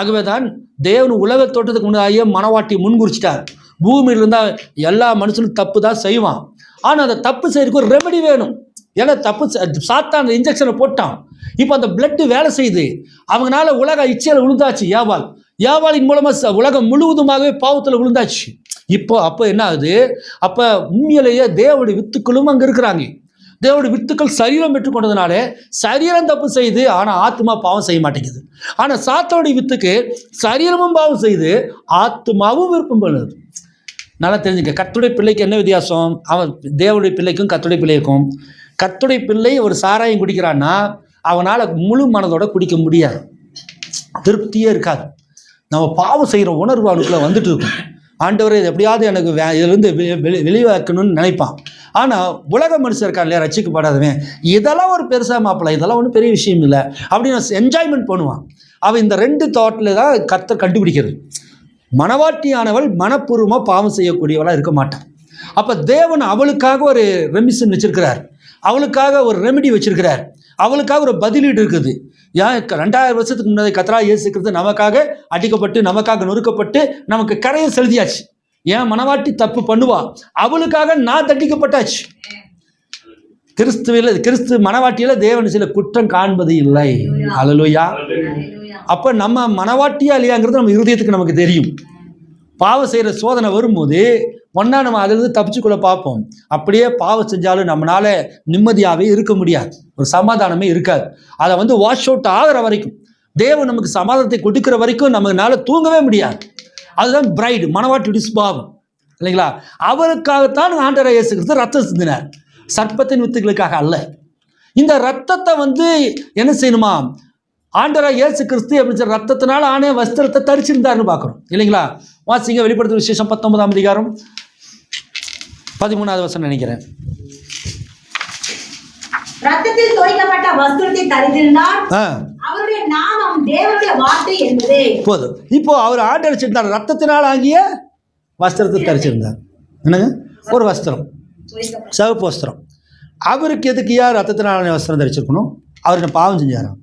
ஆகவே தான் தேவன் உலக தோட்டத்துக்கு முன்னாடியே மனவாட்டி முன்குறிச்சிட்டார். பூமியில் இருந்தால் எல்லா மனுஷனும் தப்பு தான் செய்வான். ஆனால் அந்த தப்பு செய்யறதுக்கு ஒரு ரெமெடி வேணும். ஏன்னா தப்பு சாத்தான் அந்த இன்ஜெக்ஷனை போட்டான். இப்போ அந்த பிளட்டு வேலை செய்யுது. அவங்களால உலக இச்சையில் விழுந்தாச்சு. ஏவாளின் மூலமாக உலகம் முழுவதுமாகவே பாவத்தில் விழுந்தாச்சு. அப்போ என்ன ஆகுது, அப்போ உண்மையிலேயே தேவனுடைய வித்துக்களும் அங்கே இருக்கிறாங்க. தேவனுடைய வித்துக்கள் சரீரம் பெற்றுக்கொண்டதுனால சரீரம் தப்பு செய்யுது, ஆனால் ஆத்மா பாவம் செய்ய மாட்டேங்குது. ஆனால் சாத்தானுடைய வித்துக்கு சரீரமும் பாவம் செய்யுது, ஆத்மாவும் விருப்பம் பண்ணுது. நல்லா தெரிஞ்சுக்க, கர்த்தருடைய பிள்ளைக்கு என்ன வித்தியாசம்? அவன் தேவனுடைய பிள்ளைக்கும் கர்த்தருடைய பிள்ளைக்கும். கர்த்தருடைய பிள்ளை ஒரு சாராயம் குடிக்கிறான்னா அவனால் முழு மனதோட குடிக்க முடியாது, திருப்தியே இருக்காது. நம்ம பாவம் செய்கிற உணர்வு அவனுக்குள்ள வந்துட்டு இருக்கும். ஆண்டவரை இது எப்படியாவது எனக்கு இதுலேருந்து வெளிவாக்கணும்னு நினைப்பான். ஆனால் உலக மனுஷன் இருக்கான் இல்லையா, ரசிக்கப்படாதவன், இதெல்லாம் ஒரு பெருசாக மாப்பிள்ளை, இதெல்லாம் ஒன்றும் பெரிய விஷயம் இல்லை அப்படின்னு என்ஜாய்மெண்ட் பண்ணுவான். அவன் இந்த ரெண்டு தாட்டில் தான் கர்த்தர் கண்டுபிடிக்கிறது. மனவாட்டியானவள் மனப்பூர்வமாக பாவம் செய்யக்கூடியவளாக இருக்க மாட்டான். அப்போ தேவன் அவளுக்காக ஒரு ரெமிஷன் வச்சிருக்கிறார், அவளுக்காக ஒரு ரெமெடி வச்சிருக்கிறார், அவளுக்காக ஒரு பதிலீடு இருக்குது. ஏன் 2000 வருஷத்துக்கு முன்னாடி கர்த்தராகிய இயேசு கிறிஸ்து நமக்காக அடிக்கப்பட்டு நமக்காக நொறுக்கப்பட்டு நமக்கு கரையை செலுத்தியாச்சு. ஏன் மனவாட்டி தப்பு பண்ணுவா, அவளுக்காக நான் தண்டிக்கப்பட்டாச்சு. கிறிஸ்து மனவாட்டியில தேவன் சில குற்றம் காண்பது இல்லை. அல்லேலூயா. அப்ப நம்ம மனவாட்டியா இல்லையாங்கிறது நம்ம இருதயத்துக்கு நமக்கு தெரியும். பாவம் செய்யற சோதனை வரும்போது ஒன்னா நம்ம அதிலிருந்து தப்பிச்சுக்குள்ள பார்ப்போம். அப்படியே பாவம் செஞ்சாலும் நம்மளால நிம்மதியாகவே இருக்க முடியாது, ஒரு சமாதானமே இருக்காது. அதை வாஷ் அவுட் ஆகிற வரைக்கும், தேவன் நமக்கு சமாதானத்தை கொடுக்கிற வரைக்கும் நம்மளால தூங்கவே முடியாது. அதுதான் பிரைடு, மனவாட்டி சுபாவம் இல்லைங்களா? அவருக்காகத்தான் ஆண்டவராகிய இயேசு கிறிஸ்து ரத்தம் சிந்தினார், சர்ப்பத்தின் வித்துகளுக்காக அல்ல. இந்த ரத்தத்தை என்ன செய்யணுமா? ஆண்டவராகிய இயேசு கிறிஸ்து எப்படி ரத்தத்தினால ஆனே வஸ்திரத்தை தரிச்சிருந்தாருன்னு பார்க்குறோம் இல்லைங்களா? வாசிங்க வெளிப்படுத்தும் விசேஷம் 19ஆம் அதிகாரம் 13வது வசனம் நினைக்கிறேன். ரத்தத்தில் தோய்க்கப்பட்ட வஸ்திரத்தை தரித்திருந்தார், அவருடைய நாமம் தேவனுடைய வார்த்தை என்பதே. போதும். இப்போ அவர் ஆண்டரிச்சிருந்தார், ரத்தத்தினால் ஆகிய வஸ்திரத்தை தரிச்சிருந்தார். என்னங்க? ஒரு வஸ்திரம், சிவப்பு வஸ்திரம். அவருக்கு எதுக்கு யார் ரத்தத்தினால வஸ்திரம் தரிச்சிருக்கணும்? அவருக்கு பாவம் செஞ்சாராம்.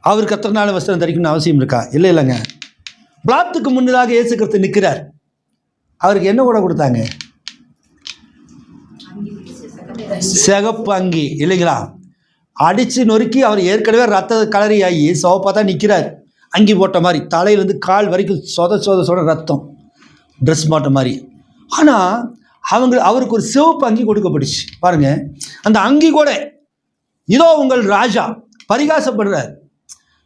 அவருக்கு ரத்தத்தினால வஸ்திரம் தரிக்கணும்னு அவசியம் இருக்கா? இல்லை இல்லைங்க. பிளாத்துக்கு முன்னதாக இயேசு கிறிஸ்து நிற்கிறார். அவருக்கு என்ன கூட கொடுத்தாங்க? சிகப்பு அங்கி இல்லைங்களா? அடித்து நொறுக்கி அவர் ஏற்கனவே ரத்த கலரி ஆகி சிவப்பாக தான் நிற்கிறார். அங்கி போட்ட மாதிரி தலையிலேருந்து கால் வரைக்கும் சொத ரத்தம், ட்ரெஸ் போட்ட மாதிரி. ஆனால் அவருக்கு ஒரு சிவப்பு அங்கி கொடுக்கப்பட்டுச்சு பாருங்க. அந்த அங்கி கூட இதோ உங்கள் ராஜா பரிகாசப்படுறார்.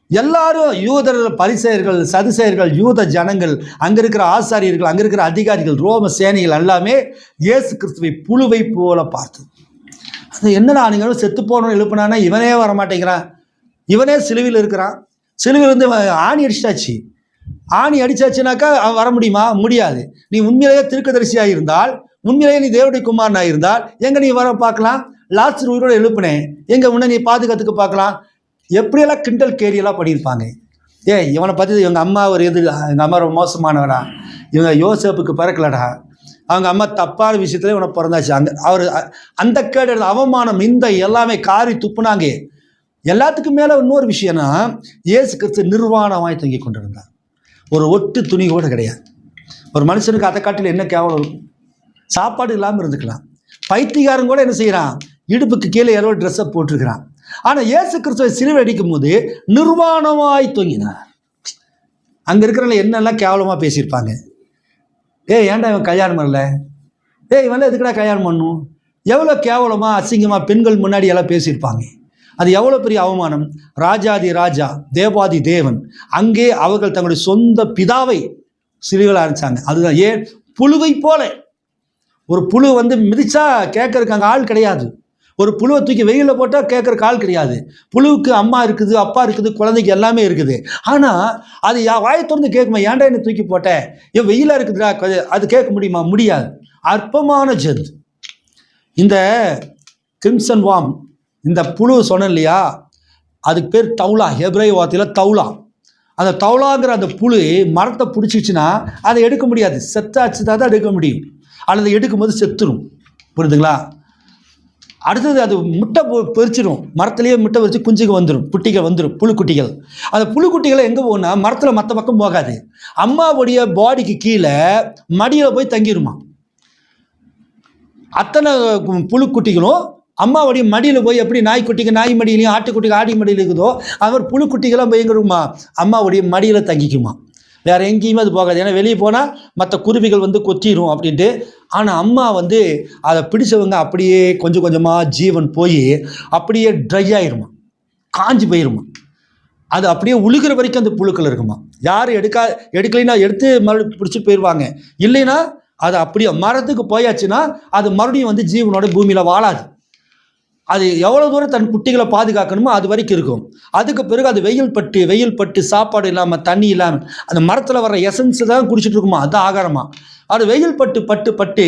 எல்லாரும் யூதர்கள், பரிசேயர்கள், சதுசேயர்கள், யூத ஜனங்கள், அங்கே இருக்கிற ஆசாரியர்கள், அங்கே இருக்கிற அதிகாரிகள், ரோம சேனைகள் எல்லாமே இயேசு கிறிஸ்துவை புழுவை போல பார்த்து, அது என்னடா நீங்களும் செத்து போகணும்னு எழுப்பினானா இவனே வரமாட்டேங்கிறான், இவனே சிலுவையில் இருக்கிறான், சிலுவையிலேருந்து ஆணி அடிச்சிட்டாச்சு, ஆணி அடிச்சாச்சுனாக்கா அவன் வர முடியுமா? முடியாது. நீ உண்மையிலேயே தீர்க்கதரிசியாக இருந்தால், உண்மையிலேயே நீ தேவனுடைய குமாரனாக இருந்தால் எங்கே நீ வர பார்க்கலாம்? லாஸ்டர் உயிரோட எழுப்புனேன், எங்கே உன்னை நீ பாதுகாத்துக்கு பார்க்கலாம்? எப்படியெல்லாம் கிண்டல் கேரியெல்லாம் பண்ணியிருப்பாங்க. இவனை பற்றி இவங்க அம்மா ஒரு எங்கள் அம்மா ரொம்ப மோசமானவடா, இவங்க யோசேப்புக்கு பிறக்கலடா, அவங்க அம்மா தப்பான விஷயத்துல இவனை பிறந்தாச்சு, அவர் அந்த கேடு அவமானம் இந்த எல்லாமே காரி துப்புனாங்க. எல்லாத்துக்கும் மேலே இன்னொரு விஷயம்னா, இயேசு கிறிஸ்து நிர்வாணமாய் தங்கி கொண்டிருந்தார். ஒரு ஒட்டு துணி கூட கிடையாது. ஒரு மனுஷனுக்கு அதை காட்டில் என்ன கேவலம் இருக்கும்? சாப்பாடு இல்லாமல் இருந்துக்கலாம். பைத்தியக்காரன் கூட என்ன செய்கிறான்? இடுப்புக்கு கீழே ஏதோ ட்ரெஸ்ஸை போட்டிருக்கிறான். ஆனால் இயேசு கிறிஸ்துவை சிலுவை அடிக்கும் போது நிர்வாணமாய் தொங்கினார். அங்கே இருக்கிறவங்க என்னெல்லாம் கேவலமாக பேசியிருப்பாங்க. ஏன்டா இவன் கல்யாணம் பண்ணல, இவன் எதுக்குடா கல்யாணம் பண்ணும், எவ்வளோ கேவலமாக அசிங்கமாக பெண்கள் முன்னாடி எல்லாம் பேசியிருப்பாங்க. அது எவ்வளோ பெரிய அவமானம். ராஜாதி ராஜா, தேவாதி தேவன், அங்கே அவர்கள் தங்களுடைய சொந்த பிதாவை சிலுவையில் அரைச்சாங்க. அதுதான் ஏன் புழுவை போல. ஒரு புழு மிதிச்சா கேட்கறதுக்கு அங்கே ஆள் கிடையாது. ஒரு புழுவை தூக்கி வெயிலில் போட்டால் கேட்குறக்கு ஆள் கிடையாது. புழுவுக்கு அம்மா இருக்குது, அப்பா இருக்குது, குழந்தைக்கு எல்லாமே இருக்குது. ஆனால் அது வாயை திறந்து கேட்குமா, ஏன்டா என்ன தூக்கி போட்டேன், வெயிலாக இருக்குதுடா, அது கேட்க முடியுமா? முடியாது. அற்பமான ஜந்து. இந்த கிரிம்சன் வாம், இந்த புழு சொன்னேன் இல்லையா, அதுக்கு பேர் தௌலா, ஹெப்ரேய வார்த்தையில் தௌலா. அந்த தௌலாங்கிற அந்த புழு மரத்தை பிடிச்சிச்சுன்னா அதை எடுக்க முடியாது, செத்தாச்சு தான் எடுக்க முடியும், அல்லது எடுக்கும்போது செத்துரும். புரியுதுங்களா? அடுத்தது அது முட்டை பொறிச்சிடும், மரத்துலேயே முட்டை பொறிச்சு குஞ்சுக்கு வந்துடும், குட்டிகள் வந்துடும், புழுக்குட்டிகள். அந்த புழுக்குட்டிகளை எங்கே போகும்னா மரத்தில் மற்ற பக்கம் போகாது, அம்மாவுடைய பாடிக்கு கீழே மடியில் போய் தங்கிடுமா. அத்தனை புழுக்குட்டிகளும் அம்மாவுடைய மடியில் போய், எப்படி நாய்க்குட்டிக்கு நாய் மடியிலையும் ஆட்டுக்குட்டிக்கு ஆடி மடியில் இருக்குதோ, அவர் புழுக்குட்டிகளாக போய் எங்கிருக்குமா, அம்மாவுடைய மடியில் தங்கிக்குமா. வேறு எங்கேயுமே அது போகாது. ஏன்னா வெளியே போனால் மற்ற குருவிகள் கொத்திடும் அப்படின்ட்டு. ஆனால் அம்மா அதை பிடிச்சவங்க அப்படியே கொஞ்சம் கொஞ்சமாக ஜீவன் போய் அப்படியே ட்ரை ஆகிருமா, காஞ்சி போயிருமா. அது அப்படியே உழுகிற வரைக்கும் அந்த புழுக்கள் இருக்குமா. யார் எடுக்கலைன்னா எடுத்து மறுபடியும் பிடிச்சிட்டு போயிடுவாங்க. இல்லைன்னா அது அப்படியே மரத்துக்கு போயாச்சுன்னா அது மறுபடியும் ஜீவனோட பூமியில் வாழாது. அது எவ்வளோ தூரம் தன் குட்டிகளை பாதுகாக்கணுமோ அது வரைக்கும் இருக்கும். அதுக்கு பிறகு அது வெயில் பட்டு சாப்பாடு இல்லாமல் தண்ணி இல்லாமல் அந்த மரத்தில் வர எசன்ஸ் தான் குடிச்சிட்டு இருக்குமா, அது ஆகாரமா. அது வெயில் பட்டு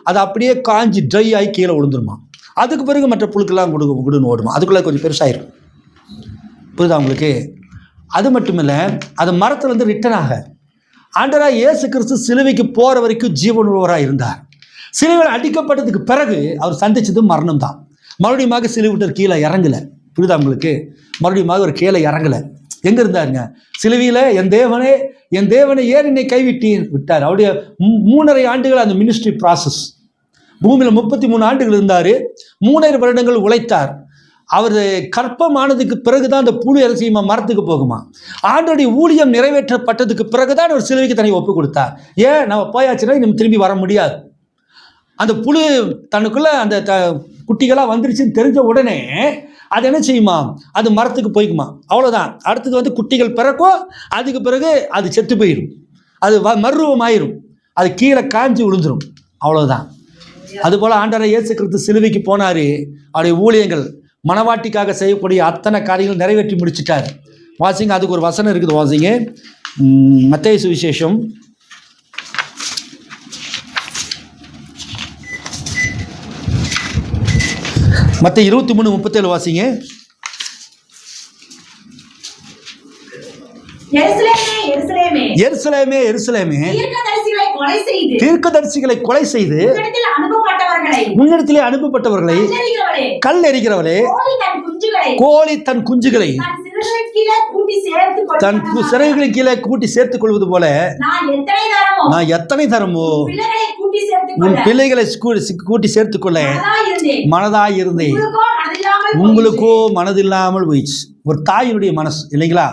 அது அப்படியே காஞ்சி ட்ரை ஆகி கீழே விழுந்துருமா. அதுக்கு பிறகு மற்ற புழுக்கெல்லாம் குடுன்னு ஓடுமா. அதுக்குள்ளே கொஞ்சம் பெருசாகிடும். புரியுதா உங்களுக்கு? அது மட்டும் இல்லை, அது மரத்தில் ரிட்டன் ஆக ஆண்டவராகிய இயேசு கிறிஸ்து சிலுவைக்கு போகிற வரைக்கும் ஜீவனுள்ளவராக இருந்தார். சிலுவையில் அடிக்கப்பட்டதுக்கு பிறகு அவர் சந்திச்சது மரணம் தான். மறுபடியும் சிலுவை விட்டு கீழே இறங்கலை. புரியுதா உங்களுக்கு? மறுபடியும் ஒரு கீழே இறங்கலை. எங்கே இருந்தாருங்க? சிலுவையில் என் தேவனை ஏன் என்னை கைவிட்டீர் விட்டார். அவருடைய 3.5 ஆண்டுகள் அந்த மினிஸ்ட்ரி ப்ராசஸ். பூமியில் 33 ஆண்டுகள் இருந்தார். 3.5 வருடங்கள் உழைத்தார். அவர் கற்பமானதுக்கு பிறகுதான் அந்த புழு அரசியமா மரத்துக்கு போகுமா. ஆண்டோடைய ஊழியம் நிறைவேற்றப்பட்டதுக்கு பிறகுதான் ஒரு சிலுவைக்கு தன்னை ஒப்பு கொடுத்தார். ஏன்? நம்ம போயாச்சுன்னா நம்ம திரும்பி வர முடியாது. அந்த புழு தனக்குள்ள அந்த குட்டிகளாக வந்துருச்சுன்னு தெரிஞ்ச உடனே அது என்ன செய்யுமா? அது மரத்துக்கு போய்க்குமா, அவ்வளோதான். அடுத்தது குட்டிகள் பிறக்கும். அதுக்கு பிறகு அது செத்து போயிடும். அது மறுரூபமாயிரும். அது கீழே காஞ்சி விழுந்துடும். அவ்வளோதான். அதுபோல் ஆண்டவராகிய இயேசு கிறிஸ்து சிலுவைக்கு போனார். அவருடைய ஊழியங்கள் மனவாட்டிக்காக செய்யக்கூடிய அத்தனை காரியங்கள் நிறைவேற்றி முடிச்சிட்டார். வாசிங்க, அதுக்கு ஒரு வசனம் இருக்குது. வாசிங்க, மத்தேயு சுவிசேஷம் மத்தேயு 23:37 வாசிங்க. எருசலேமே எருசலேமே, தீர்க்கதரிசிகளை கொலை செய்து முன்னிடத்திலே அனுப்பப்பட்டவர்களை கல் எறிகிறவளே, கோழி தன் குஞ்சுகளை தன் சிறகுகளின் கீழே கூட்டி சேர்த்துக் கொள்வது போல நான் எத்தனை தரமோ உன் பிள்ளைகளை கூட்டி சேர்த்துக்கொள்ள மனதாய் இருந்தேன். உங்களுக்கோ மனதில்லாமல் போயிடுச்சு. ஒரு தாயினுடைய மனசு இல்லைங்களா?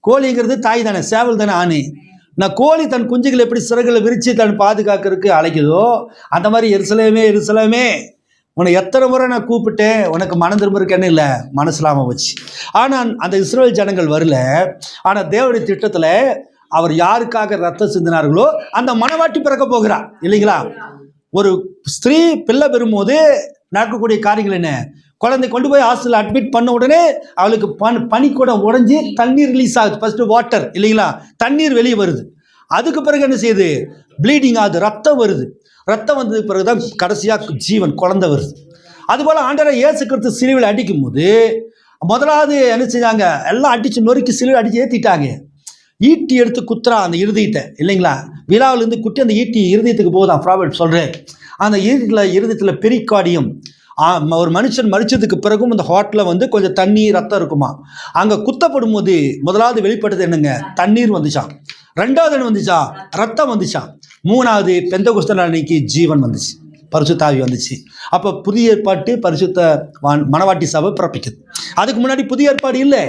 கோழிங்கிறது தாய் தானே, சேவல் தானே, ஆணு. நான் கோழி தன் குஞ்சுகளை எப்படி சிறகுகளை விரித்து தன் பாதுகாக்கிறதுக்கு அழைக்குதோ அந்த மாதிரி எருசலேமே எருசலேமே, உன்னை எத்தனை முறை நான் கூப்பிட்டேன், உனக்கு மனம் திரும்புறதுக்கு இல்லை, மனசில்லாமல் போச்சு. ஆனால் அந்த இஸ்ரவேல் ஜனங்கள் வரல. ஆனால் தேவனுடைய திட்டத்தில் அவர் யாருக்காக ரத்தம் சிந்தினார்களோ அந்த மனவாட்டி பிறக்க போகிறார் இல்லைங்களா? ஒரு ஸ்திரீ பிள்ளை பெறும்போது நடக்கக்கூடிய காரியங்கள் என்ன? குழந்தை கொண்டு போய் ஹாஸ்பிட்டல் அட்மிட் பண்ண உடனே அவளுக்கு பனி கூட உடஞ்சி தண்ணீர் ரிலீஸ் ஆகுது. ஃபர்ஸ்ட் வாட்டர் இல்லைங்களா? தண்ணீர் வெளியே வருது. அதுக்கு பிறகு என்ன செய்யுது? ப்ளீடிங் ஆகுது, ரத்தம் வருது. ரத்தம் வந்ததுக்கு பிறகுதான் கடைசியாக ஜீவன், குழந்தை வருது. அதுபோல் ஆண்டவராகிய இயேசு கிறிஸ்து சிலுவையில் அடிக்கும் போது முதலாவது என்ன செஞ்சாங்க? எல்லாம் அடித்து நொறுக்கி சிலுவை அடித்து ஏற்றிட்டாங்க. ஈட்டி எடுத்து குத்துறா அந்த இருதயத்தை இல்லைங்களா? விழாவிலேருந்து குட்டி அந்த ஈட்டி இருதயத்துக்கு போகுதான். ப்ராபர்ட் சொல்கிறேன், அந்த இருதயத்தில் பெரிகார்டியம். ஒரு மனுஷன் மரிச்சதுக்கு பிறகும் அந்த ஹார்ட்டில் கொஞ்சம் தண்ணீர் ரத்தம் இருக்குமா. அங்கே குத்தப்படும் போது முதலாவது வெளிப்பட்டது என்னங்க? தண்ணீர் வந்துச்சான். ரெண்டாவது என்ன வந்துச்சா? ரத்தம் வந்துச்சான். மூணாவது பெந்தெகோஸ்தே அன்னைக்கு ஜீவன் வந்துச்சு, பரிசுத்த ஆவி வந்துச்சு. அப்போ புதிய ஏற்பாட்டு பரிசுத்த மனவாட்டி சபை பிறப்பிக்குது. அதுக்கு முன்னாடி புதிய ஏற்பாடு இல்லை,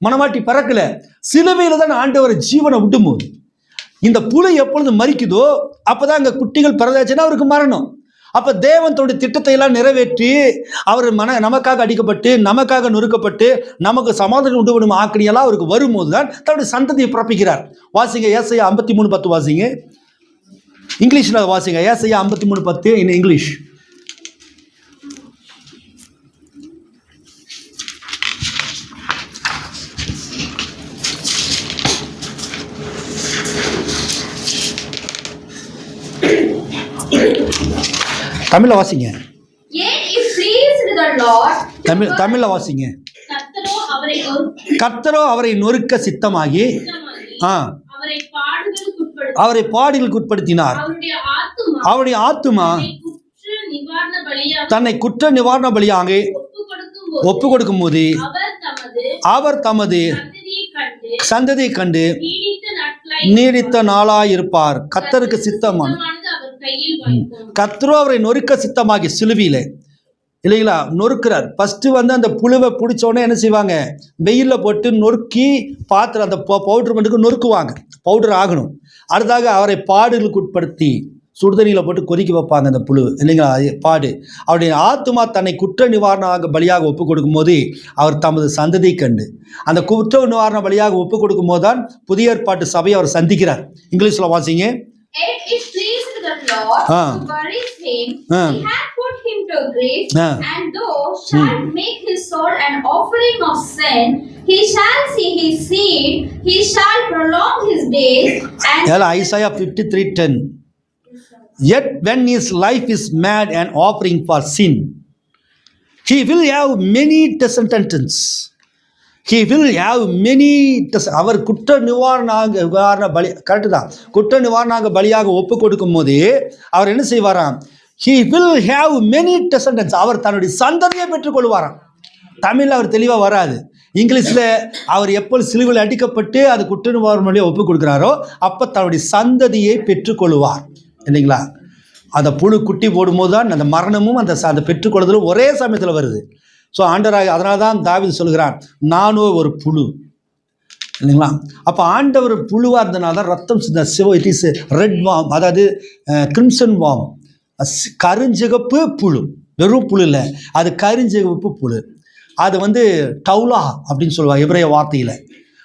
மனவாட்டி பிறக்கல. சிலுவையில் தான் ஆண்டவர் ஜீவனை விட்டும்போது இந்த புழு எப்பொழுது மரிக்குதோ அப்போதான் அங்கே குட்டிகள் பிறந்தாச்சுன்னா அவருக்கு மரணம். அப்போ தேவன் தன்னுடைய திட்டத்தை எல்லாம் நிறைவேற்றி அவர் நமக்காக அடிக்கப்பட்டு நமக்காக நொறுக்கப்பட்டு நமக்கு சமாதானம் உண்டு பண்ணும் ஆக்கணியெல்லாம் அவருக்கு வரும்போது தான் தன்னுடைய சந்ததியை பிறப்பிக்கிறார். வாசிங்க ஏசாயா 53:10 வாசிங்க. இங்கிலீஷில் வாசிங்க. ஏசாயா 53:10 இன் இங்கிலீஷ். தமிழ்ல வாசிங்க. தமிழ்ல வாசிங்க. கர்த்தரோ அவரை நொறுக்க சித்தமாகி அவரை பாடுகளுக்கு உட்படுத்தினார். அவருடைய ஆத்துமா தன்னை குற்ற நிவாரண பலியாக ஒப்பு கொடுக்கும் போது அவர் தமது சந்ததியை கண்டு நீடித்த நாளாயிருப்பார். கர்த்தருக்கு சித்தமான கர்த்தரோ அவரை நொறுக்க சித்தமாகி சிலுவையில் இல்லைங்களா நொறுக்கிறார். ஃபஸ்ட்டு அந்த புழுவை பிடிச்சோடனே என்ன செய்வாங்க? வெயிலில் போட்டு நொறுக்கி பாத்திரம் அந்த பவுட்ரு மட்டுக்கு நொறுக்குவாங்க, பவுடர் ஆகணும். அடுத்தாக அவரை பாடுகளுக்கு உட்படுத்தி சுடுதண்ணியில் போட்டு கொதிக்க வைப்பாங்க அந்த புழு இல்லைங்களா பாடு. அவருடைய ஆத்துமா தன்னை குற்ற நிவாரண பலியாக ஒப்பு கொடுக்கும் போது அவர் தமது சந்ததியை கண்டு அந்த குற்ற நிவாரண பலியாக ஒப்பு கொடுக்கும் போது தான் புதிய ஏற்பாட்டு சபையை அவர் சந்திக்கிறார். இங்கிலீஷில் வாசிங்க. Lord, to bury him, he had put him to grief, and though shall make his soul an offering of sin, he shall see his seed, he shall prolong his days, and Isaiah 53:10. Yet when his life is made an offering for sin, he will have many descendants. He will have many. அவர் குற்ற நிவாரண பலி correct தான். குற்ற நிவாரண பலியாக ஒப்பு கொடுக்கும் போது அவர் என்ன செய்வாராம்? He will have many descendants. அவர் தன்னுடைய சந்ததியை பெற்றுக்கொள்வாராம். தமிழில் அவர் தெளிவாக வராது. இங்கிலீஷில் அவர் எப்போ சிலுவையில் அடிக்கப்பட்டு அது குற்றவாளி மொழியை ஒப்புக் கொடுக்குறாரோ அப்போ தன்னுடைய சந்ததியை பெற்றுக்கொள்வார் இல்லைங்களா. அந்த புழு குட்டி போடும்போது தான் அந்த மரணமும் அந்த பெற்றுக்கொள்ளுதலும் ஒரே சமயத்தில் வருது. ஸோ ஆண்டவராக அதனால தான் தாவீது சொல்கிறான், நானும் ஒரு புழு இல்லைங்களா. அப்போ ஆண்டவர் புழுவாக இருந்தனால தான் ரத்தம் சிவ இட் இஸ் ரெட் வாம், அதாவது கிரிம்சன் வாம், கருஞ்சிகப்பு புழு, வெறும் புழு இல்லை, அது கருஞ்சிகப்பு புழு. அது டவுலா அப்படின்னு சொல்லுவாங்க எபிரேய வார்த்தையில்.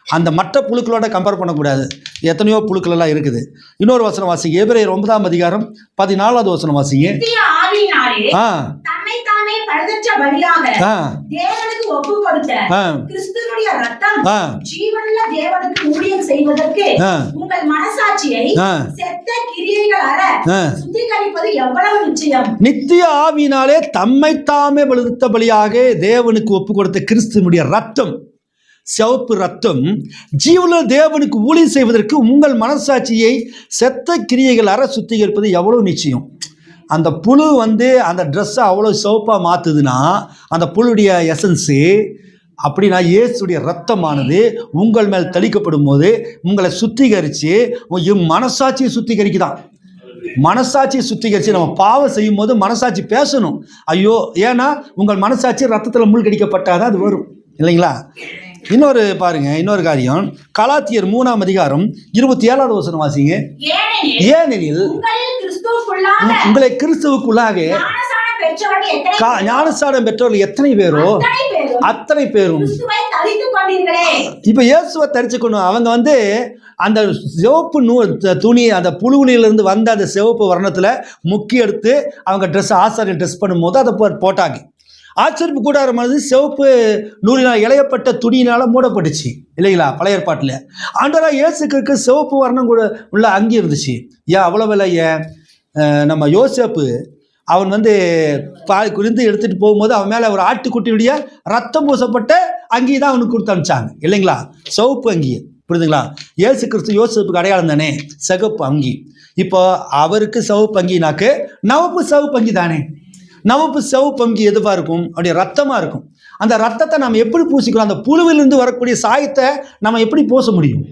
அந்த மற்ற புழுக்களோட கம்பேர் பண்ணக்கூடாது, எத்தனையோ புழுக்கள் எல்லாம் இருக்குது. இன்னொரு வசனம் வாசிங்க, எபிரேயர் 9ஆம் அதிகாரம் 14வது வசனம் வாசிங்க. தேவனுக்கு ஒப்பு கொடுத்த கிறிஸ்துவினுடைய இரத்தம் ஜீவனுள்ள தேவனுக்கு ஊழியம் செய்வதற்கு உங்கள் மனசாட்சியை செத்த கிரியைகள் அற சுத்திகரிப்பது எவ்வளவு நிச்சயம். நித்திய ஆவியினாலே தம்மை தாமே பலித்த பலியாக தேவனுக்கு ஒப்பு கொடுத்த கிறிஸ்துவினுடைய ரத்தம், சிவப்பு ரத்தம் ஜீவனுள்ள தேவனுக்கு ஊழியம் செய்வதற்கு உங்கள் மனசாட்சியை செத்த கிரியைகள் அற சுத்திகரிப்பது எவ்வளவு நிச்சயம். அந்த புழு அந்த ட்ரெஸ்ஸை அவ்வளோ சிவப்பாக மாற்றுதுன்னா அந்த புழுடைய எசன்ஸு அப்படின்னா இயேசுடைய ரத்தமானது உங்கள் மேல் தெளிக்கப்படும் போது உங்களை சுத்திகரித்து மனசாட்சியை சுத்திகரிக்குதான். மனசாட்சியை சுத்திகரித்து நம்ம பாவம் செய்யும் போது மனசாட்சி பேசணும், ஐயோ, ஏன்னா உங்கள் மனசாட்சி ரத்தத்தில் மூழ்கடிக்கப்பட்டாதான் அது வரும் இல்லைங்களா. இன்னொரு பாருங்க, இன்னொரு காரியம், கலாத்தியர் 3ஆம் அதிகாரம் 27வது வசனம் வாசிங்க. ஏனெனில் உங்களை கிறிஸ்துவுக்குள்ளாக ஞானஸ்நானம் பெற்றவர்கள் எத்தனை பேரோ அத்தனை பேரும் இப்ப இயேசுவை தரிச்சுக்கணும். அவங்க அந்த சிவப்பு துணி, அந்த புழுவிலிருந்து வந்த அந்த சிவப்பு வர்ணத்துல முக்கி எடுத்து அவங்க ட்ரெஸ் ஆசாரியர் ட்ரெஸ் பண்ணும்போது அதை போட்டாங்க. ஆச்சரிப்பு கூடாரமானது சிவப்பு நூலினால் இளையப்பட்ட துணியினால் மூடப்பட்டுச்சு இல்லைங்களா. பழைய ஏற்பாட்டில் ஆண்டவராக இயேசுக்கு சிவப்பு வர்ணம் கூட உள்ள அங்கி இருந்துச்சு. ஏன் அவ்வளோ விலை? நம்ம யோசேப்பு அவன் பால் குறிந்து எடுத்துகிட்டு போகும்போது அவன் மேலே ஒரு ஆட்டுக்குட்டியுடைய ரத்தம் பூசப்பட்ட அங்கி தான் அவனுக்கு கொடுத்து அனுப்பிச்சாங்க இல்லைங்களா. சிவப்பு அங்கி, புரியுதுங்களா. இயேசு கிறிஸ்து யோசேப்புக்கு அடையாளம் தானே சிவப்பு அங்கி. இப்போ அவருக்கு சிவப்பு அங்கினாக்கு நவப்பு சிவப்பு அங்கி தானே. நவப்பு சிவப்பு அங்கி எதுவாக இருக்கும்? அப்படியே ரத்தமாக இருக்கும். அந்த ரத்தத்தை நம்ம எப்படி பூசிக்கிறோம்? அந்த புழுவிலிருந்து வரக்கூடிய சாயத்தை நம்ம எப்படி பூச முடியும்?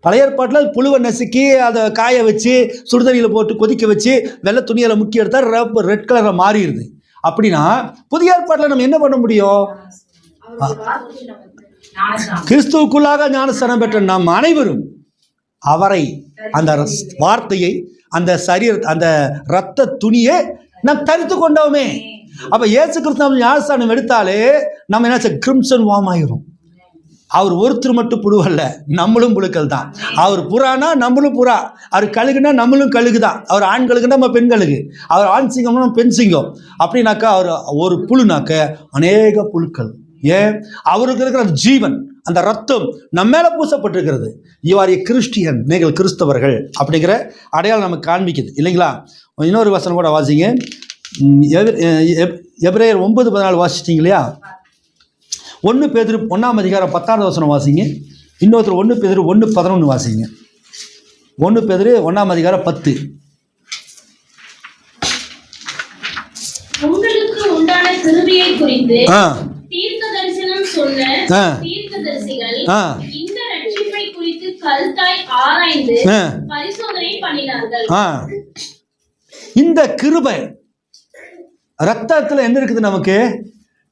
பழைய ஏற்பாட்டில் புழுவை நசுக்கி அதை காய வச்சு சுடுதண்ணியில் போட்டு கொதிக்க வச்சு வெள்ளை துணியில் முக்கி எடுத்தால் ரெட் கலரில் மாறிடுது. அப்படின்னா புதிய ஏற்பாட்டில் நம்ம என்ன பண்ண முடியும்? கிறிஸ்துவுக்குள்ளாக ஞானஸ்நானம் பெற்ற நாம் அனைவரும் அவரை, அந்த வார்த்தையை, அந்த அந்த இரத்த துணியை நாம் தரித்து கொண்டோமே. அப்ப இயேசு கிறிஸ்து ஞானஸ்நானம் எடுத்தாலே நம்ம என்ன கிரிம்சன் வாம் ஆயிரும். அவர் ஒருத்தர் மட்டும் புழுவல்ல, நம்மளும் புழுக்கள் தான். அவர் புறானா நம்மளும் புறா, அவர் கழுகுனா நம்மளும் கழுகு தான். அவர் ஆண் கழுகுனா நம்ம பெண் கழுகு, அவர் ஆண் சிங்கம்னா பெண் சிங்கம். அப்படின்னாக்கா அவர் ஒரு புழுனாக்க அநேக புழுக்கள். ஏன்? அவருக்கு இருக்கிற அந்த ஜீவன், அந்த ரத்தம் நம்ம மேலே பூசப்பட்டிருக்கிறது. யூ ஆர் ஏ கிறிஸ்டியன், நீங்கள் கிறிஸ்தவர்கள் அப்படிங்கிற அடையாளம் நமக்கு காண்பிக்குது இல்லைங்களா. இன்னொரு வசனம் கூட வாசிங்க, எபிரேயர் 9:14 வாசிச்சிட்டிங்க இல்லையா. 1 பேதுரு 1ஆம் அதிகாரம் 10வது வசனம் வாசிங்க. இன்னொருத்தர் 1 பேதுரு 1:11 வாசிங்க. 1 பேதுரு 1ஆம் அதிகாரம் 10. உங்களுக்கு உண்டான கிருபையை குறித்து தீர்க்க தரிசனம் சொன்ன தீர்க்கதரிசிகள் இந்த ரட்சிப்பை குறித்து கல்தாய் ஆராய்ந்து பரிசோதனை பண்ணினார்கள். இந்த கிருபை ரத்தத்தில் என்ன இருக்குது நமக்கு?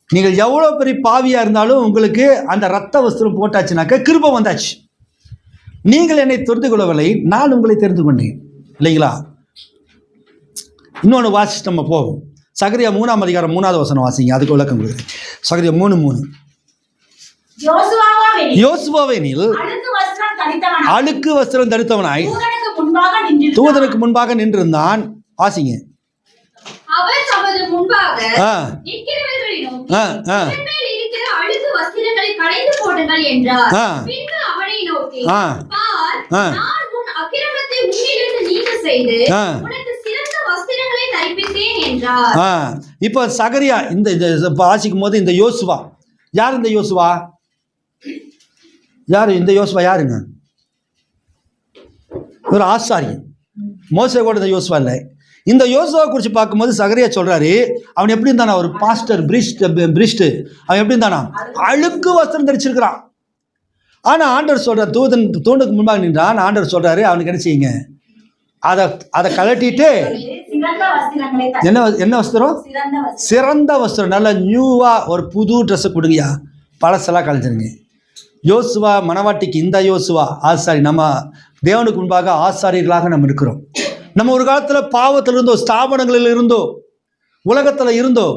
நீங்கள் எவ்வளோ பெரிய பாவியாக இருந்தாலும் உங்களுக்கு அந்த ரத்த வஸ்திரம் போட்டாச்சுனாக்க கிருபை வந்தாச்சு. நீங்கள் என்னை தெரிந்து கொள்ளவில்லை, நான் உங்களை தெரிந்து கொண்டேன் இல்லைங்களா. இன்னொன்று வாசி நம்ம போவோம். சகரியா 3ஆம் அதிகாரம் 3வது வசனம் வாசிங்க, அதுக்கு விளக்கம் கொடுக்குறேன். சகரியா 3:3. யோசுவாவெனில் அழுக்கு வஸ்திரம் தரித்தவனாய் தூதனுக்கு முன்பாக நின்றிருந்தான். வாசிங்க. அவர் தமது முன்பாக நிற்கிறவர்களை நோக்கி மேல் இருக்கிற அழுக்கு வஸ்திரங்களை களைந்து போடுங்கள் என்றார். பின்பு அவனை நோக்கி, பார், நான் உன் அக்கிரமத்தை உன்னிலிருந்து நீங்க செய்து உனக்கு சிறந்த வஸ்திரங்களை தரிப்பித்தேன் என்றார். இப்போ சகரியா இந்த வாசிக்கும் போது இந்த யோசுவா யார்? இந்த யோசுவா யாரு? இந்த யோசுவா யாருங்க? ஒரு ஆசாரியன். மோசே கூட இந்த யோசுவா இல்லை. இந்த யோசுவா குறித்து பார்க்கும்போது சகரியா சொல்றாரு, அவன் எப்படி இருந்தானா, ஒரு பாஸ்டர் பிரிஸ்ட், அவன் எப்படி இருந்தானா, அழுக்கு வஸ்திரம் தரிச்சிருக்கிறான். ஆனா ஆண்டவர் சொல்ற, தூணுக்கு முன்பாக நின்றான். ஆண்டவர் சொல்றாரு, அவனுக்கு என்ன செய்யுங்க, அதை கழட்டிட்டு என்ன வஸ்திரம், சிறந்த வஸ்திரம், நல்ல நியூவா ஒரு புது ட்ரெஸ்ஸை கொடுங்கயா, பழசெல்லாம் கழிச்சிருங்க. யோசுவா மணவாட்டிக்கு இந்த யோசுவா ஆசாரி. நம்ம தேவனுக்கு முன்பாக ஆசாரியர்களாக நம்ம இருக்கிறோம். நம்ம ஒரு காலத்தில் பாவத்தில் இருந்தோ, ஸ்தாபனங்களில் இருந்தோ, உலகத்தில் இருந்தோ,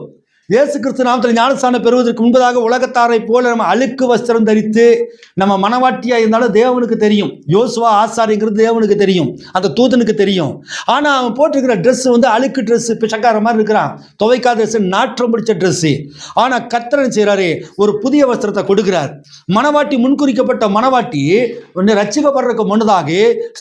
இயேசு கிறிஸ்து நாமத்தில் ஞானஸ்நானம் பெறுவதற்கு முன்பதாக உலகத்தாரை போல நம்ம அழுக்கு வஸ்திரம் தரித்து நம்ம மனவாட்டியா இருந்தாலும் தேவனுக்கு தெரியும். யோசுவா ஆசாரிங்கிறது தேவனுக்கு தெரியும், அந்த தூதனுக்கு தெரியும். ஆனால் அவன் போட்டிருக்கிற ட்ரெஸ் வந்து அழுக்கு ட்ரெஸ்ஸு, பிச்சைக்கார மாதிரி இருக்கிறான், துவைக்காத ட்ரெஸ், நாற்றம் பிடிச்ச ட்ரெஸ்ஸு. ஆனால் கர்த்தர் செய்கிறாரு, ஒரு புதிய வஸ்திரத்தை கொடுக்கிறார். மனவாட்டி, முன்குறிக்கப்பட்ட மனவாட்டி ஒன்று ரட்சிக்கப்படுறதுக்கு முன்னதாக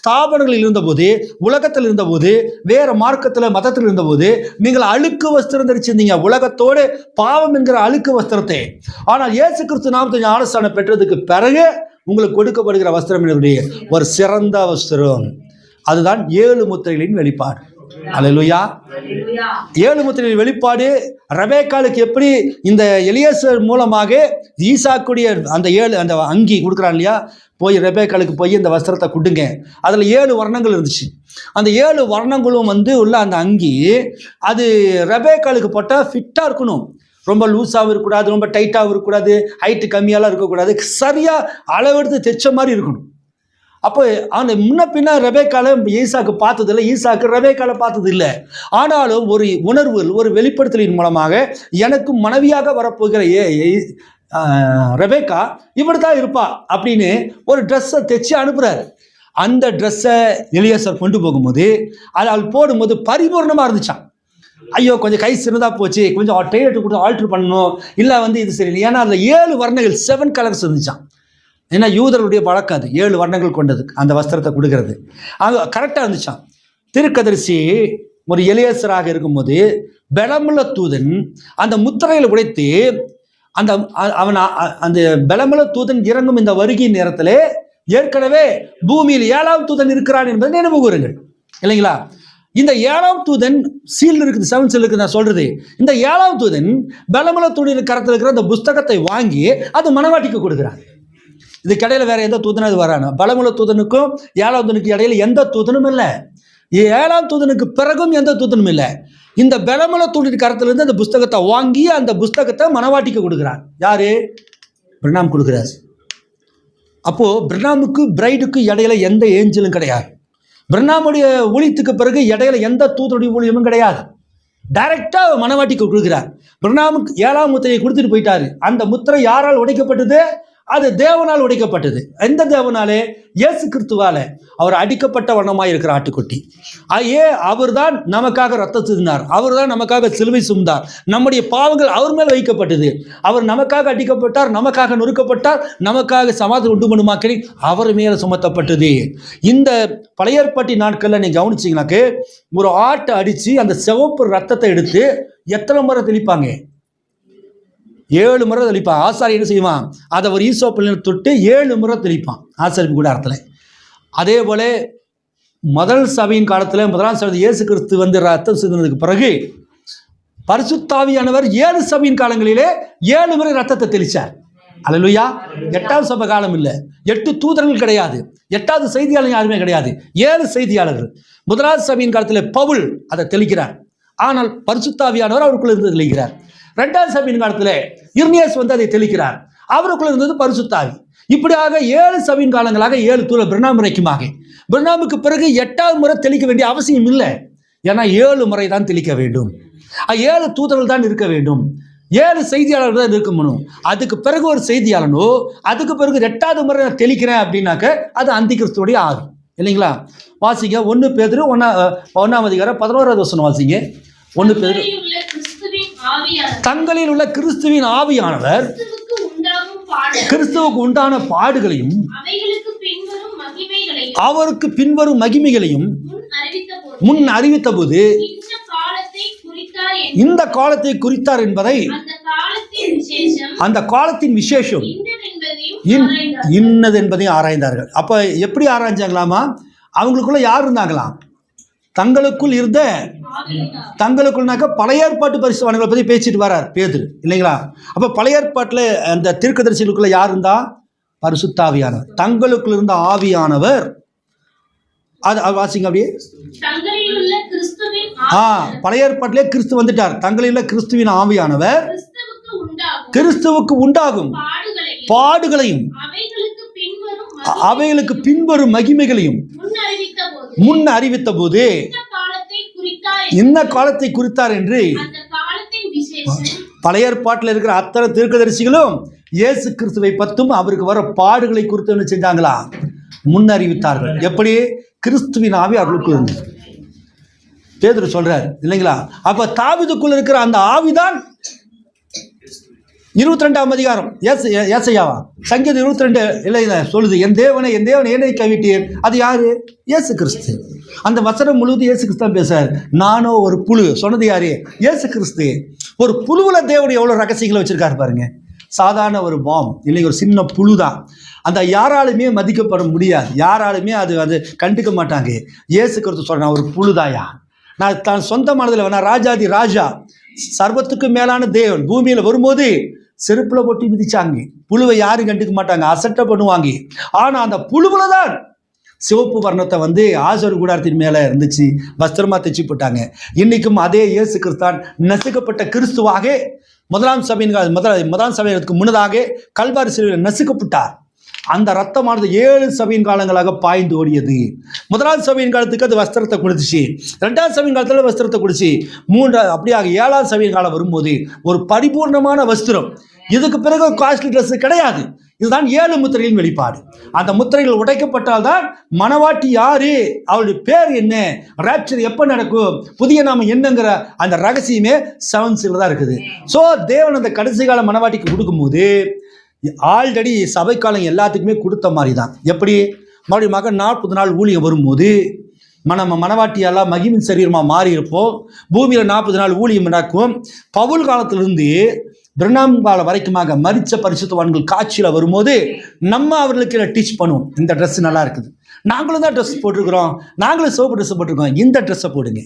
ஸ்தாபனங்களில் இருந்தபோது, உலகத்தில் இருந்தபோது, வேறு மார்க்கத்தில் மதத்தில் இருந்தபோது நீங்கள் அழுக்கு வஸ்திரம் தரிச்சிருந்தீங்க, உலகத்தோடு பாவம் என்கிற அழுக்கு வஸ்திரத்தை. ஆனால் இயேசு கிறிஸ்து நாமத்தில் ஞானஸ்நானம் பெற்றதுக்கு பிறகு உங்களுக்கு கொடுக்கப்படுகிற வஸ்திரம் ஒரு சிறந்த வஸ்திரம். அதுதான் 7 முத்திரைகளின் வெளிப்பாடு. அல்லேலூயா. 7 முத்திரைகளின் வெளிப்பாடு ரெபெக்காளுக்கு எப்படி இந்த எலியேசர் மூலமாக ஈசாக்குடைய அந்த அங்கி கொடுக்குறான் இல்லையா, போய் ரெபெக்காளுக்கு போய் இந்த வஸ்திரத்தை கொடுங்க. அதில் 7 வர்ணங்கள் இருந்துச்சு. அந்த 7 வர்ணங்களும் உள்ள அந்த அங்கி அது ரெபெக்காளுக்கு போட்டால் ஃபிட்டாக இருக்கணும். ரொம்ப லூஸாகவும் இருக்கக்கூடாது, ரொம்ப டைட்டாகவும் இருக்கக்கூடாது, ஹைட்டு கம்மியாலாம் இருக்கக்கூடாது, சரியாக அளவெடுத்து தைச்ச மாதிரி இருக்கணும். அப்போ அந்த முன்ன பின்ன ரெபெக்காலை ஈசாக்கு பார்த்ததில்லை, ஈசாக்கு ரெபெக்காலை பார்த்தது இல்லை. ஆனாலும் ஒரு உணர்வு, ஒரு வெளிப்படுத்தலின் மூலமாக எனக்கு மனைவியாக வரப்போகிற ரெபெக்கா இப்படி தான் இருப்பா அப்படின்னு ஒரு ட்ரெஸ்ஸை தைச்சி அனுப்புகிறார். அந்த ட்ரெஸ்ஸை எலியேசர் கொண்டு போகும்போது அதை அவள் போடும்போது பரிபூர்ணமாக இருந்துச்சான். ஐயோ கொஞ்சம் கை சின்னதாக போச்சு, கொஞ்சம் டெய்லெட்டு கொடுத்து ஆல்ட்ரு பண்ணணும், இல்லை இது சரியில்லை. ஏன்னா அதில் 7 வர்ணங்கள், 7 கலர்ஸ் இருந்துச்சான். ஏன்னா யூதர்களுடைய பழக்கம் அது 7 வர்ணங்கள் கொண்டது அந்த வஸ்திரத்தை கொடுக்கறது. அது கரெக்டாக இருந்துச்சான். திருக்கதரிசி ஒரு எலியேசராக இருக்கும்போது பெலமுள்ள தூதன் அந்த முத்திரையில் உடைத்து அந்த பெலமுள்ள தூதன் இறங்கும் இந்த வருகை நேரத்தில் ஏற்கனவே பூமியில் 7ஆம் தூதன் இருக்கிறான் என்பதை நினைவு கூறுங்கள், இல்லைங்களா? இந்த 7ஆம் தூதன் சீல் இருக்குது, 7 சீல் இருக்குது. நான் சொல்றது, இந்த 7ஆம் தூதன் பெலமுள்ள தூதன் கரத்தில் இருக்கிற அந்த புஸ்தகத்தை வாங்கி அது மனவாட்டிக்கு கொடுக்குறான். இதுக்கு இடையில வேற எந்த தூதனும் அது வரானோ, பலமுள்ள தூதனுக்கும் 7ஆம் தூதனுக்கு இடையில எந்த தூதனும் இல்லை. 7ஆம் தூதனுக்கு பிறகும் எந்த தூதனும் இல்லை. இந்த பலமுள்ள தூதன் கரத்திலிருந்து அந்த புஸ்தகத்தை வாங்கி அந்த புஸ்தகத்தை மனவாட்டிக்கு கொடுக்குறான். யாரு? பிரணாம் கொடுக்குறாரு. அப்போ பிரணாமுக்கு பிரைடுக்கு இடையில எந்த ஏஞ்சலும் கிடையாது. பிரணாமுடைய ஊழியத்துக்கு பிறகு இடையில எந்த தூதனுடைய ஊழியமும் கிடையாது. டைரக்டா மனவாட்டிக்கு கொடுக்குறார். பிரணாமுக்கு 7ஆம் முத்திரையை கொடுத்துட்டு போயிட்டாரு. அந்த முத்திரை யாரால் உடைக்கப்பட்டது? அது தேவனால் உடைக்கப்பட்டது. எந்த தேவனாலே? இயேசு கிறிஸ்துவால. அவர் அடிக்கப்பட்ட வண்ணமாய் இருக்கிற ஆட்டுக்குட்டி. அவர் தான் நமக்காக ரத்தம் சிந்தினார், அவர் தான் நமக்காக சிலுவை சுமந்தார், நம்முடைய பாவங்கள் அவர் மேல் வைக்கப்பட்டது. அவர் நமக்காக அடிக்கப்பட்டார், நமக்காக நொறுக்கப்பட்டார், நமக்காக சமாதானம் உண்டு பண்ணுமாக்கி அவர் மேல சுமத்தப்பட்டது. இந்த பழைய ஏற்பாட்டு நாட்களில் நீங்க கவனிச்சிங்கனாக்கு ஒரு ஆட்டை அடித்து அந்த சிவப்பு ரத்தத்தை எடுத்து எத்தனை முறை தெளிப்பாங்க? 7 முறை தெளிப்பான். ஆசாரி என்ன செய்வான்? அதை ஒரு ஈசோப்பில் தொட்டு 7 முறை தெளிப்பான் ஆசாரிப்பு கூடாரத்தில். அதே போல முதல் சபையின் காலத்தில், முதலாம் சபை இயேசு கிறிஸ்து ரத்தம் சிந்தினதுக்கு பிறகு பரிசுத்தாவியானவர் 7 சபையின் காலங்களிலே 7 முறை ரத்தத்தை தெளிச்சார். அல்லேலூயா. 8ஆம் சபை காலம் இல்லை, 8 தூதர்கள் கிடையாது, 8வது செய்தியாளர் யாருமே கிடையாது, 7 செய்தியாளர்கள். முதலாவது சபையின் காலத்தில் பவுல் அதை தெளிக்கிறார். ஆனால் பரிசுத்தாவியானவர் அவருக்குள்ள இருந்து தெளிக்கிறார். 2ஆவது சபையின் காலத்தில் இர்மியாஸ் அதை தெளிக்கிறார். அவருக்குள்ள இருந்தது பரிசுத்தாவி. இப்படியாக 7 சபையின் காலங்களாக 7 தூதர் பிரணாம் முறைக்குமாக. பிரணாமுக்கு பிறகு 8வது முறை தெளிக்க வேண்டிய அவசியம் இல்லை. ஏன்னா 7 முறை தான் தெளிக்க வேண்டும். 7 தூதர்கள் தான் இருக்க வேண்டும், 7 செய்தியாளர்கள் தான் இருக்க முடியும். அதுக்கு பிறகு ஒரு செய்தியாளனோ, அதுக்கு பிறகு 8வது முறை நான் தெளிக்கிறேன் அப்படின்னாக்க அது அந்தி கிறிஸ்துவோடைய ஆவி, இல்லைங்களா? வாசிங்க 1 பேதுரு 1ஆம் அதிகாரம் 11வது வசனம் வாசிங்க. 1 பேதுரு. தங்களில் உள்ள கிறிஸ்துவின் ஆவியானவர் கிறிஸ்துவுக்கு உண்டான பாடுகளையும் அவருக்கு பின்வரும் மகிமைகளையும் முன் அறிவித்த போது இந்த காலத்தை குறித்தார் என்பதை, அந்த காலத்தின் விசேஷம் இன்னது என்பதையும் ஆராய்ந்தார்கள். அப்ப எப்படி ஆராய்ஞ்சாங்களாமா? அவங்களுக்குள்ள யார் இருந்தாங்களாம்? தங்களுக்குள் இருந்த தங்களுக்குள்னாக்க பழைய ஏற்பாட்டு பரிசுத்தவான்களை பற்றி பேசிட்டு வரார் பேதுரு இல்லைங்களா? அப்போ பழைய ஏற்பாட்டில் அந்த தீர்க்கதரிசிகளுக்குள்ள யார் இருந்தா? பரிசுத்த ஆவியானவர். தங்களுக்குள் இருந்த ஆவியானவர், அது வாசிங்க அப்படியே. பழைய ஏற்பாட்டிலே கிறிஸ்து வந்துட்டார். தங்களில் கிறிஸ்துவின் ஆவியானவர் கிறிஸ்துவுக்கு உண்டாகும் பாடுகளையும் அவைகளுக்கு பின்வரும் மகிமைகளையும் முன் அறிவித்த போது இந்த காலத்தை குறித்தார் என்று பழைய ஏற்பாட்டில் இருக்கிற அத்தனை தீர்க்கதரிசிகளும் இயேசு கிறிஸ்துவை பற்றும் அவருக்கு வர பாடுகளை குறித்து என்ன செஞ்சாங்களா? முன்னறிவித்தார்கள். எப்படி? கிறிஸ்துவின் ஆவி அவர்களுக்குள் இருந்தது. பேதுரு சொல்றார் இல்லைங்களா? அப்ப தாவீதுக்குள்ள இருக்கிற அந்த ஆவிதான் 22ஆம் அதிகாரம் ஏசாயாவா சங்கீதம் 22 இல்லை சொல்லுது, என் தேவனை ஏனை கைவிட்டீர். அது யாரு? இயேசு கிறிஸ்து. அந்த வசனம் முழுவதும் இயேசு கிறிஸ்து தான் பேசுறார். நானோ ஒரு புழு. சொன்னது யாரு? இயேசு கிறிஸ்து. ஒரு புழுவுல தேவன் எவ்வளவு ரகசியங்களை வச்சிருக்காரு பாருங்க. சாதாரண ஒரு பாம் இல்லை, ஒரு சின்ன புழு தான். அந்த யாராலுமே மதிக்கப்பட முடியாது, யாராலுமே அது கண்டுக்க மாட்டாங்க. இயேசு கிறிஸ்து சொல்றேன், ஒரு புழுதாயா, நான் தான் சொந்தமானதில் வேணா ராஜாதி ராஜா, சர்வத்துக்கு மேலான தேவன் பூமியில் வரும்போது செருப்புல போட்டு மிதிச்சாங்க. புழுவை யாரும் கண்டுக்க மாட்டாங்க, அசட்டை பண்ணுவாங்க. ஆனா அந்த புழுவுல தான் சிவப்பு வர்ணத்தை ஆசர் கூடாரத்தின் மேல இருந்துச்சு, வஸ்திரமா தைச்சு போட்டாங்க. இன்னைக்கும் அதே இயேசு கிறிஸ்தான் நசுக்கப்பட்ட கிறிஸ்துவாக முதலாம் சபையினருக்கு முன்னதாக கல்வாரி சிலுவையில் நசுக்கப்பட்டார். அந்த ரத்தமானது 7 சபையின் காலங்களாக பாய்ந்து ஓடியது. முதலாம் சபையின் காலத்துக்கு அது வஸ்திரத்தை கொடுத்துச்சு, 2ஆம் சபையின் காலத்தில் வஸ்திரத்தை கொடுச்சு, 3 அப்படியாக 7ஆம் சபையின் காலம் வரும்போது ஒரு பரிபூர்ணமான வஸ்திரம். இதுக்கு பிறகு காஸ்ட்லி ட்ரெஸ் கிடையாது. இதுதான் 7 முத்திரைகளின் வெளிப்பாடு. அந்த முத்திரைகள் உடைக்கப்பட்டால் தான் மணவாட்டி யாரு, அவளுடைய பேர் என்ன, ராப்சர் எப்போ நடக்கும், புதிய நாமம் என்னங்கிற அந்த ரகசியமே 7 சீல்ல தான் இருக்குது. ஸோ தேவன் அந்த கடைசி கால மணவாட்டிக்கு கொடுக்கும்போது ஆல்ரெடி சபைக்காலம் எல்லாத்துக்குமே கொடுத்த மாதிரி தான். எப்படி? மறுபடியும் மகன் 40 நாள் ஊழியம் வரும்போது மணவாட்டியெல்லாம் மகிமின் சரீரமாக மாறி இருப்போம். பூமியில் 40 நாள் ஊழியம் நடக்கும். பவுல் காலத்திலிருந்து பிரணாம் காலம் வரைக்குமாக மரிச்ச பரிசுத்தவான்கள் காட்சியில் வரும்போது நம்ம அவர்களுக்கு டீச் பண்ணுவோம். இந்த ட்ரெஸ் நல்லா இருக்குது, நாங்களும் தான் ட்ரெஸ் போட்டிருக்கிறோம், நாங்களும் சிவப்பு ட்ரெஸ் போட்டிருக்கோம், இந்த ட்ரெஸ்ஸை போடுங்க.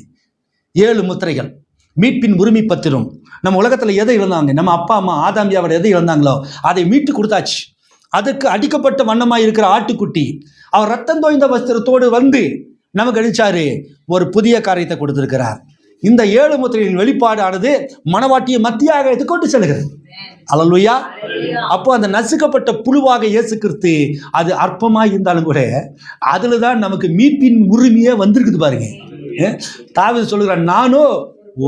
7 முத்திரைகள், மீட்பின் உரிமை பத்திரம். நம்ம உலகத்தில் எதை இழந்தாங்க, நம்ம அப்பா அம்மா ஆதாமியாவோட எதை இழந்தாங்களோ அதை மீட்டு கொடுத்தாச்சு. அதுக்கு அடிக்கப்பட்ட வண்ணமாக இருக்கிற ஆட்டுக்குட்டி அவர் ரத்தம் தோய்ந்த வஸ்திரத்தோடு நமக்கு அடிச்சாரு, ஒரு புதிய காரியத்தை கொடுத்திருக்கிறார். இந்த 7 முத்திரையின் வெளிப்பாடானது மணவாட்டியை மத்தியாக கொண்டு செல்கிறது. அல்லேலூயா. அப்போ அந்த நசுக்கப்பட்ட புழுவாக இயேசு கிறிஸ்து அது அற்பமாக இருந்தாலும் கூட அதுல தான் நமக்கு மீட்பின் உரிமையே வந்திருக்குது பாருங்க. தாவீது சொல்லுகிறார், நானோ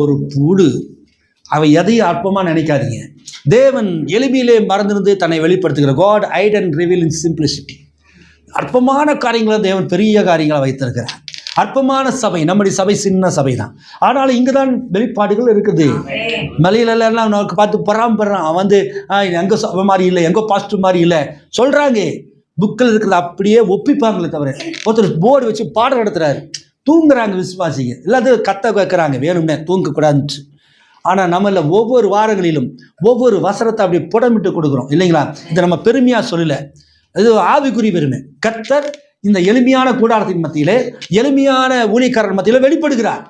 ஒரு புழு. அவை எதையும் அற்பமா நினைக்காதீங்க. தேவன் எளிமையிலே மறந்திருந்து தன்னை வெளிப்படுத்துகிற God hide and reveal in simplicity. அற்பமான காரியங்களை தேவன் பெரிய காரியங்களை வைத்திருக்கிறார். அற்பமான சபை, நம்முடைய சபை சின்ன சபை தான், ஆனாலும் இங்கே தான் வெளிப்பாடுகள் இருக்குது. மலையிலெல்லாம் நமக்கு பார்த்து பராமப்படுறான், அவன் எங்கே சபை மாதிரி இல்லை, எங்கோ பாஸ்டர் மாதிரி இல்லை சொல்கிறாங்க. புக்கில் இருக்கிறத அப்படியே ஒப்பிப்பாங்களே தவிர, ஒருத்தர் போர்டு வச்சு பாடம் நடத்துகிறாரு, தூங்குறாங்க விசுவாசிங்க, எல்லாத்தையும் கத்த வைக்கிறாங்க வேணும்னே தூங்கக்கூடாதுன்னு. ஆனால் நம்மள ஒவ்வொரு வாரங்களிலும் ஒவ்வொரு வசனத்தை அப்படி புடமிட்டு கொடுக்குறோம் இல்லைங்களா? இதை நம்ம பெருமையாக சொல்லலை, இது ஆவிக்குறி பெருமை. கர்த்தர் இந்த எளிமையான கூடாரத்தின் மத்தியிலே, எளிமையான ஊழியக்காரர் மத்தியில் வெளிப்படுகிறார்.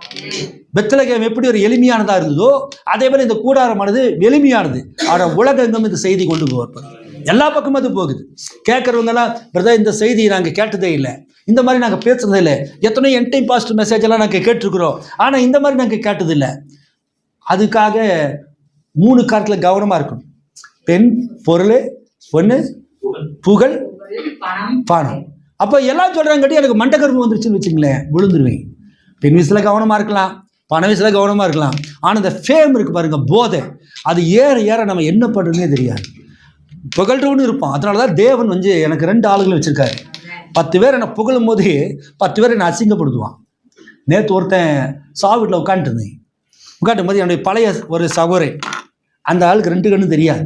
பெத்லகேம் எப்படி ஒரு எளிமையானதாக இருந்ததோ அதே மாதிரி இந்த கூடாரமானது எளிமையானது. ஆனால் உலகெங்கும் இந்த செய்தி கொண்டு போவார், எல்லா பக்கமும் அது போகுது. கேட்குறவங்கெல்லாம் பிரதர் இந்த செய்தியை நாங்கள் கேட்டதே இல்லை, இந்த மாதிரி நாங்கள் பேசுறதே இல்லை, எத்தனை என் டைம் பாஸ்ட் மெசேஜ் எல்லாம் நாங்கள் கேட்டிருக்கிறோம், ஆனால் இந்த மாதிரி நாங்கள் கேட்டதில்லை. அதுக்காக 3 காரியத்தில் கவனமாக இருக்கணும். பெண், பொருள், பொண்ணு, புகழ், பணம். அப்போ எல்லாம் சொல்கிறாங்க கட்டி எனக்கு மண்டக்கரும்பு வந்துருச்சுன்னு வச்சுங்களேன், விழுந்துருவேன். பெண் விஷயத்தில் கவனமாக இருக்கலாம், பண விஷயத்தில் கவனமாக இருக்கலாம், ஆனால் இந்த ஃபேம் இருக்குது பாருங்கள், போதை, அது ஏற ஏற நம்ம என்ன பண்ணுறதுனே தெரியாது. புகழ்றவனு இருப்பான். அதனால தான் தேவன் எனக்கு 2 ஆளுகளை வச்சுருக்காரு. 10 பேர் என்னை புகழும் போது 10 பேர் என்னை அசிங்கப்படுத்துவான். நேற்று ஒருத்தன் சாவிட்டில் உட்காந்தும் போது என்னுடைய பழைய ஒரு சகோதரி, அந்த ஆளுக்கு 2 கண்ணு தெரியாது.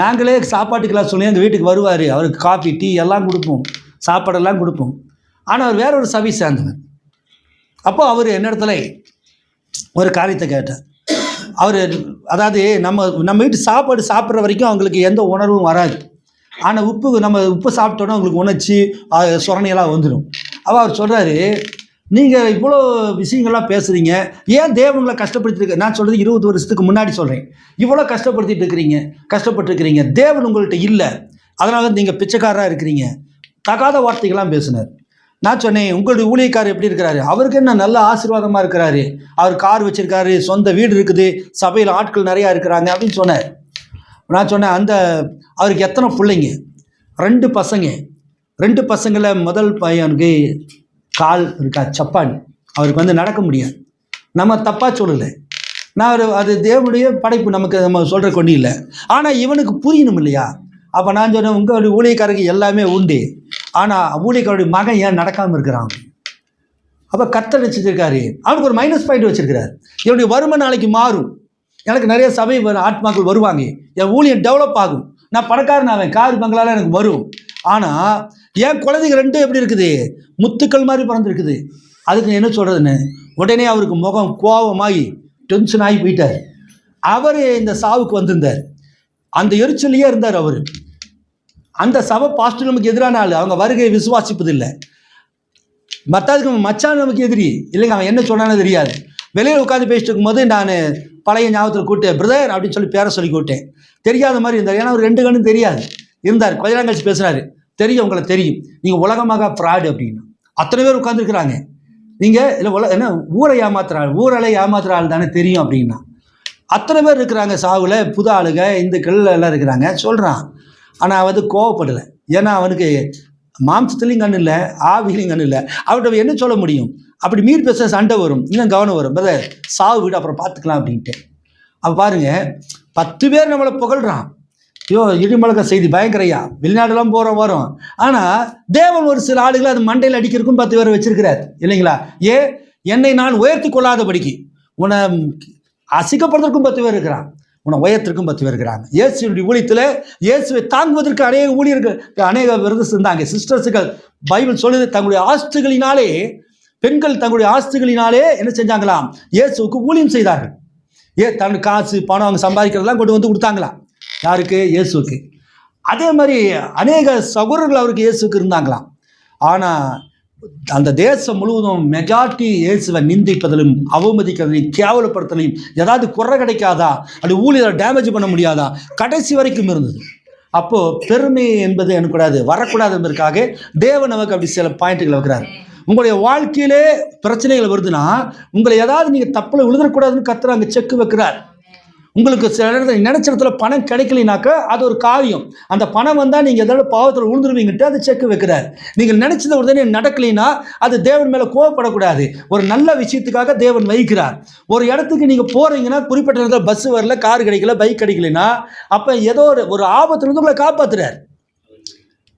நாங்களே சாப்பாட்டுக்கெல்லாம் சொல்லி அந்த வீட்டுக்கு வருவார், அவருக்கு காஃபி டீ எல்லாம் கொடுப்போம், சாப்பாடெல்லாம் கொடுப்போம். ஆனால் அவர் வேற ஒரு சபை சேர்ந்தவர். அப்போ அவர் என்னிடத்துல ஒரு காரியத்தை கேட்டார். அவர் அதாவது நம்ம வீட்டு சாப்பாடு சாப்பிட்ற வரைக்கும் அவங்களுக்கு எந்த உணர்வும் வராது. ஆனால் உப்பு சாப்பிட்டோன்னா அவங்களுக்கு உணர்ச்சி சுரணையெல்லாம் வந்துடும். அவர் சொல்கிறாரு, நீங்கள் இவ்வளோ விஷயங்கள்லாம் பேசுகிறீங்க, ஏன் தேவங்களை கஷ்டப்படுத்திட்டு நான் சொல்கிறது 20 வருஷத்துக்கு முன்னாடி சொல்கிறேன். இவ்வளோ கஷ்டப்பட்டுருக்கிறீங்க, தேவன் உங்கள்கிட்ட இல்லை, அதனால நீங்கள் பிச்சைக்காரராக இருக்கிறீங்க, தகாத வார்த்தைகள்லாம் பேசினார். நான் சொன்னேன், உங்களுடைய ஊழியக்காரர் எப்படி இருக்கிறாரு? அவருக்கு என்ன நல்ல ஆசீர்வாதமாக இருக்கிறாரு, அவர் கார் வச்சுருக்காரு, சொந்த வீடு இருக்குது, சபையில் ஆட்கள் நிறையா இருக்கிறாங்க அப்படின்னு சொன்னார். நான் சொன்னேன், அவருக்கு எத்தனை பிள்ளைங்க? 2 பசங்க. 2 பசங்களில் முதல் பையனுக்கு கால் இருக்கா, சப்பான், அவருக்கு நடக்க முடியாது. நம்ம தப்பாக சொல்லலை, நான் அது தேவனுடைய படைப்பு, நம்ம சொல்கிற கொண்டு இல்லை. ஆனால் இவனுக்கு புரியணும் இல்லையா? அப்போ நான் சொன்னேன், உங்களுடைய ஊழியக்காரருக்கு எல்லாமே உண்டு, ஆனால் ஊழியக்காரருடைய மகன் ஏன் நடக்காமல் இருக்கிறான்? அப்போ கர்த்தர் வச்சுருக்காரு, அவனுக்கு ஒரு மைனஸ் பாயிண்ட் வச்சுருக்கிறார். என்னுடைய வறுமை நாளைக்கு மாறும், எனக்கு நிறைய சபை ஆத்மாக்கள் வருவாங்க, என் ஊழியம் டெவலப் ஆகும், நான் பணக்காரன் ஆவேன், கார் பங்களாலாம் எனக்கு வரும். ஆனால் என் குழந்தைங்க 2 எப்படி இருக்குது? முத்துக்கள் மாதிரி பிறந்திருக்குது. அதுக்கு என்ன சொல்கிறதுன்னு உடனே அவருக்கு முகம் கோபமாகி டென்ஷன் ஆகி போயிட்டார். அவர் இந்த சாவுக்கு வந்திருந்தார், அந்த எரிச்சலையே இருந்தார். அவர் அந்த சபை பாஸ்டர் நமக்கு எதிரான ஆள், அவங்க வருகையை விசுவாசிப்பதில்லை. மற்றதுக்கு மச்சான் நமக்கு எதிரி இல்லைங்க, அவன் என்ன சொன்னானே தெரியாது. வெளியில் உட்காந்து பேசிட்டு இருக்கும்போது நான் பழைய ஞாபகத்தில் கூப்பிட்டேன், பிரதர் அப்படின்னு சொல்லி பேரை சொல்லி கூப்பிட்டேன். தெரியாத மாதிரி இருந்தார், ஏன்னா அவர் 2 கண்ணும் தெரியாது இருந்தார். கொஞ்ச நேரம் கழிச்சு பேசுகிறாரு, தெரியும், உங்களை தெரியும், நீங்கள் உலகமாக ஃப்ராடு அப்படின்னு. அத்தனை பேர் உட்காந்துருக்குறாங்க, நீங்கள் இல்லை என்ன ஊரை ஏமாத்துற ஆள் தானே தெரியும் அப்படின்னா. அத்தனை பேர் இருக்கிறாங்க சாவில், புது ஆளுங்க, இந்துக்கள் எல்லாம் இருக்கிறாங்க சொல்கிறான். ஆனால் கோவப்படலை, ஏன்னா அவனுக்கு மாம்சத்துலேயும் கண்ணு இல்லை, ஆவிலையும் கண்ணு இல்லை. அவர்கிட்ட என்ன சொல்ல முடியும்? அப்படி மீறி பேச சண்டை வரும், இன்னும் கவனம் வரும், பிரதர் சாவு வீடு அப்புறம் பார்த்துக்கலாம் அப்படின்ட்டு. அப்போ பாருங்கள், 10 பேர் நம்மளை புகழ்கிறான், ஐயோ இடிமழக்க செய்தி பயங்கரையா, வெளிநாடுலாம் போகிறோம் வரும். ஆனால் தேவன் ஒரு சில ஆளுகளை அது மண்டையில் அடிக்கிறதுக்கும் 10 பேர் வச்சிருக்கிறார் இல்லைங்களா? என்னை நான் உயர்த்தி கொள்ளாதபடிக்கு, உன்னை அசிக்கப்படுறதுக்கும் 10 பேர் இருக்கிறான், உன்னை உயர்த்திற்கும் 10 பேர் இருக்கிறாங்க. இயேசுடைய ஊழியத்தில் இயேசுவை தாங்குவதற்கு அநேக ஊழியர்கள், அநேக விருது இருந்தாங்க, சிஸ்டர்ஸுகள். பைபிள் சொல்லுது, தங்களுடைய ஆஸ்திகளினாலே, பெண்கள் தங்களுடைய ஆஸ்திகளினாலே என்ன செஞ்சாங்களாம்? இயேசுவுக்கு ஊழியம் செய்தார்கள். தன்னுடைய காசு பணம் அவங்க சம்பாதிக்கிறதெல்லாம் கொண்டு வந்து கொடுத்தாங்களாம். யாருக்கு? இயேசுக்கு. அதே மாதிரி அநேக சகோதரர்கள் அவருக்கு இயேசுக்கு இருந்தாங்களாம். ஆனால் அந்த தேசம் முழுவதும் மெஜாரிட்டி இயேசுவை நிந்திப்பதிலும் அவமதிக்கிறதையும் கேவலப்படுத்தலையும், ஏதாவது குறை கிடைக்காதா, அப்படி ஊழியரை டேமேஜ் பண்ண முடியாதா, கடைசி வரைக்கும் இருந்தது. அப்போது பெருமை என்பது எனக்கூடாது, வரக்கூடாது என்பதற்காக தேவன் நமக்கு அப்படி சில பாயிண்ட்டுகளை வைக்கிறார். உங்களுடைய வாழ்க்கையிலே பிரச்சனைகள் வருதுன்னா, உங்களை ஏதாவது நீங்கள் தப்பில் விழுதக்கூடாதுன்னு கர்த்தர் அங்கே செக்கு வைக்கிறார். உங்களுக்கு சில இடத்துல நினைச்ச இடத்துல பணம் கிடைக்கலினாக்க அது ஒரு காரியம், அந்த பணம் வந்தால் நீங்கள் எதாவது பாவத்தில் விழுந்துருவீங்கட்டு அது செக்கு வைக்கிறார். நீங்கள் நினைச்சத உடனே நடக்கலைன்னா அது தேவன் மேலே கோவப்படக்கூடாது, ஒரு நல்ல விஷயத்துக்காக தேவன் வைக்கிறார். ஒரு இடத்துக்கு நீங்கள் போகிறீங்கன்னா, குறிப்பிட்ட இடத்துல பஸ் வரல, கார் கிடைக்கல, பைக் கிடைக்கலன்னா, அப்போ ஏதோ ஒரு ஆபத்துலேருந்து உங்களை காப்பாற்றுறார்.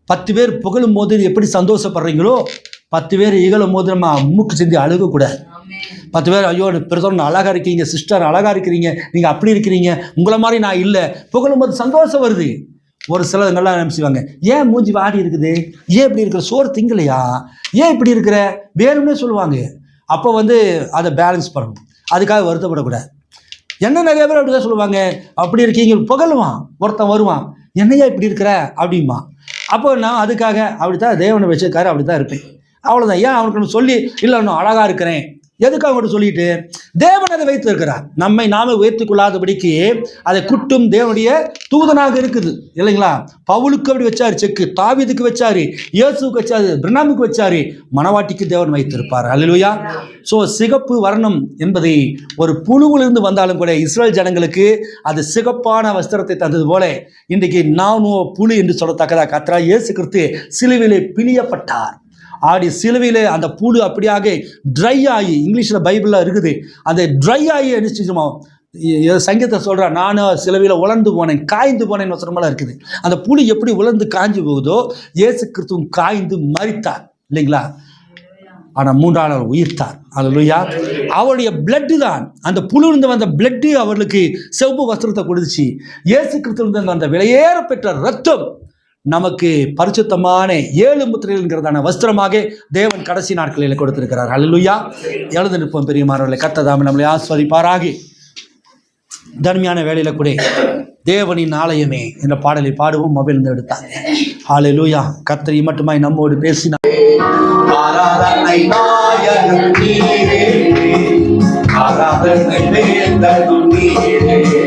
10 பேர் புகழும் போது எப்படி சந்தோஷப்படுறீங்களோ, 10 பேர் இகழும் போது நம்ம மூக்கு சிந்தி அழுகக்கூடாது. 10 பேர் ஐயோ பிரதர் அழகாக இருக்கீங்க, சிஸ்டர் அழகாக இருக்கிறீங்க, நீங்கள் அப்படி இருக்கிறீங்க, உங்களை மாதிரி நான் இல்லை, புகழும் போது சந்தோஷம் வருது. ஒரு சிலர் நல்லா நினைச்சுவாங்க, ஏன் மூஞ்சி வாடி இருக்குது, ஏன் இப்படி இருக்கிற, சோறு திங்கலையா, ஏன் இப்படி இருக்கிற, வேணும்னே சொல்லுவாங்க. அப்போ அதை பேலன்ஸ் பண்ணணும், அதுக்காக வருத்தப்படக்கூடாது. என்ன நிறைய பேர் அப்படி தான் சொல்லுவாங்க, அப்படி இருக்கீங்க புகழுவான், ஒருத்தன் வருவான், என்னையா இப்படி இருக்கிற அப்படிமா. அப்போ நான் அதுக்காக அப்படித்தான் தேவனை வச்சிருக்காரு, அப்படி தான் இருப்பேன், அவ்வளோதான். ஏன் அவனுக்கு சொல்லி இல்லை நான் அழகாக இருக்கிறேன், எதுக்கு அவங்கள்ட்ட சொல்லிட்டு தேவன் அதை வைத்து இருக்கிறார். நம்மை நாமே உயர்த்தி கொள்ளாதபடிக்கு அதை குட்டும் தேவனுடைய தூதனாக இருக்குது இல்லைங்களா? பவுலுக்கு அப்படி வச்சாரு செக்கு, தாவீதுக்கு வச்சாரு, இயேசுக்கு வச்சாரு, பிரணாமுக்கு வச்சாரு, மணவாட்டிக்கு தேவன் வைத்திருப்பார். அல்லேலூயா. ஸோ சிகப்பு வர்ணம் என்பதை ஒரு புழுவிலிருந்து வந்தாலும் கூட இஸ்ரேல் ஜனங்களுக்கு அது சிகப்பான வஸ்திரத்தை தந்தது போல இன்றைக்கு நானும் புழு என்று சொல்லத்தக்கதாக கர்த்தராகிய இயேசு கிறிஸ்து சிலுவையிலே பிழியப்பட்டார். ஆடி சிலுவையில் அந்த புழு அப்படியாக ட்ரை ஆகி, இங்கிலீஷில் பைபிளில் இருக்குது, அந்த ட்ரை ஆகி நிச்சயமா சங்கீதத்தை சொல்கிறார், நானும் சிலுவையில் உலர்ந்து போனேன், காய்ந்து போனேன்னு வசனமெல்லாம் இருக்குது. அந்த புழு எப்படி உலர்ந்து காய்ஞ்சு போகுதோ, இயேசு கிறிஸ்துவும் காய்ந்து மரித்தார் இல்லைங்களா? ஆனால் 3ஆம் நாள் உயிர்த்தார். அல்லேலூயா. அவருடைய பிளட்டு தான், அந்த புழுவிலிருந்து வந்த பிளட்டு அவர்களுக்கு செவப்பு வஸ்திரத்தை கொடுத்துச்சு. இயேசு கிறிஸ்துவிலிருந்து அந்த விலையேற பெற்ற ரத்தம் நமக்கு பரிசுத்தமான 7 முத்திரைகள்ங்கிறதான வஸ்திரமாக தேவன் கடைசி நாட்களில் கொடுத்திருக்கிறார். அல்லேலூயா. எழுந்து நிற்போம் பெரியமானவர்களை. கர்த்தர் நம்மளை ஆசீர்வதிப்பாராக. தனிமையான வேலையில கூட தேவனின் ஆலயமே என்ற பாடலை பாடுவோம். மொபைல் இருந்து எடுத்தாங்க. அல்லேலூயா. கர்த்தர் மட்டுமாய் நம்மோடு பேசினார். ஆராதனை நாயகன் நீரே, ஆராதனை வேந்தனும் நீரே.